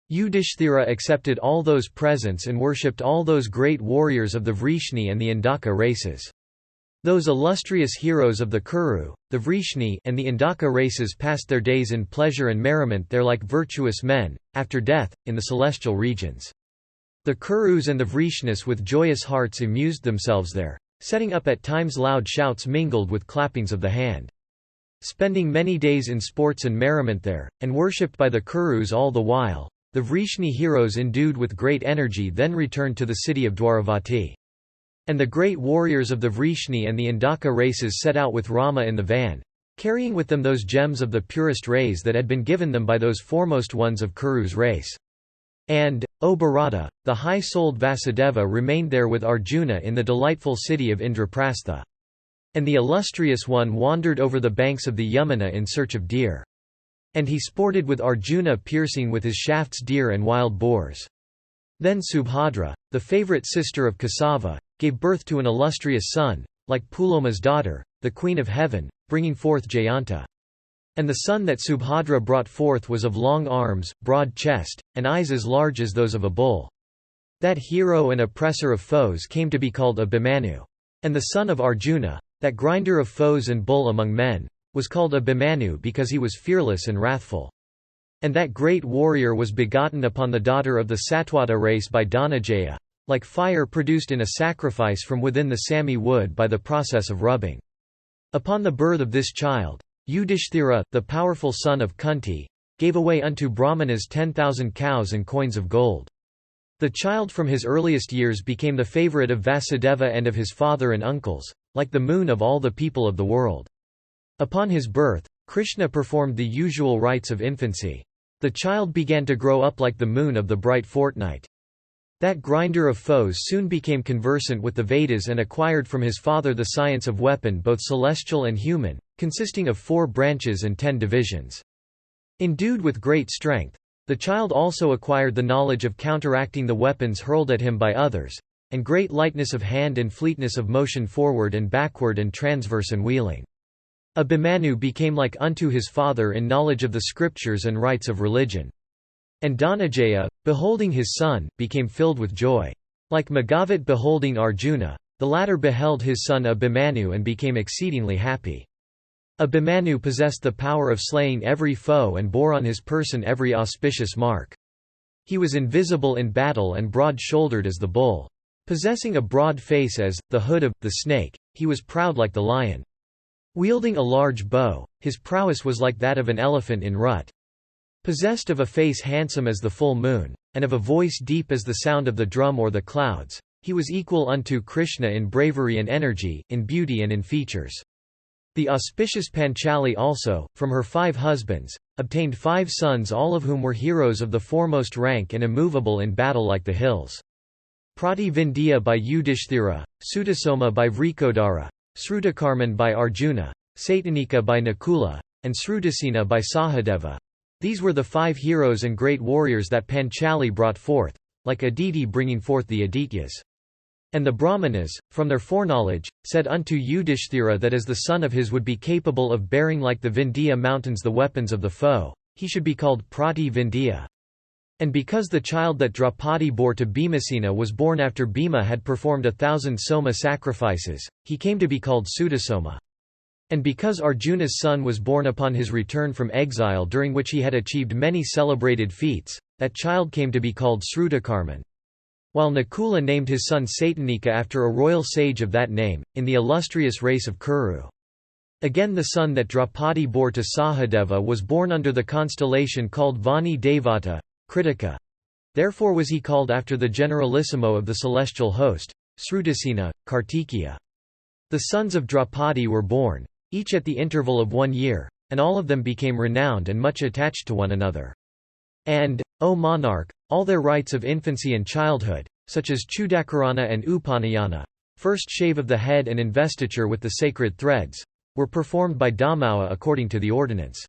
Yudhishthira accepted all those presents and worshipped all those great warriors of the Vrishni and the Indaka races. Those illustrious heroes of the Kuru, the Vrishni, and the Indaka races passed their days in pleasure and merriment there like virtuous men, after death, in the celestial regions. The Kurus and the Vrishnis with joyous hearts amused themselves there, setting up at times loud shouts mingled with clappings of the hand. Spending many days in sports and merriment there, and worshipped by the Kurus all the while, the Vrishni heroes endued with great energy then returned to the city of Dwaravati. And the great warriors of the Vrishni and the Indaka races set out with Rama in the van, carrying with them those gems of the purest rays that had been given them by those foremost ones of Kuru's race. And, O Bharata, the high-souled Vasudeva remained there with Arjuna in the delightful city of Indraprastha. And the illustrious one wandered over the banks of the Yamuna in search of deer. And he sported with Arjuna piercing with his shafts deer and wild boars. Then Subhadra, the favourite sister of Kasava, gave birth to an illustrious son, like Puloma's daughter, the queen of heaven, bringing forth Jayanta. And the son that Subhadra brought forth was of long arms, broad chest, and eyes as large as those of a bull. That hero and oppressor of foes came to be called Abhimanyu. And the son of Arjuna, that grinder of foes and bull among men, was called Abhimanyu because he was fearless and wrathful. And that great warrior was begotten upon the daughter of the Satwata race by Dhananjaya, like fire produced in a sacrifice from within the Sami wood by the process of rubbing. Upon the birth of this child, Yudhishthira, the powerful son of Kunti, gave away unto Brahmanas 10,000 cows and coins of gold. The child from his earliest years became the favourite of Vasudeva and of his father and uncles, like the moon of all the people of the world. Upon his birth, Krishna performed the usual rites of infancy. The child began to grow up like the moon of the bright fortnight. That grinder of foes soon became conversant with the Vedas and acquired from his father the science of weapon both celestial and human, consisting of 4 branches and 10 divisions. Endued with great strength, The child also acquired the knowledge of counteracting the weapons hurled at him by others, and great lightness of hand and fleetness of motion forward and backward and transverse and wheeling. Abhimanyu became like unto his father in knowledge of the scriptures and rites of religion. And Dhananjaya, beholding his son, became filled with joy. Like Maghavat beholding Arjuna, the latter beheld his son Abhimanyu and became exceedingly happy. Abhimanyu possessed the power of slaying every foe and bore on his person every auspicious mark. He was invisible in battle and broad-shouldered as the bull. Possessing a broad face as the hood of the snake, he was proud like the lion. Wielding a large bow, his prowess was like that of an elephant in rut. Possessed of a face handsome as the full moon, and of a voice deep as the sound of the drum or the clouds, he was equal unto Krishna in bravery and energy, in beauty and in features. The auspicious Panchali also, from her 5 husbands, obtained 5 sons, all of whom were heroes of the foremost rank and immovable in battle like the hills. Prati Vindhya by Yudhishthira, Sutasoma by Vrikodara, Srutakarman by Arjuna, Satanika by Nakula, and Srutasena by Sahadeva. These were the 5 heroes and great warriors that Panchali brought forth, like Aditi bringing forth the Adityas. And the Brahmanas, from their foreknowledge, said unto Yudhishthira that as the son of his would be capable of bearing like the Vindhya mountains the weapons of the foe, he should be called Prati Vindhya. And because the child that Draupadi bore to Bhimasena was born after Bhima had performed 1,000 Soma sacrifices, he came to be called Sutasoma. And because Arjuna's son was born upon his return from exile during which he had achieved many celebrated feats, that child came to be called Srutakarman. While Nakula named his son Satanika after a royal sage of that name, in the illustrious race of Kuru. Again the son that Draupadi bore to Sahadeva was born under the constellation called Vani Devata, Kritika. Therefore was he called after the generalissimo of the celestial host, Srutasena, Kartikeya. The sons of Draupadi were born, each at the interval of 1 year, and all of them became renowned and much attached to one another. And, O monarch, all their rites of infancy and childhood, such as Chudakarana and Upanayana, first shave of the head and investiture with the sacred threads, were performed by Dhammawa according to the ordinance.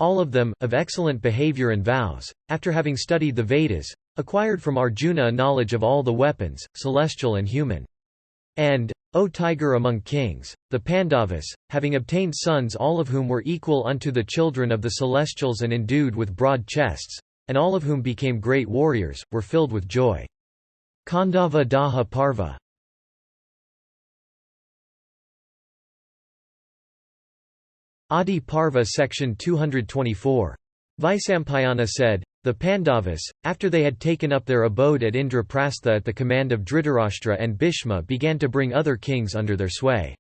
All of them, of excellent behavior and vows, after having studied the Vedas, acquired from Arjuna a knowledge of all the weapons, celestial and human. And, O tiger among kings, the Pandavas, having obtained sons all of whom were equal unto the children of the celestials and endued with broad chests, and all of whom became great warriors, were filled with joy. Khandava Daha Parva. Adiparva section 224. Vaisampayana said, the Pandavas, after they had taken up their abode at Indraprastha at the command of Dhritarashtra and Bhishma, began to bring other kings under their sway.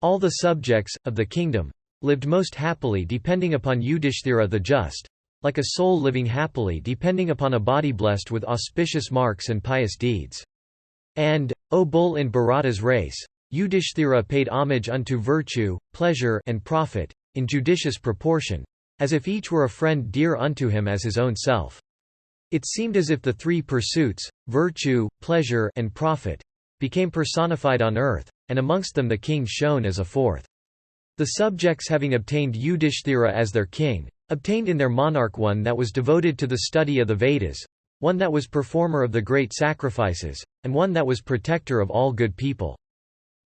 All the subjects, of the kingdom, lived most happily depending upon Yudhishthira the just, like a soul living happily depending upon a body blessed with auspicious marks and pious deeds. And, O bull in Bharata's race, Yudhishthira paid homage unto virtue, pleasure and profit, in judicious proportion, as if each were a friend dear unto him as his own self. It seemed as if the 3 pursuits, virtue, pleasure and profit, became personified on earth, and amongst them the king shone as a 4th. The subjects having obtained Yudhishthira as their king, obtained in their monarch one that was devoted to the study of the Vedas, one that was performer of the great sacrifices, and one that was protector of all good people.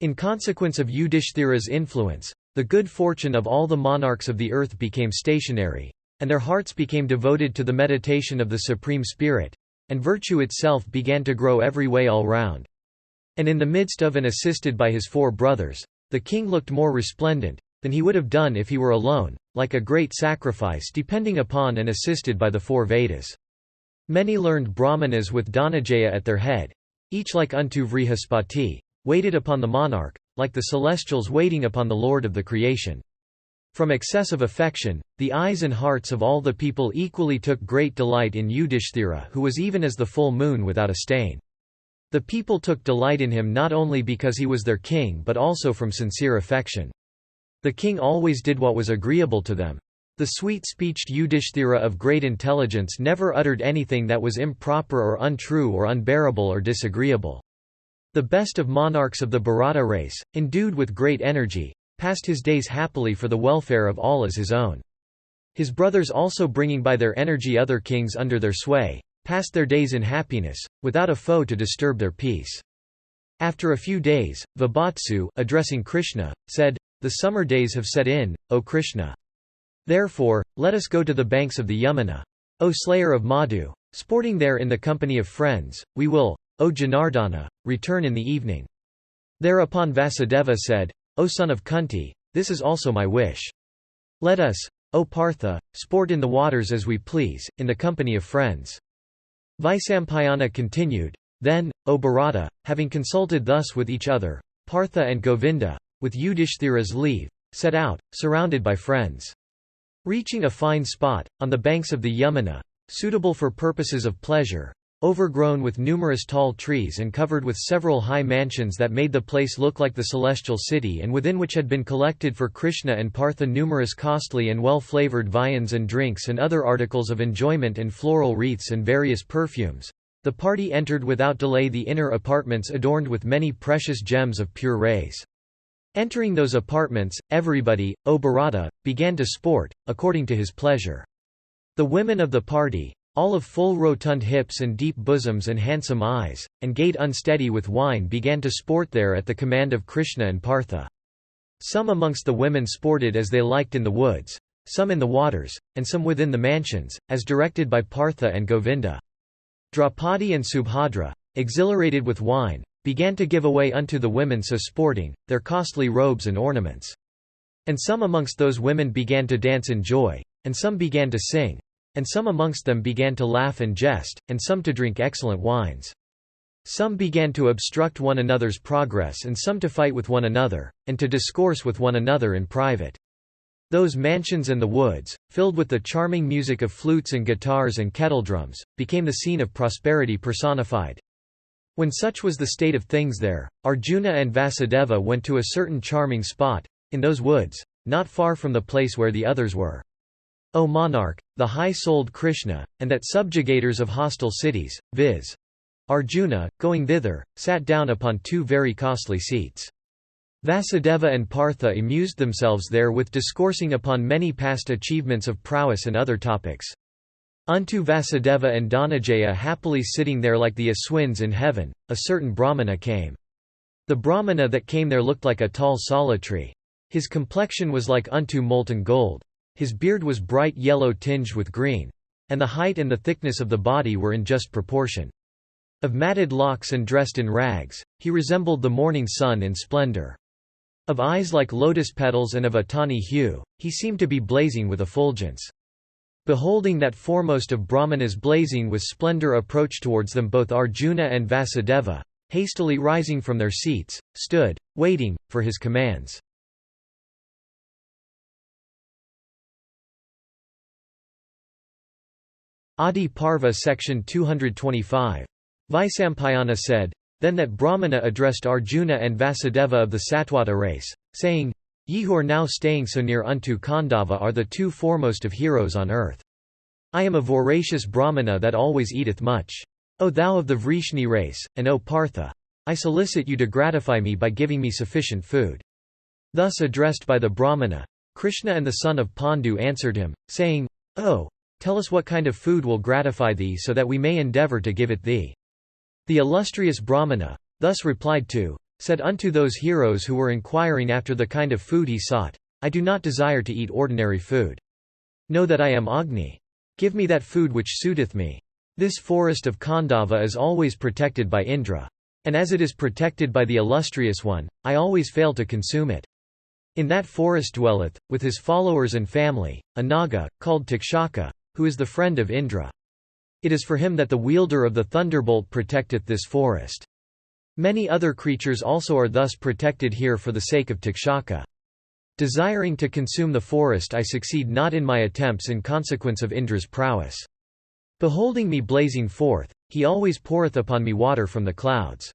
In consequence of Yudhishthira's influence, the good fortune of all the monarchs of the earth became stationary, and their hearts became devoted to the meditation of the Supreme Spirit, and virtue itself began to grow every way all round. And in the midst of and assisted by his 4 brothers, the king looked more resplendent than he would have done if he were alone, like a great sacrifice depending upon and assisted by the 4 Vedas. Many learned Brahmanas with Dhananjaya at their head, each like unto Vrihaspati, waited upon the monarch, like the celestials waiting upon the Lord of the creation. From excessive affection, the eyes and hearts of all the people equally took great delight in Yudhishthira, who was even as the full moon without a stain. The people took delight in him not only because he was their king but also from sincere affection. The king always did what was agreeable to them. The sweet-speeched Yudhishthira of great intelligence never uttered anything that was improper or untrue or unbearable or disagreeable. The best of monarchs of the Bharata race, endued with great energy, passed his days happily for the welfare of all as his own. His brothers also bringing by their energy other kings under their sway, passed their days in happiness, without a foe to disturb their peace. After a few days, Vibhatsu, addressing Krishna, said, "The summer days have set in, O Krishna. Therefore, let us go to the banks of the Yamuna. O slayer of Madhu, sporting there in the company of friends, we will, O Janardana, return in the evening." Thereupon Vasudeva said, "O son of Kunti, this is also my wish. Let us, O Partha, sport in the waters as we please, in the company of friends." Vaisampayana continued, "Then, O Bharata, having consulted thus with each other, Partha and Govinda, with Yudhishthira's leave, set out, surrounded by friends. Reaching a fine spot, on the banks of the Yamuna, suitable for purposes of pleasure, overgrown with numerous tall trees and covered with several high mansions that made the place look like the celestial city, and within which had been collected for Krishna and Partha numerous costly and well-flavored viands and drinks and other articles of enjoyment and floral wreaths and various perfumes, the party entered without delay the inner apartments adorned with many precious gems of pure rays. Entering those apartments, everybody, O Bharata, began to sport, according to his pleasure. The women of the party, all of full rotund hips and deep bosoms and handsome eyes, and gait unsteady with wine, began to sport there at the command of Krishna and Partha. Some amongst the women sported as they liked in the woods, some in the waters, and some within the mansions, as directed by Partha and Govinda. Draupadi and Subhadra, exhilarated with wine, began to give away unto the women so sporting, their costly robes and ornaments. And some amongst those women began to dance in joy, and some began to sing, and some amongst them began to laugh and jest, and some to drink excellent wines. Some began to obstruct one another's progress, and some to fight with one another, and to discourse with one another in private. Those mansions and the woods, filled with the charming music of flutes and guitars and kettledrums, became the scene of prosperity personified. When such was the state of things there, Arjuna and Vasudeva went to a certain charming spot, in those woods, not far from the place where the others were. O monarch, the high-souled Krishna, and that subjugators of hostile cities, viz. Arjuna, going thither, sat down upon two very costly seats. Vasudeva and Partha amused themselves there with discoursing upon many past achievements of prowess and other topics. Unto Vasudeva and Dhananjaya happily sitting there like the Aswins in heaven, a certain Brahmana came. The Brahmana that came there looked like a tall sala tree. His complexion was like unto molten gold. His beard was bright yellow tinged with green. And the height and the thickness of the body were in just proportion. Of matted locks and dressed in rags, he resembled the morning sun in splendor. Of eyes like lotus petals and of a tawny hue, he seemed to be blazing with effulgence. Beholding that foremost of Brahmanas blazing with splendor approach towards them, both Arjuna and Vasudeva, hastily rising from their seats, stood, waiting, for his commands. Adiparva section 225. Vaisampayana said, "Then that Brahmana addressed Arjuna and Vasudeva of the Satwata race, saying, Ye who are now staying so near unto Khandava are the two foremost of heroes on earth. I am a voracious Brahmana that always eateth much. O thou of the Vrishni race, and O Partha, I solicit you to gratify me by giving me sufficient food." Thus addressed by the Brahmana, Krishna and the son of Pandu answered him, saying, "Oh, tell us what kind of food will gratify thee so that we may endeavor to give it thee." The illustrious Brahmana, thus replied to, said unto those heroes who were inquiring after the kind of food he sought, "I do not desire to eat ordinary food. Know that I am Agni. Give me that food which suiteth me. This forest of Khandava is always protected by Indra. And as it is protected by the illustrious one, I always fail to consume it. In that forest dwelleth, with his followers and family, a Naga, called Takshaka, who is the friend of Indra. It is for him that the wielder of the thunderbolt protecteth this forest. Many other creatures also are thus protected here for the sake of Takshaka. Desiring to consume the forest, I succeed not in my attempts in consequence of Indra's prowess. Beholding me blazing forth, he always poureth upon me water from the clouds.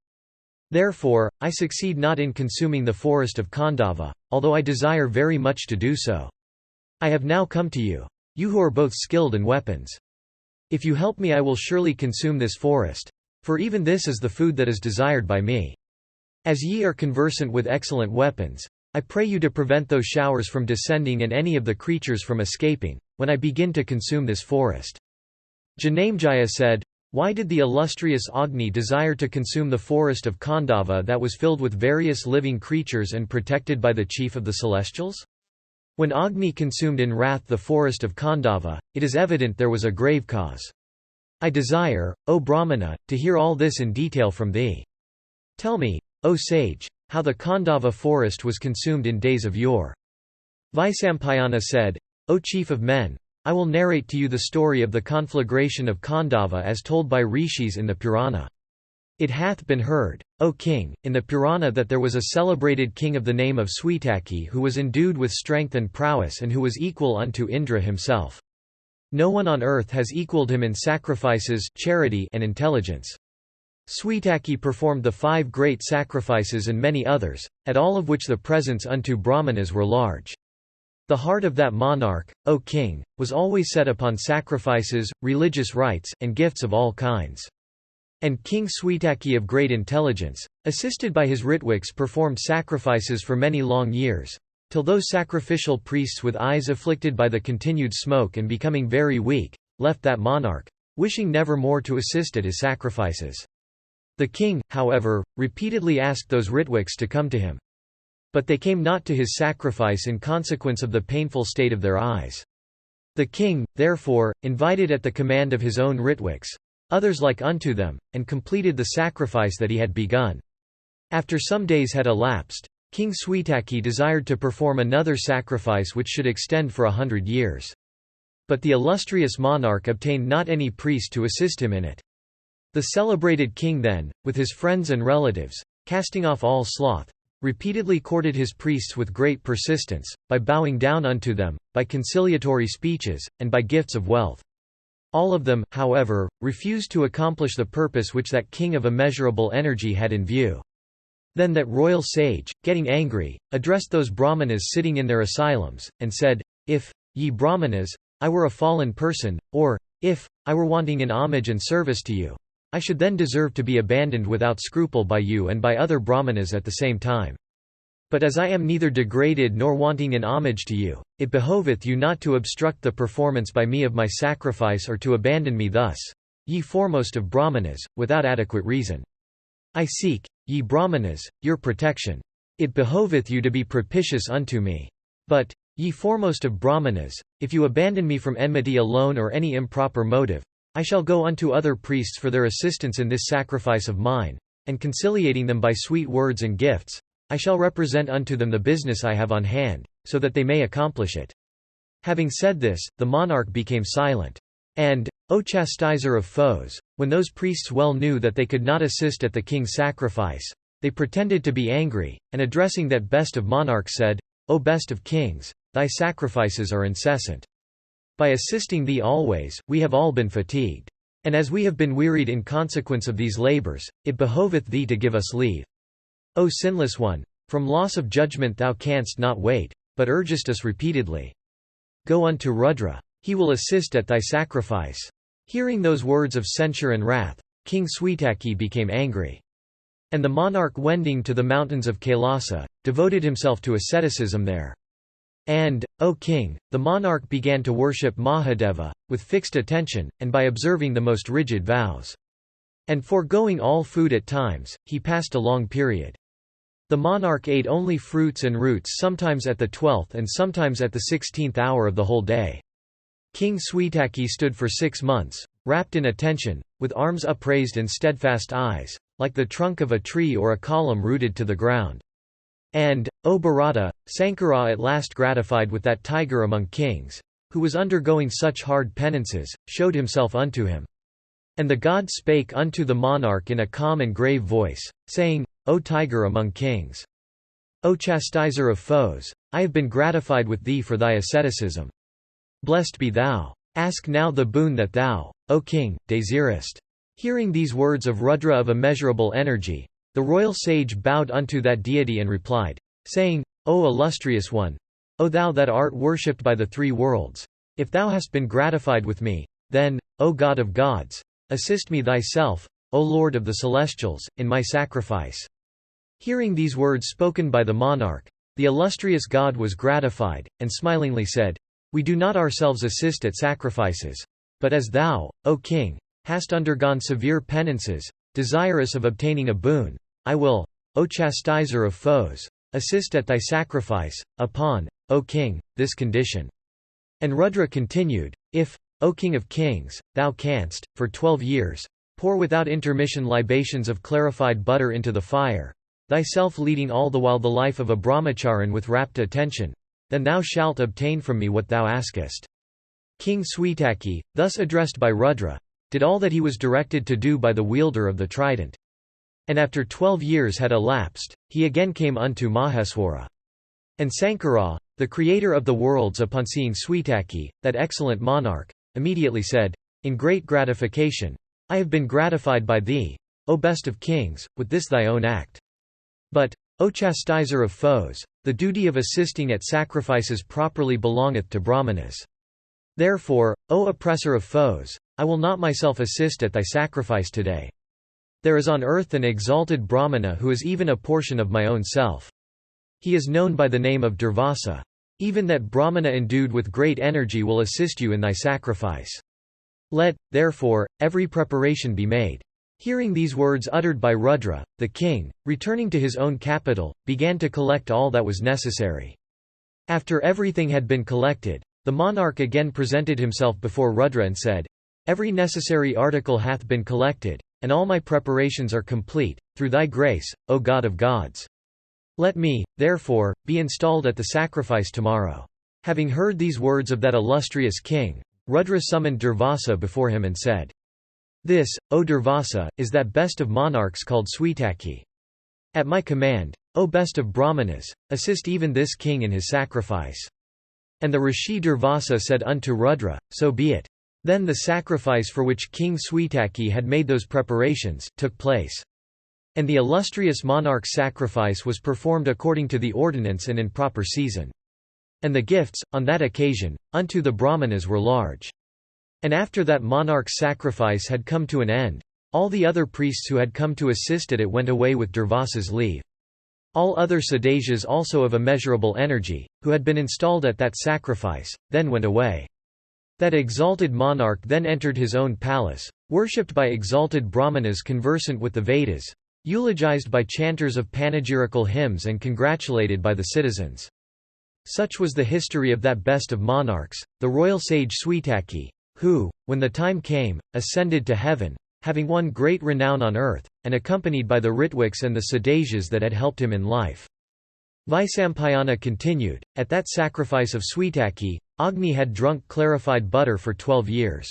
Therefore, I succeed not in consuming the forest of Khandava, although I desire very much to do so. I have now come to you, you who are both skilled in weapons. If you help me, I will surely consume this forest. For even this is the food that is desired by me. As ye are conversant with excellent weapons, I pray you to prevent those showers from descending and any of the creatures from escaping, when I begin to consume this forest." Janamejaya said, "Why did the illustrious Agni desire to consume the forest of Khandava that was filled with various living creatures and protected by the chief of the celestials? When Agni consumed in wrath the forest of Khandava, it is evident there was a grave cause. I desire, O Brahmana, to hear all this in detail from thee. Tell me, O sage, how the Khandava forest was consumed in days of yore." Vaisampayana said, "O chief of men, I will narrate to you the story of the conflagration of Khandava as told by rishis in the Purana. It hath been heard, O king, in the Purana that there was a celebrated king of the name of Sweetaki who was endued with strength and prowess and who was equal unto Indra himself. No one on earth has equalled him in sacrifices, charity, and intelligence. Sweetaki performed the 5 great sacrifices and many others, at all of which the presents unto Brahmanas were large. The heart of that monarch, O king, was always set upon sacrifices, religious rites, and gifts of all kinds. And King Sweetaki of great intelligence, assisted by his Ritwiks, performed sacrifices for many long years, till those sacrificial priests with eyes afflicted by the continued smoke and becoming very weak, left that monarch, wishing never more to assist at his sacrifices. The king, however, repeatedly asked those Ritwiks to come to him. But they came not to his sacrifice in consequence of the painful state of their eyes. The king, therefore, invited at the command of his own Ritwiks others like unto them, and completed the sacrifice that he had begun. After some days had elapsed, King Sweetaki desired to perform another sacrifice which should extend for 100 years. But the illustrious monarch obtained not any priest to assist him in it. The celebrated king then, with his friends and relatives, casting off all sloth, repeatedly courted his priests with great persistence, by bowing down unto them, by conciliatory speeches, and by gifts of wealth. All of them, however, refused to accomplish the purpose which that king of immeasurable energy had in view. Then that royal sage, getting angry, addressed those Brahmanas sitting in their asylums, and said, "If, ye Brahmanas, I were a fallen person, or, if, I were wanting in homage and service to you, I should then deserve to be abandoned without scruple by you and by other Brahmanas at the same time. But as I am neither degraded nor wanting in homage to you, it behoveth you not to obstruct the performance by me of my sacrifice or to abandon me thus, ye foremost of Brahmanas, without adequate reason. I seek, ye Brahmanas, your protection. It behoveth you to be propitious unto me. But, ye foremost of Brahmanas, if you abandon me from enmity alone or any improper motive, I shall go unto other priests for their assistance in this sacrifice of mine, and conciliating them by sweet words and gifts, I shall represent unto them the business I have on hand, so that they may accomplish it." Having said this, the monarch became silent. And, O chastiser of foes, when those priests well knew that they could not assist at the king's sacrifice, they pretended to be angry, and addressing that best of monarchs said, "O best of kings, thy sacrifices are incessant. By assisting thee always, we have all been fatigued. And as we have been wearied in consequence of these labors, it behoveth thee to give us leave. O sinless one, from loss of judgment thou canst not wait, but urgest us repeatedly. Go unto Rudra. He will assist at thy sacrifice." Hearing those words of censure and wrath, King Sweetaki became angry. And the monarch, wending to the mountains of Kailasa, devoted himself to asceticism there. And, O king, the monarch began to worship Mahadeva, with fixed attention, and by observing the most rigid vows. And foregoing all food at times, he passed a long period. The monarch ate only fruits and roots, sometimes at the 12th and sometimes at the 16th hour of the whole day. King Sweetaki stood for 6 months, wrapped in attention, with arms upraised and steadfast eyes, like the trunk of a tree or a column rooted to the ground. And, O Bharata, Sankara at last gratified with that tiger among kings, who was undergoing such hard penances, showed himself unto him. And the god spake unto the monarch in a calm and grave voice, saying, O tiger among kings! O chastiser of foes! I have been gratified with thee for thy asceticism. Blessed be thou. Ask now the boon that thou, O king, desirest. Hearing these words of Rudra of immeasurable energy, the royal sage bowed unto that deity and replied, saying, O illustrious one! O thou that art worshipped by the 3 worlds! If thou hast been gratified with me, then, O God of gods! Assist me thyself, O Lord of the celestials, in my sacrifice. Hearing these words spoken by the monarch, The illustrious god was gratified, and smilingly said, "We do not ourselves assist at sacrifices. But as thou, O king, hast undergone severe penances, desirous of obtaining a boon, I will, O chastiser of foes, assist at thy sacrifice, upon, O king, this condition." And Rudra continued, "If, O king of kings, thou canst, for 12 years, pour without intermission libations of clarified butter into the fire, thyself leading all the while the life of a brahmacharin with rapt attention, then thou shalt obtain from me what thou askest." King Sweetaki, thus addressed by Rudra, did all that he was directed to do by the wielder of the trident. And after 12 years had elapsed, he again came unto Maheswara. And Sankara, the creator of the worlds, upon seeing Sweetaki, that excellent monarch, immediately said, "In great gratification, I have been gratified by thee, O best of kings, with this thy own act. But, O chastiser of foes, the duty of assisting at sacrifices properly belongeth to Brahmanas. Therefore, O oppressor of foes, I will not myself assist at thy sacrifice today. There is on earth an exalted Brahmana who is even a portion of my own self. He is known by the name of Durvasa. Even that Brahmana endued with great energy will assist you in thy sacrifice. Let, therefore, every preparation be made." Hearing these words uttered by Rudra, the king, returning to his own capital, began to collect all that was necessary. After everything had been collected, the monarch again presented himself before Rudra and said, "Every necessary article hath been collected, and all my preparations are complete, through thy grace, O God of gods. Let me, therefore, be installed at the sacrifice tomorrow." Having heard these words of that illustrious king, Rudra summoned Durvasa before him and said, "This, O Durvasa, is that best of monarchs called Sweetaki. At my command, O best of Brahmanas, assist even this king in his sacrifice." And the Rishi Durvasa said unto Rudra, "So be it." Then the sacrifice for which King Sweetaki had made those preparations, took place. And the illustrious monarch's sacrifice was performed according to the ordinance and in proper season. And the gifts, on that occasion, unto the Brahmanas were large. And after that monarch's sacrifice had come to an end, all the other priests who had come to assist at it went away with Durvasa's leave. All other Sadajas also of immeasurable energy, who had been installed at that sacrifice, then went away. That exalted monarch then entered his own palace, worshipped by exalted Brahmanas conversant with the Vedas, eulogized by chanters of panegyrical hymns and congratulated by the citizens. Such was the history of that best of monarchs, the royal sage Sweetaki, who, when the time came, ascended to heaven, having won great renown on earth, and accompanied by the Ritwiks and the Sadajas that had helped him in life. Vaisampayana continued, "At that sacrifice of Sweetaki, Agni had drunk clarified butter for 12 years.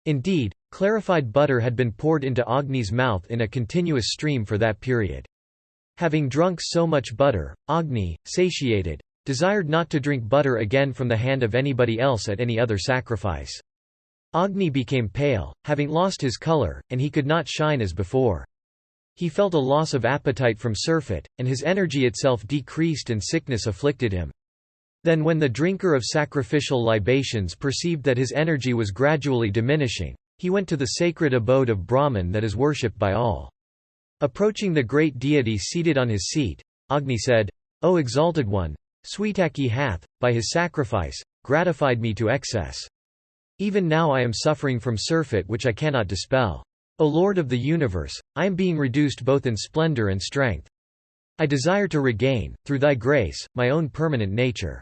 Indeed, clarified butter had been poured into Agni's mouth in a continuous stream for that period. Having drunk so much butter, Agni, satiated, desired not to drink butter again from the hand of anybody else at any other sacrifice. Agni became pale, having lost his color, and he could not shine as before. He felt a loss of appetite from surfeit, and his energy itself decreased and sickness afflicted him. Then when the drinker of sacrificial libations perceived that his energy was gradually diminishing, he went to the sacred abode of Brahman that is worshipped by all. Approaching the great deity seated on his seat, Agni said, "O exalted one, Sweetaki hath, by his sacrifice, gratified me to excess. Even now I am suffering from surfeit which I cannot dispel. O Lord of the universe, I am being reduced both in splendor and strength. I desire to regain, through thy grace, my own permanent nature."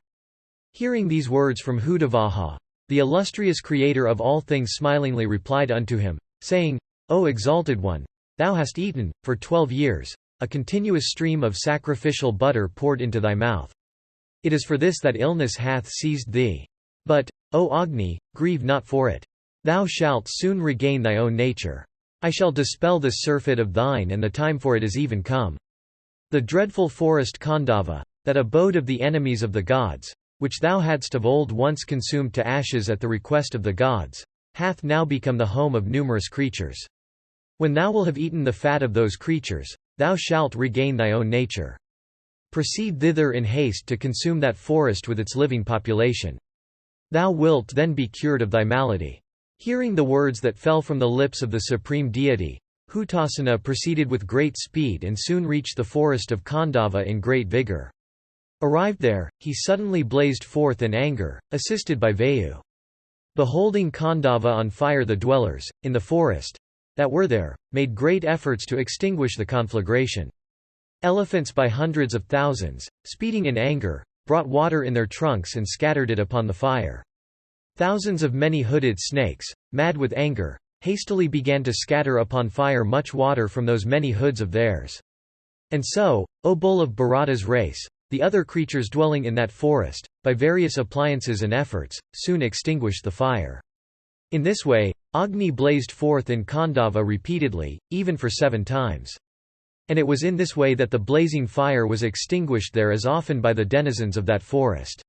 Hearing these words from Hudavaha, the illustrious creator of all things smilingly replied unto him, saying, "O exalted one, thou hast eaten, for 12 years, a continuous stream of sacrificial butter poured into thy mouth. It is for this that illness hath seized thee. But, O Agni, grieve not for it. Thou shalt soon regain thy own nature. I shall dispel this surfeit of thine, and the time for it is even come. The dreadful forest Khandava, that abode of the enemies of the gods, which thou hadst of old once consumed to ashes at the request of the gods, hath now become the home of numerous creatures. When thou wilt have eaten the fat of those creatures, thou shalt regain thy own nature. Proceed thither in haste to consume that forest with its living population. Thou wilt then be cured of thy malady." Hearing the words that fell from the lips of the supreme deity, Hutasana proceeded with great speed and soon reached the forest of Khandava in great vigor. Arrived there, he suddenly blazed forth in anger, assisted by Vayu. Beholding Khandava on fire, the dwellers, in the forest, that were there, made great efforts to extinguish the conflagration. Elephants by hundreds of thousands, speeding in anger, brought water in their trunks and scattered it upon the fire. Thousands of many hooded snakes, mad with anger, hastily began to scatter upon fire much water from those many hoods of theirs. And so, O bull of Bharata's race, the other creatures dwelling in that forest, by various appliances and efforts, soon extinguished the fire. In this way, Agni blazed forth in Khandava repeatedly, even for 7 times. And it was in this way that the blazing fire was extinguished there as often by the denizens of that forest.